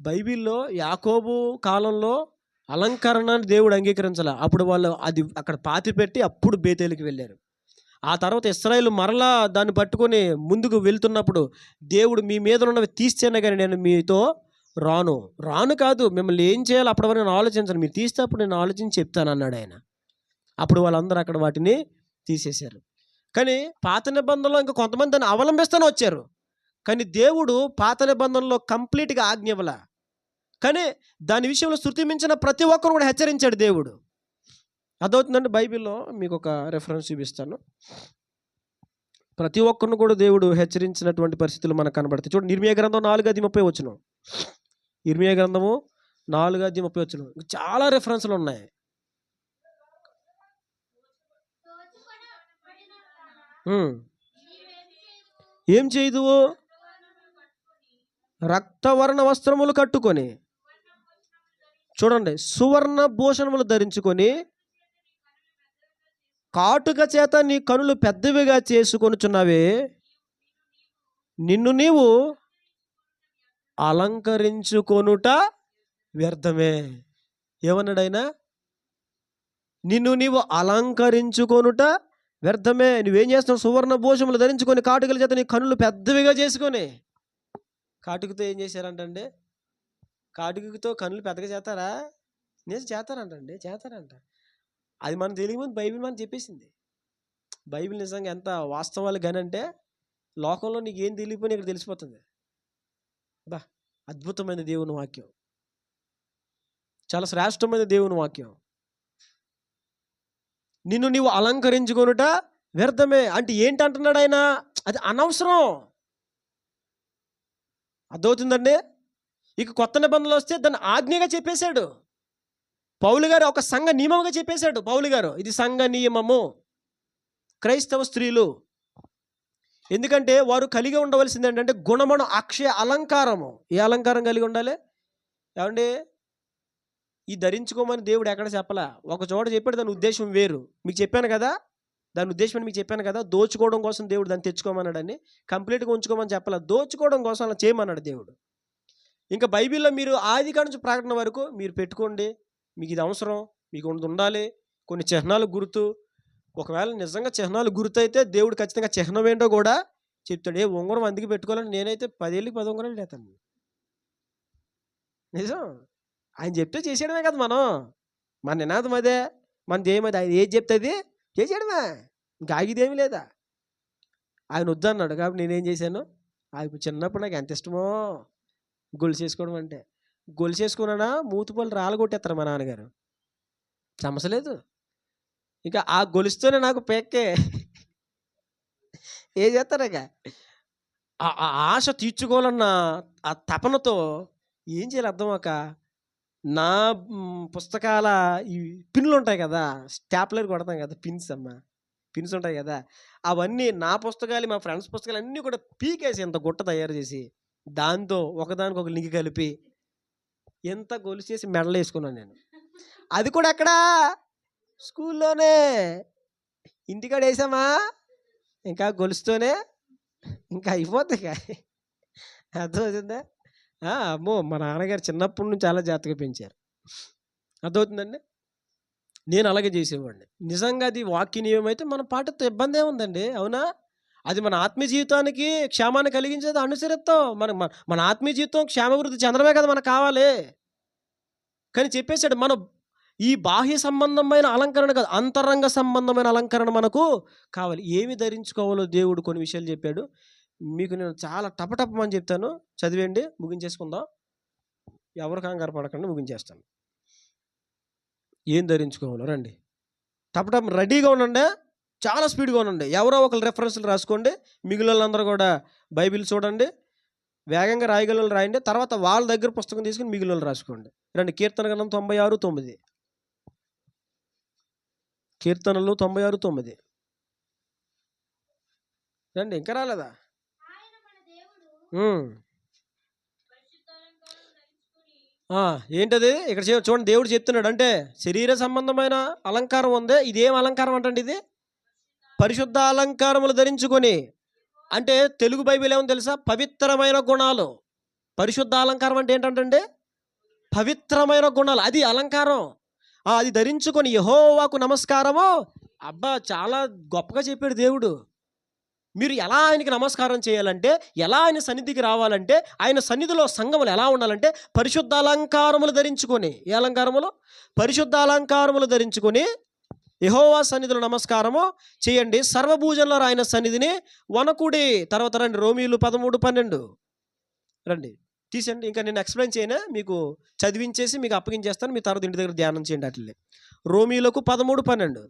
బైబిల్లో యాకోబు కాలంలో అలంకరణని దేవుడు అంగీకరించాల. అప్పుడు వాళ్ళు అది అక్కడ పాతి పెట్టి అప్పుడు బేతేలుకి వెళ్ళారు. ఆ తర్వాత ఇశ్రాయేలు మరలా దాన్ని పట్టుకొని ముందుకు వెళ్తున్నప్పుడు దేవుడు మీ మీద ఉన్నవి తీస్తేనే కానీ నేను మీతో రాను కాదు, మిమ్మల్ని ఏం చేయాలి అప్పటి వరకు నేను ఆలోచించను, మీరు తీస్తే అప్పుడు నేను ఆలోచించి చెప్తాను అన్నాడు ఆయన. అప్పుడు వాళ్ళందరూ అక్కడ వాటిని తీసేశారు. కానీ పాత నిబంధనలో ఇంకా కొంతమంది దాన్ని అవలంబిస్తూనే వచ్చారు. కానీ దేవుడు పాత నిబంధనలో కంప్లీట్గా ఆజ్ఞ ఇవ్వల. కానీ దాని విషయంలో శృతి మించిన ప్రతి ఒక్కరు కూడా హెచ్చరించాడు దేవుడు. అదవుతుందండి. బైబిల్లో మీకు ఒక రెఫరెన్స్ చూపిస్తాను. ప్రతి ఒక్కరిని కూడా దేవుడు హెచ్చరించినటువంటి పరిస్థితులు మనకు కనబడతాయి. చూడండి, ఇర్మియా గ్రంథం 4:30 ఇర్మియా గ్రంథము 4:30 చాలా రెఫరెన్స్లు ఉన్నాయి. ఏం చేయదువు? రక్తవర్ణ వస్త్రములు కట్టుకొని, చూడండి, సువర్ణ భూషణములు ధరించుకొని, కాటుక చేత నీ కనులు పెద్దవిగా చేసుకొనుచున్నావే, నిన్ను నీవు అలంకరించుకొనుట వ్యర్థమే. ఏమన్నాడు ఆయన? నిన్ను నీవు అలంకరించుకొనుట వ్యర్థమే. నువ్వేం చేస్తున్నావు? సువర్ణ భూషములు ధరించుకొని కాటుకల చేత నీ కనులు పెద్దవిగా చేసుకొని. కాటుకతో ఏం చేశారంటండి? కాటుకతో కనులు పెద్దగా చేస్తారా? నేను చేస్తారంట. అది మనం తెలియదు, బైబిల్ మనం చెప్పేసింది. బైబిల్ నిజంగా ఎంత వాస్తవాలు కానీ అంటే, లోకంలో నీకు ఏం తెలియపోయినా ఇక్కడ తెలిసిపోతుంది. అద్భుతమైన దేవుని వాక్యం. చాలా శ్రేష్టమైన దేవుని వాక్యం. నిన్ను నీవు అలంకరించుకొనుట వ్యర్థమే అంటే ఏంటి అంటున్నాడు ఆయన? అది అనవసరం. అర్థమవుతుందండి? ఇక కొత్త నిబంధనలు వస్తే దాన్ని ఆజ్ఞగా చెప్పేశాడు. పౌలు గారు ఒక సంఘ నియమంగా చెప్పేశాడు. పౌలు గారు ఇది సంఘ నియమము క్రైస్తవ స్త్రీలు. ఎందుకంటే వారు కలిగి ఉండవలసింది ఏంటంటే గుణమను అక్షయ అలంకారము. ఏ అలంకారం కలిగి ఉండాలి? ఏమండి, ఈ ధరించుకోమని దేవుడు ఎక్కడ చెప్పలా. ఒక చోట చెప్పాడు, దాని ఉద్దేశం వేరు. మీకు చెప్పాను కదా, దాని ఉద్దేశం మీకు చెప్పాను కదా, దోచుకోవడం కోసం దేవుడు దాన్ని తెచ్చుకోమన్నాడని. కంప్లీట్గా ఉంచుకోమని చెప్పాల, దోచుకోవడం కోసం అలా చేయమన్నాడు దేవుడు. ఇంకా బైబిల్లో మీరు ఆది కాడి నుంచి ప్రకటన వరకు మీరు పెట్టుకోండి, మీకు ఇది అవసరం, మీకు ఉండాలి. కొన్ని చిహ్నాలు గుర్తు. ఒకవేళ నిజంగా చిహ్నాలు గుర్తయితే దేవుడు ఖచ్చితంగా చిహ్నం ఏంటో కూడా చెప్తాడు. ఏ ఉంగరం అందుకే పెట్టుకోవాలని నేనైతే 10 ఏళ్ళకి 10 ఉంగరాలు లేతాను. నిజం, ఆయన చెప్తే చేసేయడమే కదా మనం. మన నినాదం అదే, మన దేమది. ఆయన ఏది చెప్తే అది చేసేయడమే, ఇంకా ఆగిదేమీ లేదా. ఆయన వద్దన్నాడు కాబట్టి నేనేం చేశాను, ఆయన చిన్నప్పుడు నాకు ఎంత ఇష్టమో గొలుసు వేసుకోవడం అంటే. గొలుసు వేసుకున్నానా మూతిపళ్ళు రాలగొట్టేస్తారు మా నాన్నగారు, సమస్యలేదు. ఇంకా ఆ గొలుస్తూనే నాకు పెక్కే ఏం చేస్తారు. ఇక ఆ ఆశ తీర్చుకోవాలన్న ఆ తపనతో ఏం చేయాలి అర్థమాక నా పుస్తకాల ఈ పిన్నులు ఉంటాయి కదా, స్టాప్లర్ కొడతాం కదా, పిన్స్ పిన్స్ ఉంటాయి కదా, అవన్నీ నా పుస్తకాలు మా ఫ్రెండ్స్ పుస్తకాలు అన్నీ కూడా పీకేసి ఇంత గుట్ట తయారు చేసి దాంతో ఒకదానికి ఒక లింక్ కలిపి ఎంత గొలుసు చేసి మెడలు వేసుకున్నాను నేను. అది కూడా అక్కడ స్కూల్లోనే. ఇంటికాడ వేసామా ఇంకా గొలుస్తూనే ఇంకా అయిపోతుంది. అర్థమవుతుందా? అమ్మో, మా నాన్నగారు చిన్నప్పటి నుంచి చాలా జాగ్రత్తగా పెంచారు. అర్థమవుతుందండి? నేను అలాగే చేసేవాడిని. నిజంగా అది వాక్య నియమం అయితే మన పాటతో ఇబ్బంది ఏముందండి, అవునా? అది మన ఆత్మీయ జీవితానికి క్షేమాన్ని కలిగించేది అనుసరిస్తాం. మన ఆత్మీయ జీవితం క్షేమవృద్ధి చెందడమే కదా మనకు కావాలి. కానీ చెప్పేశాడు, మనం ఈ బాహ్య సంబంధమైన అలంకరణ కాదు, అంతరంగ సంబంధమైన అలంకరణ మనకు కావాలి. ఏమి ధరించుకోవాలో దేవుడు కొన్ని విషయాలు చెప్పాడు. మీకు నేను చాలా టపటపమని చెప్తాను, చదివేయండి, ముగించేసుకుందాం. ఎవరు కంగారు పడకండి, ముగించేస్తాను. ఏం ధరించుకోవాలో రండి, టపటప రెడీగా ఉండండి, చాలా స్పీడ్గా ఉండండి. ఎవరో ఒకరు రెఫరెన్స్లు రాసుకోండి, మిగిలిన వాళ్ళందరూ కూడా బైబిల్ చూడండి, వేగంగా రాయగల రాయండి. తర్వాత వాళ్ళ దగ్గర పుస్తకం తీసుకుని మిగిలిన వాళ్ళు రాసుకోండి. రండి, కీర్తన గ్రంథం 96:9. కీర్తనలు 96:9. రండి, ఇంకా రాలేదా? ఏంటది? ఇక్కడ చూడండి, దేవుడు చెప్తున్నాడు. అంటే శరీర సంబంధమైన అలంకారం ఉంది. ఇదేం అలంకారం అంటే ఇది పరిశుద్ధ అలంకారములు ధరించుకొని. అంటే తెలుగు బైబిల్ ఏమో తెలుసా? పవిత్రమైన గుణాలు. పరిశుద్ధ అలంకారం అంటే ఏంటంటే పవిత్రమైన గుణాలు, అది అలంకారం. అది ధరించుకొని యెహోవాకు నమస్కారము. అబ్బా, చాలా గొప్పగా చెప్పాడు దేవుడు. మీరు ఎలా ఆయనకి నమస్కారం చేయాలంటే, ఎలా ఆయన సన్నిధికి రావాలంటే, ఆయన సన్నిధిలో సంఘములు ఎలా ఉండాలంటే పరిశుద్ధ అలంకారములు ధరించుకొని. ఏ అలంకారములు? పరిశుద్ధ అలంకారములు ధరించుకొని యెహోవా సన్నిధిలో నమస్కారము చేయండి. సర్వభూజనుల ఆయన సన్నిధిని వనకుడి. తర్వాత రండి, రోమీయులు 13:12 రండి, తీసండి. ఇంకా నేను ఎక్స్ప్లెయిన్ చేయనా, మీకు చదివించేసి మీకు అప్పగించేస్తాను. మీ తర్వాత ఇంటి దగ్గర ధ్యానం చేయండి. అట్లే రోమీయులకు 13:12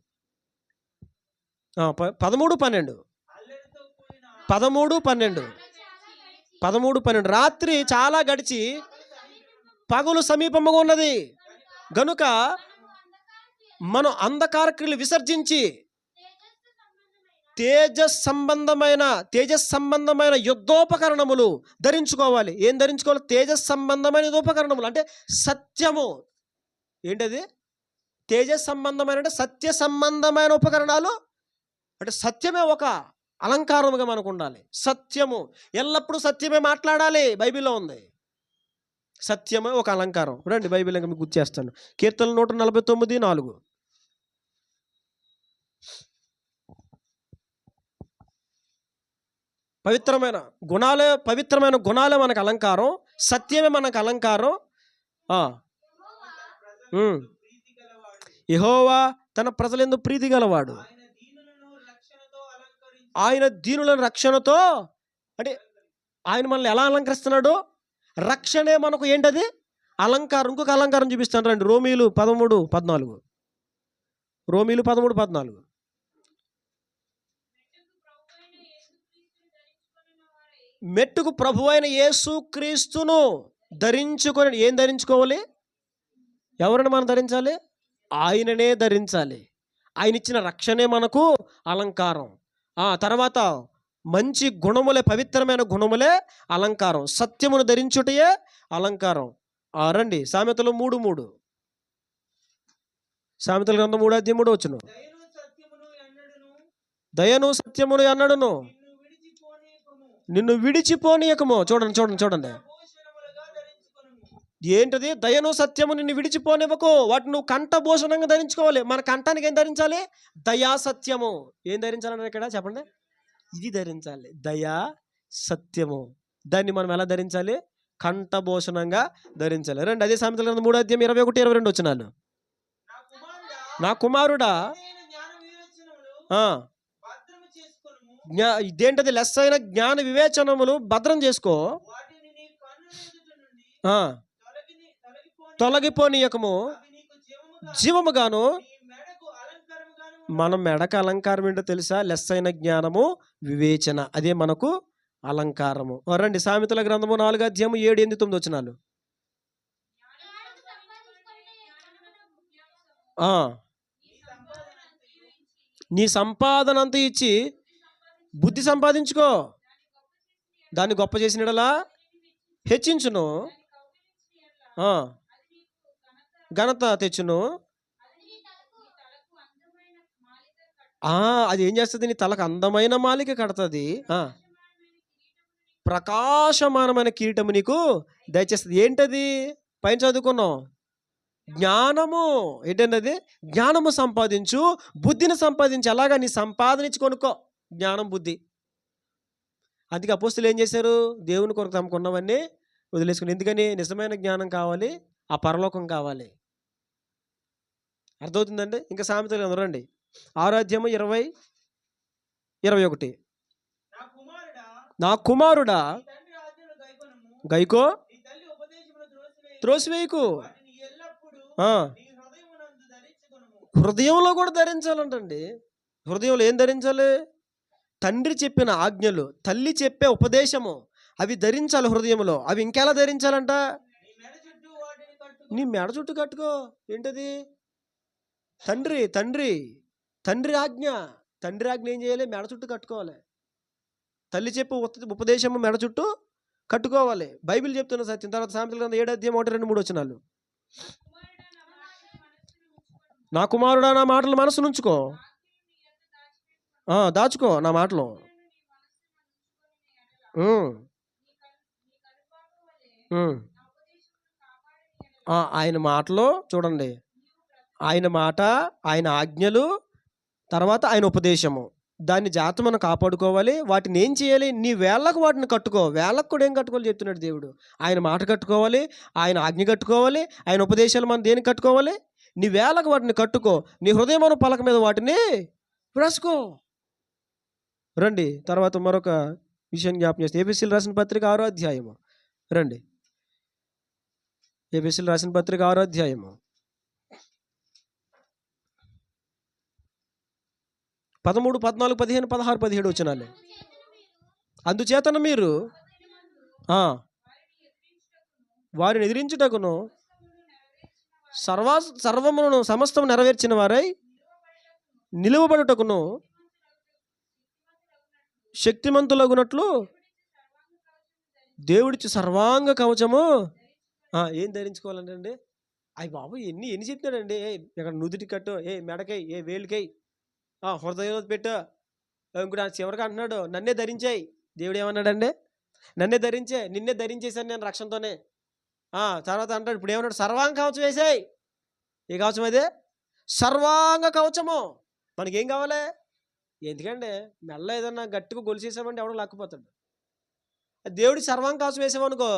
13:12 రాత్రి చాలా గడిచి పగలు సమీపముగా ఉన్నది గనుక మనం అంధకార క్రియలు విసర్జించి తేజస్ సంబంధమైన యుద్ధోపకరణములు ధరించుకోవాలి. ఏం ధరించుకోవాలి? తేజస్ సంబంధమైన యుద్ధోపకరణములు అంటే సత్యము. ఏంటది? తేజస్ సంబంధమైన అంటే సత్య సంబంధమైన ఉపకరణాలు. అంటే సత్యమే ఒక అలంకారముగా మనకు ఉండాలి. సత్యము, ఎల్లప్పుడూ సత్యమే మాట్లాడాలి, బైబిల్లో ఉంది. సత్యమే ఒక అలంకారం. రండి, బైబిల్ ఇంకా మీకు గుర్తు చేస్తాను. కీర్తనలు 149:4. పవిత్రమైన గుణాలే మనకు అలంకారం, సత్యమే మనకు అలంకారం. యెహోవా తన ప్రజలందు ప్రీతి గలవాడు. ఆయన దీనులను రక్షణతో, అంటే ఆయన మనల్ని ఎలా అలంకరిస్తున్నాడు? రక్షణే మనకు ఏంటది? అలంకారం. ఇంకొక అలంకారం చూపిస్తాను రండి. రోమీలు 13:14. రోమీలు 13:14. మెట్టుకు ప్రభువైన యేసు క్రీస్తును ధరించుకొని. ఏం ధరించుకోవాలి? ఎవరిని మనం ధరించాలి? ఆయననే ధరించాలి. ఆయన ఇచ్చిన రక్షణే మనకు అలంకారం. తర్వాత మంచి గుణములే, పవిత్రమైన గుణములే అలంకారం. సత్యమును ధరించుటయే అలంకారం. రండి సామెతలు 3:3. సామెతల గ్రంథం 3:3. దయను సత్యమును ఎన్నడును నిన్ను విడిచిపోనీయకము. చూడండి. ఏంటది? దయను సత్యము నిన్ను విడిచిపోనివ్వకు. వాటిని నువ్వు కంఠభూషణంగా ధరించుకోవాలి. మన కంఠానికి ఏం ధరించాలి? దయా సత్యము. ఏం ధరించాలన్నారు ఇక్కడ చెప్పండి? ఇది ధరించాలి, దయా సత్యము. దాన్ని మనం ఎలా ధరించాలి? కంఠభూషణంగా ధరించాలి. రండి అదే సామెతల గ్రంథం 3:21-22. నా కుమారుడా, ఇదేంటది? లెస్ అయిన జ్ఞాన వివేచనములు భద్రం చేసుకో, తొలగిపోనీయకము, జీవముగాను. మనం మెడకు అలంకారం ఏంటో తెలుసా? లెస్ అయిన జ్ఞానము, వివేచన, అదే మనకు అలంకారము. రండి సామెతల గ్రంథము 4:7-8 నీ సంపాదన అంతా ఇచ్చి బుద్ధి సంపాదించుకో, దాన్ని గొప్ప చేసినడలా హెచ్చించును, ఘనత తెచ్చును. అది ఏం చేస్తుంది? నీ తలకు అందమైన మాలిక కడుతుంది, ప్రకాశమానమైన కిరీటము నీకు దయచేస్తుంది. ఏంటది? పైన చదువుకున్నాం, జ్ఞానము. ఏంటంటే అది? జ్ఞానము సంపాదించు, బుద్ధిని సంపాదించు. అలాగా నీ సంపాదనించి కొనుక్కో జ్ఞానం, బుద్ధి. అందుకే అపోస్తులు ఏం చేశారు? దేవుని కొరకు తమకున్నవన్నీ వదిలేసుకుని. ఎందుకని? నిజమైన జ్ఞానం కావాలి, ఆ పరలోకం కావాలి. అర్థమవుతుందండి? ఇంకా సామెతలు రండి 6:20-21. నా కుమారుడా, గైకో, త్రోసివేయకు. హృదయంలో కూడా ధరించాలంటండి. హృదయంలో ఏం ధరించాలి? తండ్రి చెప్పిన ఆజ్ఞలు, తల్లి చెప్పే ఉపదేశము, అవి ధరించాలి హృదయంలో. అవి ఇంకెలా ధరించాలంట? నీ మెడ చుట్టూ కట్టుకో. ఏంటది? తండ్రి ఆజ్ఞ. తండ్రి ఆజ్ఞ ఏం చేయాలి? మెడ చుట్టూ కట్టుకోవాలి. తల్లి చెప్పు ఉపదేశము మెడ చుట్టూ కట్టుకోవాలి. బైబిల్ చెప్తున్న సత్యం. తర్వాత సామెతల గ్రంథం 7:1-2-3. నా కుమారుడా, నా మాటలు మనసులో ఉంచుకో, దాచుకో నా మాటలు. ఆయన మాటలో చూడండి, ఆయన మాట, ఆయన ఆజ్ఞలు, తర్వాత ఆయన ఉపదేశము, దాన్ని జాగ్రత్త మనం కాపాడుకోవాలి. వాటిని ఏం చేయాలి? నీ వేళ్ళకు వాటిని కట్టుకో. వేళ్ళకు కూడా ఏం కట్టుకోవాలి చెప్తున్నాడు దేవుడు? ఆయన మాట కట్టుకోవాలి, ఆయన ఆజ్ఞ కట్టుకోవాలి, ఆయన ఉపదేశాలు మనం దేనికి కట్టుకోవాలి? నీ వేళ్ళకు వాటిని కట్టుకో, నీ హృదయమైన పలక మీద వాటిని రాసుకో. రండి తర్వాత మరొక విషయం జ్ఞాపకం చేస్తే, ఎఫెసీయులకు రాసిన పత్రిక 6వ అధ్యాయము. రండి, ఎఫెసీయులకు రాసిన పత్రిక 6వ అధ్యాయము 13, 14, 15, 16, 17 వచనాలు. అందుచేతను మీరు వారిని ఎదిరించుటకును సర్వమును సమస్తము నెరవేర్చిన వారై నిలువబడుటకును శక్తిమంతులగునట్లు దేవుడిచ్చి సర్వాంగ కవచము. ఏం ధరించుకోవాలంటే అయ్యి బాబు ఎన్ని చెప్తాడండి. ఇక్కడ నుదుటి కట్టు, మెడకై, వేలుకై, హృదయంలో పెట్టు. ఇంకోటి చివరికి అంటున్నాడు, నన్నే ధరించాయి. దేవుడు ఏమన్నాడండి? నన్నే ధరించే, నిన్నే ధరించేశాను నేను రక్షణతోనే. తర్వాత అంటాడు, ఇప్పుడు ఏమన్నాడు? సర్వాంగ కవచం వేసాయి. ఏ కవచం అదే? సర్వాంగ కవచము. మనకేం కావాలి? ఎందుకంటే మెల్ల ఏదన్నా గట్టిగా గొలిసేసామంటే ఎవడో లాక్కుపోతాడు. దేవుడి సర్వాంగ కవచం వేసామనుకో,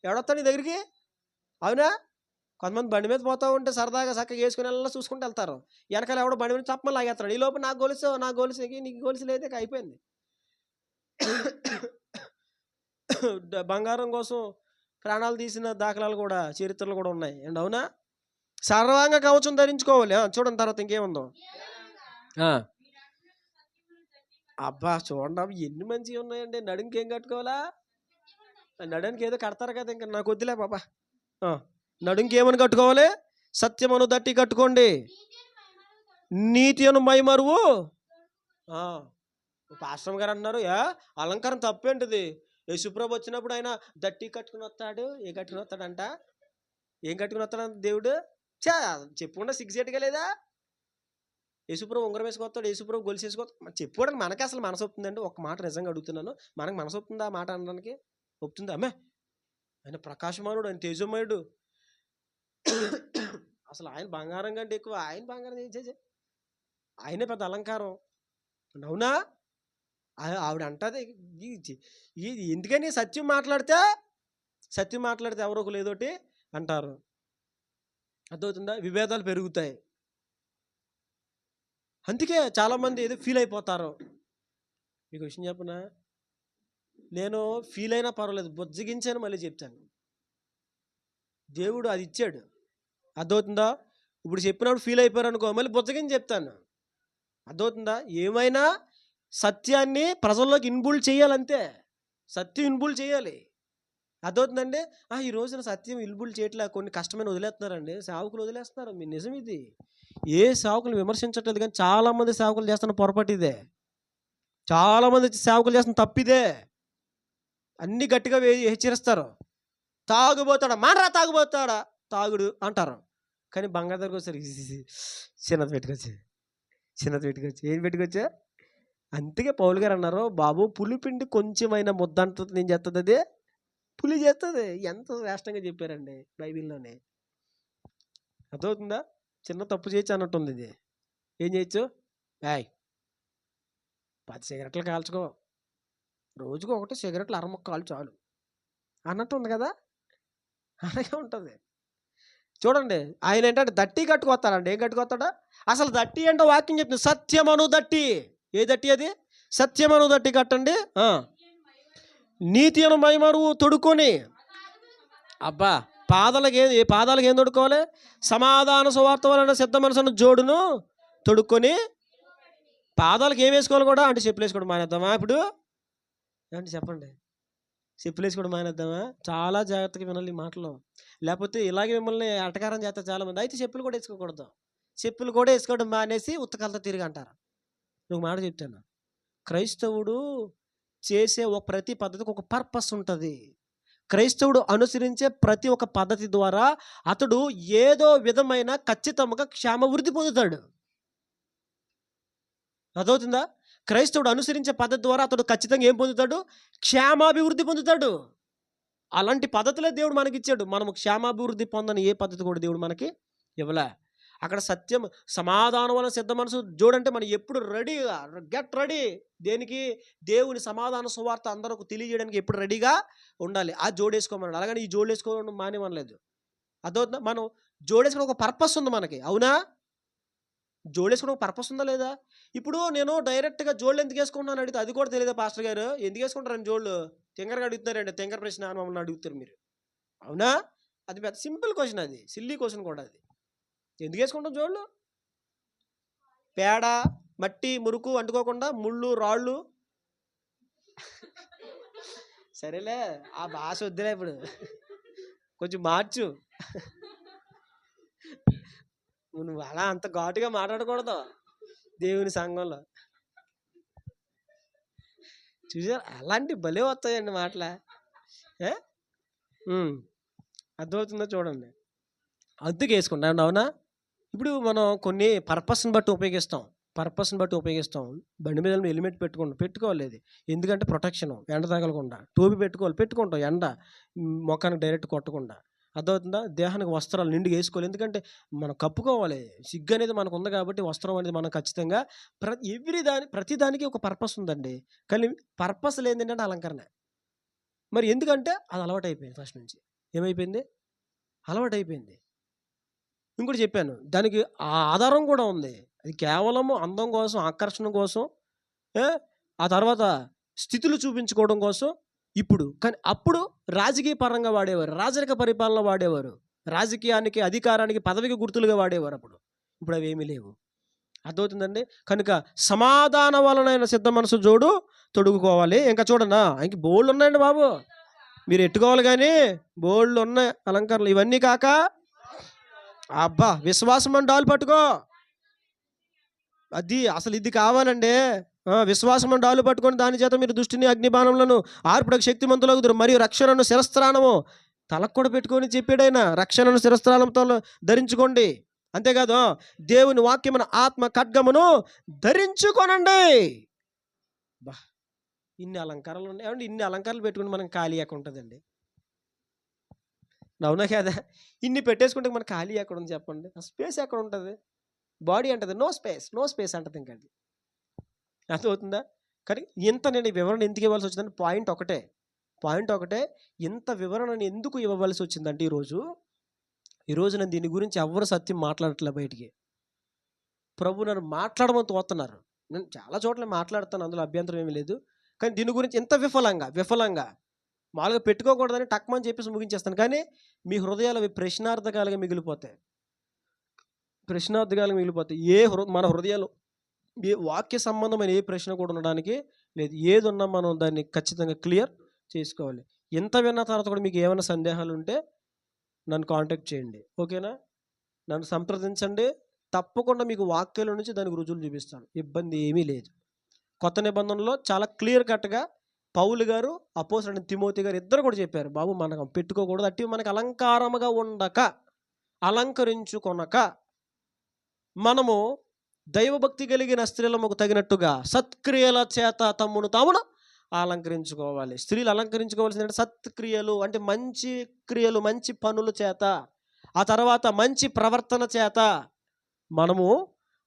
ఎవడొస్తాడు నీ దగ్గరికి? అవునా? కొంతమంది బండి మీద పోతూ ఉంటే సరదాగా చక్కగా వేసుకుని వెళ్ళా చూసుకుంటూ వెళ్తారు. వెనకాల ఎవడో బండి మీద చప్పమని లాగేస్తాడు. ఈ లోపు నాకు గొలుసు నీకు గొలుసు లేదే అయిపోయింది. బంగారం కోసం ప్రాణాలు తీసిన దాఖలాలు కూడా చరిత్రలు కూడా ఉన్నాయి అండ్ అవునా. సర్వాంగ కవచం ధరించుకోవాలి. చూడండి తర్వాత ఇంకేముందో. అబ్బా చూడండి ఎన్ని మంచిగా ఉన్నాయండి. నడుంకి ఏం కట్టుకోవాలా? నడునికి ఏదో కడతారు కదా, ఇంకా నాకు వద్దులే బాబా. నడుంకి ఏమని కట్టుకోవాలి? సత్యమును దట్టి కట్టుకోండి, నీతి అను మైమరువు. పాస్టర్ గారు అన్నారు అలంకారం తప్పేంటిది? యేసుప్రభు వచ్చినప్పుడు ఆయన దట్టి కట్టుకుని వస్తాడు. ఏం కట్టుకుని వస్తాడంట? ఏం కట్టుకుని వస్తాడంట దేవుడు? చెప్పుకుండా సిగ్గుసేటుగా లేదా? యేసుప్రభు ఉంగరం వేసుకొస్తాడు, యేసుప్రభు గొలుసు వేసుకోవస్తాడు. చెప్పుకోవడానికి మనకి అసలు మనసు ఒప్పుతుందండి? ఒక మాట నిజంగా అడుగుతున్నాను, మనకు మనసు ఒప్పుతుందా ఆ మాట అనడానికి? ఒప్పుతుందా? అమ్మే ఆయన ప్రకాశమానుడు, ఆయన తేజమయుడు, అసలు ఆయన బంగారం కంటే ఎక్కువ. ఆయన బంగారం చేసే ఆయనే పెద్ద అలంకారం. అవునా? ఆవిడ అంటది ఎందుకని సత్యం మాట్లాడితే ఎవరో ఒకరు ఏదోటి అంటారు. అర్థమవుతుందా? విభేదాలు పెరుగుతాయి. అందుకే చాలామంది ఏదో ఫీల్ అయిపోతారు. మీకు విషయం చెప్పనా, నేను ఫీల్ అయినా పర్వాలేదు, బుజ్జగించాను మళ్ళీ చెప్తాను. దేవుడు అది ఇచ్చాడు. అర్థమవుతుందా? ఇప్పుడు చెప్పినప్పుడు ఫీల్ అయిపోయారు అనుకో, మళ్ళీ బుజ్జగించి చెప్తాను. అర్థమవుతుందా? ఏమైనా సత్యాన్ని ప్రజల్లోకి ఇన్బుల్డ్ చేయాలంతే. సత్యం ఇన్బుల్డ్ చేయాలి. అర్థమవుతుందండి? ఈ రోజున సత్యం ఇన్బుల్డ్ చేయట్లే, కొన్ని కష్టమైన వదిలేస్తున్నారండి, సేవకులు వదిలేస్తున్నారు. మీ నిజం ఇది. ఏ సేవకులు విమర్శించట్లేదు, కానీ చాలామంది సేవకులు చేస్తున్న పొరపాటు ఇదే. చాలామంది సేవకులు చేస్తున్న తప్పిదే. అన్ని గట్టిగా హెచ్చరిస్తారు. తాగుబోతాడా, మానరా తాగుబోతాడా, తాగుడు అంటారు. కానీ బంగారు దగ్గరకు వచ్చారు, చిన్నది పెట్టుకొచ్చి ఏం పెట్టుకొచ్చా? అందుకే పౌలు గారు అన్నారు, బాబు పులిపిండి కొంచెమైనా ముద్ద అంటుంది, నేను చేస్తుంది అదే పులి చేస్తుంది. ఎంత శ్రేష్టంగా చెప్పారండి బైబిల్లోనే. అర్థమవుతుందా? చిన్న తప్పు చేయొచ్చు అన్నట్టుంది. ఇది ఏం చేయొచ్చు? 10 సిగరెట్లు కాల్చుకో, రోజుకు ఒకటి సిగరెట్లు అరముక్క కాలు చాలు అన్నట్టు ఉంది కదా. అలాగే ఉంటుంది. చూడండి, ఆయన ఏంటంటే దట్టి కట్టుకొస్తాడండి. ఏం కట్టుకొస్తాడా? అసలు దట్టి అంటే వాక్యం చెప్తుంది, సత్యమను దట్టి. ఏ దట్టి అది? సత్యమను దట్టి కట్టండి, నీతి అను మైమరువు తొడుక్కొని. అబ్బా పాదాలకు ఏం తొడుక్కోవాలి? సమాధాన సువార్త వలన సిద్ధ మనసును జోడును తొడుక్కొని. పాదాలకు ఏం వేసుకోవాలి కూడా? అంటే చెప్పులు వేసుకోవడం మానేద్దామా ఇప్పుడు? అంటే చెప్పండి, చెప్పులు వేసుకోవడం మానేద్దామా? చాలా జాగ్రత్తగా వినాలి ఈ మాటలు, లేకపోతే ఇలాగే మిమ్మల్ని అటకారం చేస్తారు చాలామంది. అయితే చెప్పులు కూడా వేసుకోకూడదు. చెప్పులు కూడా వేసుకోవడం మానేసి ఉత్తకాలతో తిరిగి అంటారు. నువ్వు మాట చెప్తాను, క్రైస్తవుడు చేసే ప్రతి పద్ధతికి ఒక పర్పస్ ఉంటుంది. క్రైస్తవుడు అనుసరించే ప్రతి ఒక్క పద్ధతి ద్వారా అతడు ఏదో విధమైన ఖచ్చితంగా క్షేమవృద్ధి పొందుతాడు. అదవుతుందా? క్రైస్తవుడు అనుసరించే పద్ధతి ద్వారా అతడు ఖచ్చితంగా ఏం పొందుతాడు? క్షేమాభివృద్ధి పొందుతాడు. అలాంటి పద్ధతులే దేవుడు మనకి ఇచ్చాడు. మనము క్షేమాభివృద్ధి పొందని ఏ పద్ధతి కూడా దేవుడు మనకి ఇవ్వలే. అక్కడ సత్యం సమాధానం వలన సిద్ధ మనసు జోడంటే మనం ఎప్పుడు రెడీగా, గెట్ రెడీ. దేనికి? దేవుని సమాధాన సువార్త అందరికి తెలియజేయడానికి ఎప్పుడు రెడీగా ఉండాలి. ఆ జోడేసుకోమన్నాడు. అలాగని ఈ జోడేసుకోవడం మానేమనలేదు. అదవుతుందా? మనం జోడేసుకోవడం ఒక పర్పస్ ఉంది మనకి. అవునా? జోడేసుకోవడం ఒక పర్పస్ ఉందా లేదా? ఇప్పుడు నేను డైరెక్ట్గా జోళ్ళు ఎందుకు వేసుకుంటున్నాను అడిగితే అది కూడా తెలియదా పాస్టర్ గారు? ఎందుకు వేసుకుంటారని జోళ్ళు? తింగరగా అడుగుతున్నారండి, తింగర ప్రశ్న మమ్మల్ని అడుగుతారు మీరు. అవునా? అది పెద్ద సింపుల్ క్వశ్చన్, అది సిల్లీ క్వశ్చన్ కూడా. అది ఎందుకు వేసుకుంటాం జోళ్ళు? పేడ, మట్టి, మురుకు అంటుకోకుండా, ముళ్ళు, రాళ్ళు. సరేలే, ఆ భాష వద్దులే ఇప్పుడు, కొంచెం మార్చు. నువ్వు అలా అంత ఘాటుగా మాట్లాడకూడదు దేవుని సంఘంలో. చూసారు, అలాంటి భలే వస్తాయండి మాటల. అర్థమవుతుందో చూడండి. అందుకు వేసుకుంటాం. అవునా? ఇప్పుడు మనం కొన్ని పర్పస్ని బట్టి ఉపయోగిస్తాం. బండి మీద హెల్మెట్ పెట్టుకోవాలి. అది ఎందుకంటే ప్రొటెక్షన్, ఎండ తగలకుండా. టోపీ పెట్టుకుంటాం, ఎండ మొఖానికి డైరెక్ట్ కొట్టకుండా. అర్థమవుతుందా? దేహానికి వస్త్రాలు నిండుగా వేసుకోవాలి, ఎందుకంటే మనం కప్పుకోవాలి. సిగ్గు అనేది మనకు ఉంది కాబట్టి వస్త్రం అనేది మనం ఖచ్చితంగా ప్రతి దానికి ఒక పర్పస్ ఉందండి. కానీ పర్పస్ లేని ఏంటంటే అలంకరణ. మరి ఎందుకంటే అది అలవాటు అయిపోయింది. ఫస్ట్ నుంచి ఏమైపోయింది? అలవాటు అయిపోయింది. ఇంకోటి చెప్పాను, దానికి ఆధారం కూడా ఉంది. అది కేవలం అందం కోసం, ఆకర్షణ కోసం, ఆ తర్వాత స్థితులు చూపించుకోవడం కోసం ఇప్పుడు కానీ అప్పుడు రాజకీయ పరంగా వాడేవారు, రాజరిక పరిపాలన వాడేవారు, రాజకీయానికి అధికారానికి పదవికి గుర్తులుగా వాడేవారు అప్పుడు. ఇప్పుడు అవి ఏమీ లేవు. అర్థమవుతుందండి. కనుక సమాధాన వలనైన సిద్ధ మనసు జోడు తొడుగుకోవాలి. ఇంకా చూడన్నా ఇంక బోళ్ళు ఉన్నాయండి బాబు, మీరు ఎట్టుకోవాలి కానీ బోళ్ళు ఉన్నాయి అలంకరణలు. ఇవన్నీ కాక అబ్బా విశ్వాసం అని డాలు పట్టుకో, అది అసలు ఇది కావాలండి. విశ్వాసం అని డాలు పట్టుకొని దాని చేత మీరు దుష్టిని అగ్నిబాణములను ఆర్పుడకు శక్తిమంతులగుదురు, మరియు రక్షణను శిరస్త్రాణము తలకు కూడా పెట్టుకొని చెప్పాడైన, రక్షణను శిరస్త్రాణంతో ధరించుకోండి. అంతేకాదు దేవుని వాక్యమున ఆత్మ ఖడ్గమును ధరించుకొనండి. బా ఇన్ని అలంకారాలు ఉన్నాయి ఏమండి, ఇన్ని అలంకారాలు పెట్టుకుని మనం ఖాళీ ఎక్కడ ఉంటుందండి? అవునా కదా? ఇన్ని పెట్టేసుకుంటే మన ఖాళీ ఎక్కడ ఉంది చెప్పండి? స్పేస్ ఎక్కడ ఉంటుంది? బాడీ అంటది నో స్పేస్, నో స్పేస్ అంటది. ఇంకా అది అర్థమవుతుందా? కానీ ఇంత నేను వివరణ ఎందుకు ఇవ్వాల్సి వచ్చిందంటే పాయింట్ ఒకటే ఇంత వివరణని ఎందుకు ఇవ్వవలసి వచ్చిందంటే ఈరోజు నేను దీని గురించి ఎవరు సత్యం మాట్లాడట్లే బయటికి. ప్రభు నన్ను మాట్లాడమని తోస్తున్నారు. నేను చాలా చోట్ల మాట్లాడతాను, అందులో అభ్యంతరం ఏమీ లేదు. కానీ దీని గురించి ఇంత విఫలంగా మామూలుగా పెట్టుకోకూడదని టక్మని చెప్పేసి ముగించేస్తాను. కానీ మీ హృదయాలు అవి ప్రశ్నార్థకాలుగా మిగిలిపోతాయి. మన హృదయాలు ఏ వాక్య సంబంధమైన ఏ ప్రశ్న కూడా ఉండడానికి లేదు. ఏది ఉన్నా మనం దాన్ని ఖచ్చితంగా క్లియర్ చేసుకోవాలి. ఎంత విన్న తర్వాత కూడా మీకు ఏమైనా సందేహాలు ఉంటే నన్ను కాంటాక్ట్ చేయండి, ఓకేనా? నన్ను సంప్రదించండి, తప్పకుండా మీకు వాక్యాల నుంచి దానికి రుజువులు చూపిస్తాను. ఇబ్బంది ఏమీ లేదు. కొత్త నిబంధనలో చాలా క్లియర్ కట్గా పౌలు గారు, అపోస్తలుడైన తిమోతి గారు ఇద్దరు కూడా చెప్పారు, బాబు మనం పెట్టుకోకూడదు, అట్టి మనకు అలంకారముగా ఉండక అలంకరించుకొనక మనము దైవభక్తి కలిగిన స్త్రీలకు తగినట్టుగా సత్క్రియల చేత తమ్మును తామును అలంకరించుకోవాలి. స్త్రీలు అలంకరించుకోవాల్సిందంటే సత్క్రియలు అంటే మంచి క్రియలు, మంచి పనుల చేత, ఆ తర్వాత మంచి ప్రవర్తన చేత మనము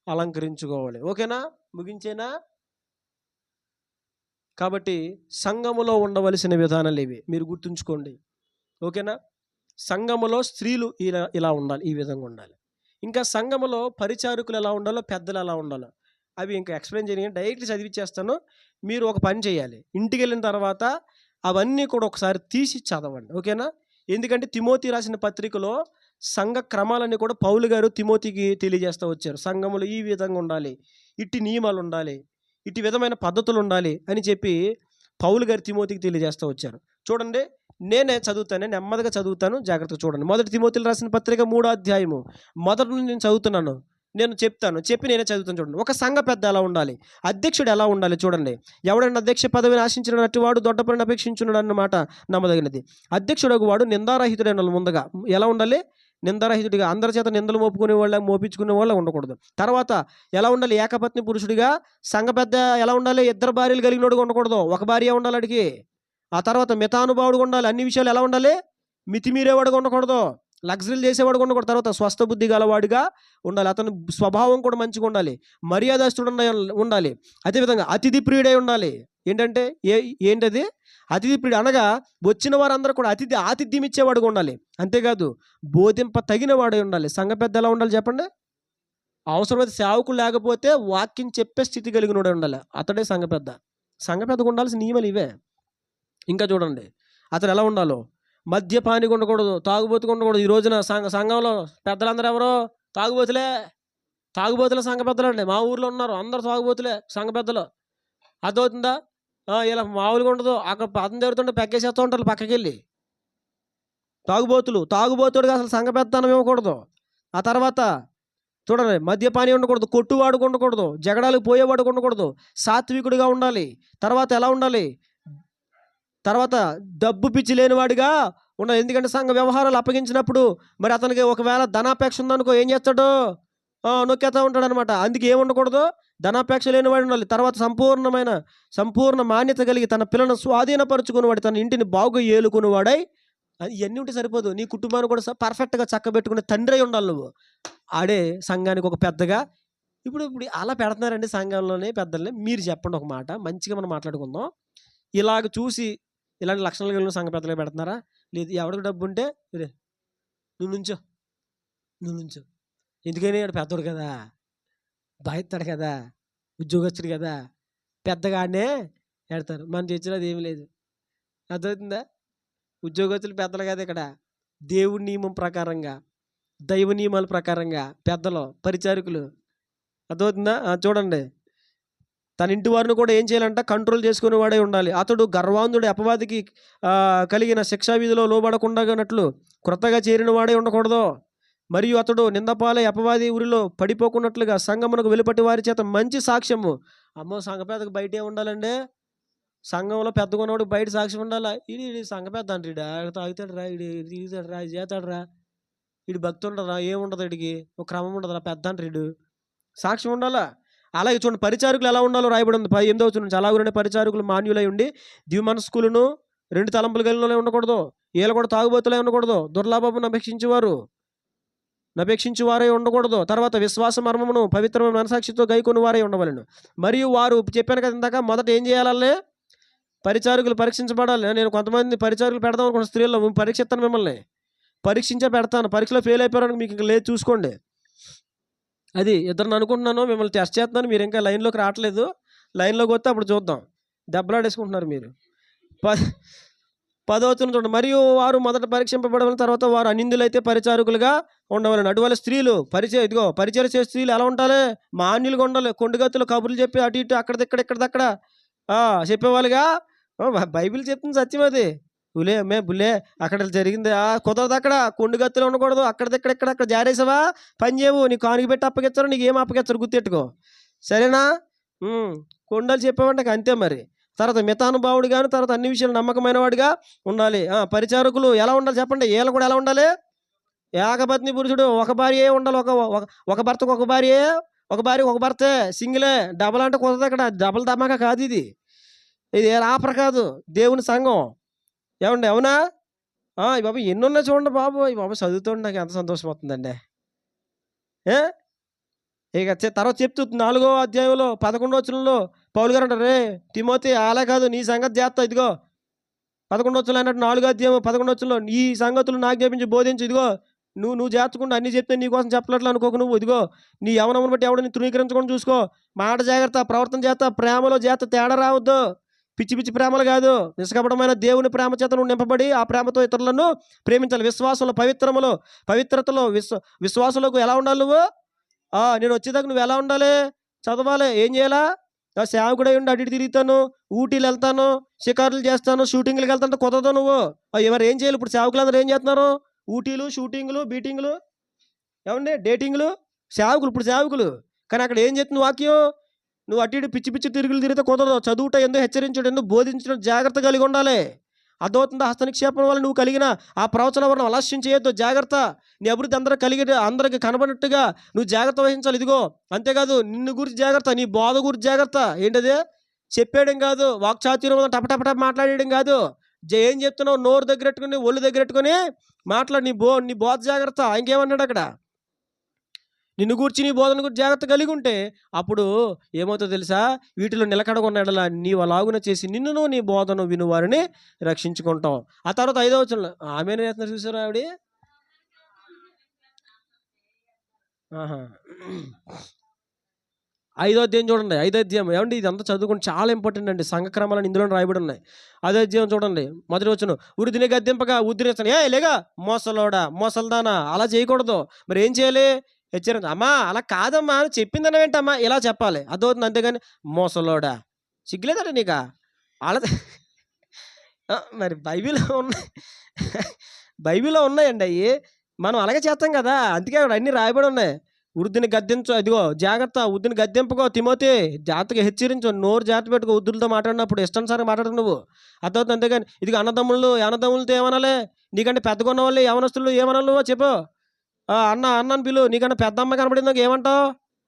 అలంకరించుకోవాలి. ఓకేనా? ముగించేనా? కాబట్టి సంఘములో ఉండవలసిన విధానాలు ఇవి, మీరు గుర్తుంచుకోండి, ఓకేనా? సంఘములో స్త్రీలు ఇలా ఉండాలి, ఈ విధంగా ఉండాలి. ఇంకా సంఘములో పరిచారకులు ఎలా ఉండాలో, పెద్దలు ఎలా ఉండాలో అవి ఇంకా ఎక్స్ప్లెయిన్ చేయని డైరెక్ట్ చదివిచ్చేస్తాను. మీరు ఒక పని చేయాలి, ఇంటికి వెళ్ళిన తర్వాత అవన్నీ కూడా ఒకసారి తీసి చదవండి, ఓకేనా? ఎందుకంటే తిమోతి రాసిన పత్రికలో సంఘ క్రమాలన్నీ కూడా పౌలు గారు తిమోతికి తెలియజేస్తూ వచ్చారు. సంఘములో ఈ విధంగా ఉండాలి, ఇట్టి నియమాలు ఉండాలి, ఇటు విధమైన పద్ధతులు ఉండాలి అని చెప్పి పౌలు గారు తిమోతికి తెలియజేస్తూ వచ్చారు. చూడండి, నేనే చదువుతాను, నెమ్మదిగా చదువుతాను, జాగ్రత్తగా చూడండి. మొదటి తిమోతిలు రాసిన పత్రిక 3వ అధ్యాయము మొదటి నుండి నేను చదువుతున్నాను, నేను చెప్పి నేనే చదువుతాను. చూడండి, ఒక సంఘ పెద్ద ఎలా ఉండాలి, అధ్యక్షుడు ఎలా ఉండాలి. చూడండి, ఎవడైనా అధ్యక్ష పదవిని ఆశించినట్టు వాడు దొడ్డ పనిని అపేక్షించున్నాడు అన్నమాట నమ్మదగినది. అధ్యక్షుడు వాడు నిందారహితుడైన ముందుగా ఎలా ఉండాలి? నిందరహితుడిగా, అందరి చేత నిందలు మోపుకునే వాళ్ళ, మోపించుకునే వాళ్ళ ఉండకూడదు. తర్వాత ఎలా ఉండాలి? ఏకపత్ని పురుషుడిగా. సంఘ పెద్ద ఎలా ఉండాలి? 2 భార్యలు కలిగినోడుగా ఉండకూడదు, ఒక భార్య ఉండాలి అడిగి. ఆ తర్వాత మితానుభావుడుగా ఉండాలి, అన్ని విషయాలు ఎలా ఉండాలి? మితిమీరేవాడుగా ఉండకూడదు, లగ్జరీలు చేసేవాడుగా ఉండకూడదు. తర్వాత స్వస్థ బుద్ధి గలవాడిగా ఉండాలి, అతని స్వభావం కూడా మంచిగా ఉండాలి, మర్యాదస్తుడు ఉండాలి. అదేవిధంగా అతిథి ప్రియుడై ఉండాలి. ఏంటది? అతిథి ప్రియుడు అనగా వచ్చిన వారందరూ కూడా ఆతిథ్యం ఇచ్చేవాడుగా ఉండాలి. అంతేకాదు బోధింప తగిన వాడై ఉండాలి. సంఘ పెద్ద ఎలా ఉండాలి చెప్పండి? అవసరమైతే సేవకులు లేకపోతే వాక్యం చెప్పే స్థితి కలిగిన వాడే ఉండాలి, అతడే సంఘ పెద్ద. సంఘ పెద్దగా ఉండాల్సిన నియమాలు ఇవే. ఇంకా చూడండి, అతను ఎలా ఉండాలో, మద్యపానిగా ఉండకూడదు, తాగుబోతుగా ఉండకూడదు. ఈ రోజున సంఘంలో పెద్దలందరూ ఎవరో తాగుబోతులే సంఘ పెద్దలు అండి. మా ఊర్లో ఉన్నారు, అందరూ తాగుబోతులే సంఘ పెద్దలు. అర్థమవుతుందా? ఇలా మామూలుగా ఉండదు, అక్కడ పదం జరుగుతుంటే పెగ్గేసేస్తూ ఉంటారు పక్కకి వెళ్ళి. తాగుబోతుడిగా అసలు సంఘ పెద్దతనం ఇవ్వకూడదు. ఆ తర్వాత చూడండి, మద్యపాని ఉండకూడదు, కొట్టువాడుకు ఉండకూడదు, జగడాలకు పోయేవాడుకు ఉండకూడదు, సాత్వికుడిగా ఉండాలి. తర్వాత ఎలా ఉండాలి? తర్వాత డబ్బు పిచ్చి లేనివాడిగా ఉండాలి. ఎందుకంటే సంఘ వ్యవహారాలు అప్పగించినప్పుడు మరి అతనికి ఒకవేళ ధనాపేక్ష ఉందనుకో ఏం చేస్తాడు? నొక్కేస్తూ ఉంటాడు అనమాట. అందుకే ఏమి ఉండకూడదు? ధనాపేక్ష లేనివాడు ఉండాలి. తర్వాత సంపూర్ణ మాన్యత కలిగి తన పిల్లలను స్వాధీనపరుచుకునేవాడు, తన ఇంటిని బాగా ఏలుకునేవాడై. ఇవన్నీ ఉంటే సరిపోదు, నీ కుటుంబాన్ని కూడా పర్ఫెక్ట్గా చక్కబెట్టుకునే తండ్రి ఉండాలి నువ్వు. ఆడే సంఘానికి ఒక పెద్దగా. ఇప్పుడు అలా పెడుతున్నారండి సంఘంలోనే పెద్దల్ని. మీరు చెప్పండి ఒక మాట, మంచిగా మనం మాట్లాడుకుందాం. ఇలాగ చూసి ఇలాంటి లక్షణాలు కలిగిన సంఘ పెద్దలు పెడుతున్నారా? లేదు, ఎవరికి డబ్బు ఉంటే నువ్వు నుంచో, ఎందుకని వాడు పెద్దోడు కదా, బాధ్యతాడు కదా, ఉద్యోగస్తుడు కదా, పెద్దగానే పెడతారు. మన చర్చిలో అది ఏమి లేదు. అర్థమవుతుందా? ఉద్యోగస్తులు పెద్దలు కాదు ఇక్కడ. దేవుడి నియమం ప్రకారంగా, దైవ నియమాల ప్రకారంగా పెద్దలు, పరిచారకులు. అర్థమవుతుందా? చూడండి. తన ఇంటి వారిని కూడా ఏం చేయాలంట? కంట్రోల్ చేసుకునే వాడే ఉండాలి. అతడు గర్వాంధుడి అపవాదికి కలిగిన శిక్షా విధిలో లోబడకుండానట్లు క్రొత్తగా చేరిన వాడే ఉండకూడదు. మరియు అతడు నిందపాలై అపవాది ఊరిలో పడిపోకున్నట్లుగా సంఘమునకు వెలుపటి వారి చేత మంచి సాక్ష్యము. అమ్మో, సంఘ పెద్దకు బయట ఏమి ఉండాలండి? సంఘంలో పెద్దగా ఉన్నవాడు బయట సాక్ష్యం ఉండాలా? ఇది సంఘ పెద్ద అంటాడా? తాగుతాడు రా, ఇది తీగుతాడు రా, ఇది చేస్తాడు రా, వీడు భక్తి ఉండరా, ఏముండదు వీడికి, ఒక క్రమం ఉండదు రా, పెద్ద అంటాడు. సాక్ష్యం ఉండాలా? అలాగే చూడండి, పరిచారకులు ఎలా ఉండాలో రాయబడి ఉంది 18వ వచనం నుంచి. అలాగే పరిచారకులు మాన్యులై ఉండి ద్విమనస్కులను, 2 తలంపులు కలిగిన ఉండకూడదు. వీళ్ళు కూడా తాగుబోతులే ఉండకూడదు. దుర్లాభమును నపేక్షించు వారే ఉండకూడదు. తర్వాత విశ్వాస మర్మమును పవిత్రమైన మనసాక్షితో గైకొని వారే ఉండవలను. మరియు వారు చెప్పాను కదా ఇందాక, మొదట ఏం చేయాలనే? పరిచారకులు పరీక్షించబడాలి. నేను కొంతమంది పరిచారకులు పెడదాం అనుకున్న స్త్రీల్లో పరీక్షిస్తాను, మిమ్మల్ని పరీక్షించే పెడతాను. పరీక్షలో ఫెయిల్ అయిపోయారని మీకు ఇంకా లేదు, చూసుకోండి. అది ఇద్దరిని అనుకుంటున్నాను, మిమ్మల్ని టెస్ట్ చేస్తున్నాను. మీరు ఇంకా లైన్లోకి రావట్లేదు. లైన్లోకి వస్తే అప్పుడు చూద్దాం. దెబ్బలాడేసుకుంటున్నారు మీరు. 10వ వచనం చూడండి. మరియు వారు మొదట పరీక్షింపబడవలన, తర్వాత వారు అనిందులైతే పరిచారకులుగా ఉండవలను. అటువల స్త్రీలు పరిచయం చేసే స్త్రీలు ఎలా ఉండాలి? మాన్యులుగా ఉండాలి. కొండగత్తులు కబుర్లు చెప్పి అటు ఇటు అక్కడ చెప్పేవాళ్ళుగా. బైబిల్ చెప్తుంది సత్యం అది. బులే అక్కడ జరిగింది కుదరదు. అక్కడ కొండగత్తులు ఉండకూడదు. అక్కడ జారేసావా, పని చేయవు. నీ కానుక పెట్టి అప్పగిస్తారు, నీకు ఏం అప్పగిస్తారు గుర్తెట్టుకో, సరేనా? కొండలు చెప్పామంటే అంతే మరి. తర్వాత మితానుభావుడు కానీ, తర్వాత అన్ని విషయాలు నమ్మకమైన వాడిగా ఉండాలి. పరిచారకులు ఎలా ఉండాలి చెప్పండి? వీళ్ళు కూడా ఎలా ఉండాలి? ఏకపత్ని పురుషుడు, ఒక భార్య ఉండాలి. ఒక భర్తకు ఒక భార్య ఒక భర్తే, సింగిలే. డబల్ అంటే కుదరదు. అక్కడ డబల్ ధమాకా కాదు ఇది. ఇది ఆఫర్ కాదు, దేవుని సంఘం. ఏమండి, అవునా? బాబు ఎన్నున్నా చూడండి బాబు. ఈ బాబు చదువుతుండే నాకు ఎంత సంతోషం అవుతుందండి. ఇక తర్వాత చెప్తూ 4వ అధ్యాయంలో 11వ వచనంలో పౌలు గారు అంటారు, రే తిమోతి, అలా కాదు, నీ సంగతి చేస్తా. ఇదిగో 11వ వచనం అన్నట్టు 4వ అధ్యాయం 11వ వచనంలో, ఈ సంగతులు నాకు జ్ఞాపించి బోధించు. ఇదిగో నువ్వు చేర్చకుండా అన్ని చెప్తే నీకోసం చెప్పట్లేదు అనుకోకు. నువ్వు ఇదిగో నీ యవనమును బట్టి ఎవడని తృణీకరించకుండా చూసుకో. మాట జాగ్రత్త, ప్రవర్తన చేస్తా, ప్రేమలో చేస్తా, తేడా రావద్దు. పిచ్చి ప్రేమలు కాదు, నిష్కపటమైన దేవుని ప్రేమ చేత నువ్వు నింపబడి ఆ ప్రేమతో ఇతరులను ప్రేమించాలి. విశ్వాసంలో పవిత్రతలో విశ్వాసంలోకి ఎలా ఉండాలి నువ్వు? నేను వచ్చేదాకా నువ్వు ఎలా ఉండాలి? చదవాలి. ఏం చేయాలా? సేవకుడై ఉండి అటు తిరుగుతాను, ఊటీలు వెళ్తాను, షికారులు చేస్తాను, షూటింగ్లకు వెళ్తాను, కుదరదు. నువ్వు మరి ఏం చేయాలి? ఇప్పుడు సేవకులందరూ ఏం చేస్తున్నారు? ఊటీలు, షూటింగ్లు, బీటింగ్లు, ఏమండి, డేటింగ్లు. సేవకులు ఇప్పుడు సేవకులు, కానీ అక్కడ ఏం చేస్తుంది వాక్యం? నువ్వు అటు ఇటు పిచ్చి తిరుగులు తిరిగితే కుదరదు. చదువుట ఎందుకు, హెచ్చరించడం ఎందుకు, బోధించడం జాగ్రత్త కలిగి ఉండాలి. అర్థమవుతుందా? హస్తనిక్షేపం వల్ల నువ్వు కలిగిన ఆ ప్రవచన వలన అలస్యం చేయొద్దు. జాగ్రత్త. నీ అభివృద్ధి అందరికి కనబడినట్టుగా నువ్వు జాగ్రత్త వహించాలి. ఇదిగో అంతేకాదు, నిన్ను గురించి జాగ్రత్త, నీ బోధ గురించి జాగ్రత్త. ఏంటది? చెప్పేయడం కాదు, వాక్చాతుర్యం టపటపట మాట్లాడేయడం కాదు. ఏం చెప్తున్నావు? నోరు దగ్గరెట్టుకుని, ఒళ్ళు దగ్గరెట్టుకుని మాట్లాడి నీ బోధ జాగ్రత్త. ఇంకేమన్నాడు అక్కడ? నిన్ను గూర్చి, నీ బోధన గురించి జాగ్రత్త కలిగి ఉంటే అప్పుడు ఏమవుతుందో తెలుసా? వీటిలో నిలకడగా ఉన్నాడలా నీవు అలాగున చేసి నిన్నును నీ బోధను విను వారిని రక్షించుకుంటాం. ఆ తర్వాత 5వ వచనంలో ఆమె చూసారా ఆవిడ? 5వ అధ్యాయం చూడండి. 5వ అధ్యాయం ఏమండి, ఇదంతా చదువుకుంటే చాలా ఇంపార్టెంట్ అండి. సంఘక్రమాలను ఇందులో రాయబడి ఉన్నాయి. 5వ అధ్యాయం చూడండి. మొదటి వచనం, వృద్ధిని గద్దెంపగా ఉద్రేస్తాను. లేగా మోసలోడా, మోసల్దానా, అలా చేయకూడదు. మరి ఏం చేయాలి? హెచ్చరించ. అమ్మా అలా కాదమ్మా, చెప్పిందన్న ఏంటమ్మా, ఇలా చెప్పాలి. అదవుతుంది. అంతేగాని మోసలోడా, సిగ్గులేదండి నీకా? అలా మరి బైబిల్లో ఉన్నాయండి అవి. మనం అలాగే చేస్తాం కదా, అందుకే అక్కడ అన్నీ రాయబడి ఉన్నాయి. వృద్ధిని గద్దెంచు, ఇదిగో జాగ్రత్త, వృద్ధిని గద్దెంపుకో తిమోతి, జాగ్రత్తగా హెచ్చరించు. నోరు జాగ్రత్త పెట్టుకో. వృద్ధులతో మాట్లాడినప్పుడు ఇష్టానుసారంగా మాట్లాడదు నువ్వు. అర్థవుతుంది. అంతేగాని ఇదిగో అన్నదమ్ములతో ఏమనాలి? నీకంటే పెద్దగా ఉన్న వాళ్ళు యవనస్తులు ఏమనాలి నువ్వు చెప్పు? అన్నని పిలు. నీకన్నా పెద్ద అమ్మ కనబడిందో ఏమంటావు?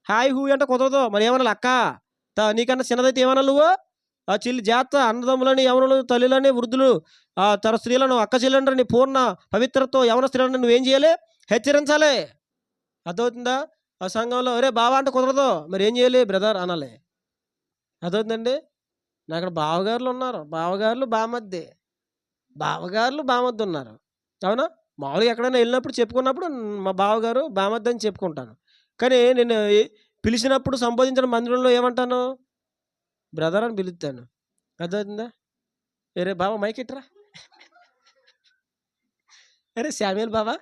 హాయ్ హూ అంటే కుదరదు. మరి ఏమనాలి? అక్క. నీకన్నా చిన్నదైతే ఏమనాలి నువ్వు? చెల్లి జాగ్రత్త. అన్నదమ్ములని, యవనులు, తల్లులని, వృద్ధులు, తన స్త్రీలను, అక్క చెల్లెండ్రని, పూర్ణ పవిత్రతో యవన స్త్రీలను నువ్వేం చేయాలి? హెచ్చరించాలి. అర్థమవుతుందా? ఆ సంఘంలో ఒరే బావా అంటే కుదరదు. మరి ఏం చేయాలి? బ్రదర్ అనాలి. అర్థమవుతుందండి? నాకు అక్కడ బావగారులు ఉన్నారు, బావగారులు బామద్దు ఉన్నారు. అవునా? మామూలుగా ఎక్కడైనా వెళ్ళినప్పుడు చెప్పుకున్నప్పుడు మా బావగారు బామద్దు అని చెప్పుకుంటాను. కానీ నేను పిలిచినప్పుడు సంబోధించిన మందిరంలో ఏమంటాను? బ్రదర్ అని పిలుస్తాను. అర్థమవుతుందా? అరే బావా మైక్ ఇట్రా, అరే శామ్యుల్ బావా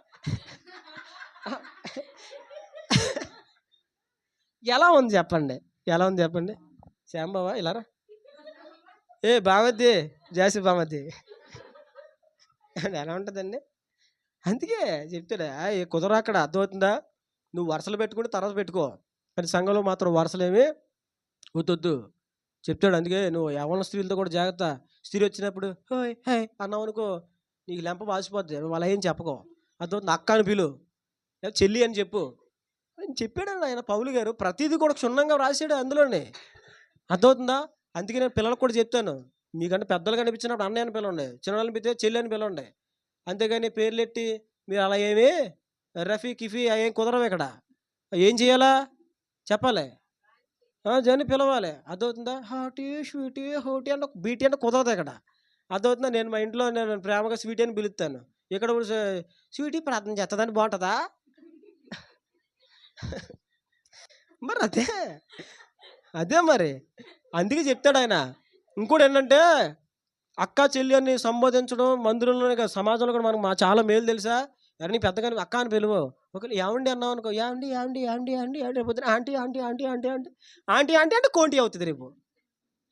ఎలా ఉంది చెప్పండి, ఎలా ఉంది చెప్పండి. శ్యామ్ బావా ఇలారా, ఏ బామద్ది, జాసి బామద్ది ఎలా ఉంటుందండి. అందుకే చెప్తాడు కుదరా అక్కడ, అర్థమవుతుందా. నువ్వు వరుసలు పెట్టుకుంటే తర్వాత పెట్టుకో, కానీ సంఘంలో మాత్రం వరుసలేమి వద్దొద్దు చెప్తాడు. అందుకే నువ్వు యవ్వన స్త్రీలతో కూడా జాగ్రత్త. స్త్రీ వచ్చినప్పుడు హోయ్ హే అన్నావు అనుకో, నీకు లెంప వాసిపోద్ది, వాళ్ళ ఏం చెప్పుకో. అర్థమవుతుంది, అక్క అని పిలు, లేదా చెల్లి అని చెప్పు అని చెప్పాడండి ఆయన పౌలు గారు. ప్రతిదీ కూడా క్షుణ్ణంగా రాశాడు అందులోనే, అర్థమవుతుందా. అందుకే నేను పిల్లలకు కూడా చెప్తాను, మీకంటే పెద్దలు కనిపించినప్పుడు అన్నయ్య అని పిలవండి, చిన్నవాళ్ళని పిలిస్తే చెల్లి అని పిలవండి. అంతేగాని పేర్లెట్టి మీరు అలా ఏమి రఫీ కిఫీ ఏం కుదరవు ఇక్కడ. ఏం చేయాలా చెప్పాలి, జని పిలవాలి, అర్థమవుతుందా. హాటీ స్వీటీ హోటీ అంటే బీటీ అంటే కుదరదు ఇక్కడ, అర్థమవుతుందా. నేను మా ఇంట్లో నేను ప్రేమగా స్వీటీ అని పిలుస్తాను, ఇక్కడ కూడా స్వీటీ ప్రార్థన చేస్తుందని బాగుంటుందా. మరి అదే అదే మరి, అందుకే చెప్తాడు ఆయన. ఇంకోటి ఏంటంటే అక్క చెల్లి అని సంబోధించడం మందిరంలోనే కాదు, సమాజంలో కూడా మనకు చాలా మేలు తెలుసా. ఎవరిని పెద్దగాని అక్క అని పిలువు, ఒకవేళ ఏమండి అన్నావు అనుకో, ఏమండి ఏమండి ఏమండి ఏమండి అంటే రేపు ఆంటీ ఆంటీ ఆంటీ ఆంటీ అంటే ఆంటీ ఆంటీ అంటే కోంటి అవుతుంది రేపు.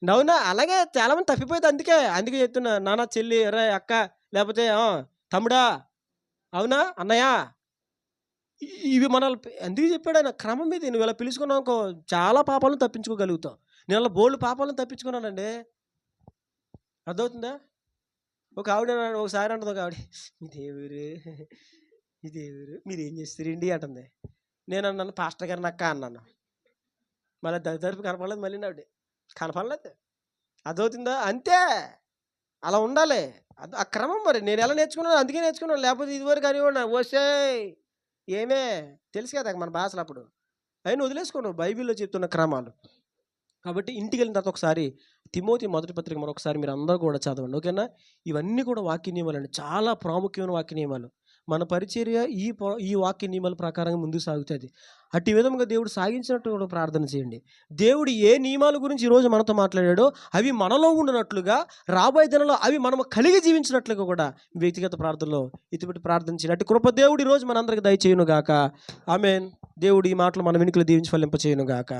అవునా, అలాగే చాలామంది తప్పిపోయింది. అందుకే అందుకే చెప్తున్నా, నాన్న చెల్లి రే అక్క, లేకపోతే తమ్ముడా, అవునా అన్నయ్య, ఇవి మనల్ని అందుకే చెప్పాడు ఆయన. క్రమం మీద నువ్వు ఇలా పిలుచుకున్నావు అనుకో, చాలా పాపాలను తప్పించుకోగలుగుతావు. నేను అలా బోల్డ్ పాపాలను తప్పించుకున్నానండి, అర్థమవుతుందా. ఒక ఆవిడ ఒకసారి అంటుంది, ఒక ఆవిడ ఇదేవురు ఇదేవురు మీరు ఏం చేస్తారండి అంటుంది. నేను అన్నాను పాస్టర్ గారిని అక్క అన్నాను. మళ్ళీ తరపు కనపడలేదు, మళ్ళీ ఆవిడ కనపడలేదు, అర్థమవుతుందా. అంతే, అలా ఉండాలి, అది ఆ క్రమం. మరి నేను ఎలా నేర్చుకున్నాను, అందుకే నేర్చుకున్నాను, లేకపోతే ఇదివరకు అని వస్తే ఏమే తెలుసు కదా మన భాషలు. అప్పుడు అయినా వదిలేసుకోను బైబిల్లో చెప్తున్న క్రమాలు. కాబట్టి ఇంటికి వెళ్ళిన తర్వాత ఒకసారి తిమోతి మొదటి పత్రిక మరొకసారి మీరు అందరూ కూడా చదవండి, ఓకేనా. ఇవన్నీ కూడా వాక్య నియమాలు అండి, చాలా ప్రాముఖ్యమైన వాక్య నియమాలు. మన పరిచర్య ఈ వాక్య నియమాల ప్రకారంగా ముందుకు సాగుతుంది. అట్టి విధంగా దేవుడు సాగించినట్టు కూడా ప్రార్థన చేయండి. దేవుడు ఏ నియమాల గురించి ఈరోజు మనతో మాట్లాడాడో అవి మనలో ఉండినట్లుగా, రాబోయే దినంలో అవి మనము కలిగి జీవించినట్లుగా కూడా వ్యక్తిగత ప్రార్థనలో ఇటువంటి ప్రార్థన చేయండి. అట్టి కృప దేవుడు ఈరోజు మనందరికి దయచేయును గాక. ఆమేన్. దేవుడు ఈ మాటలు మన వెనుకలు దీవించి ఫలింప చేయను గాక.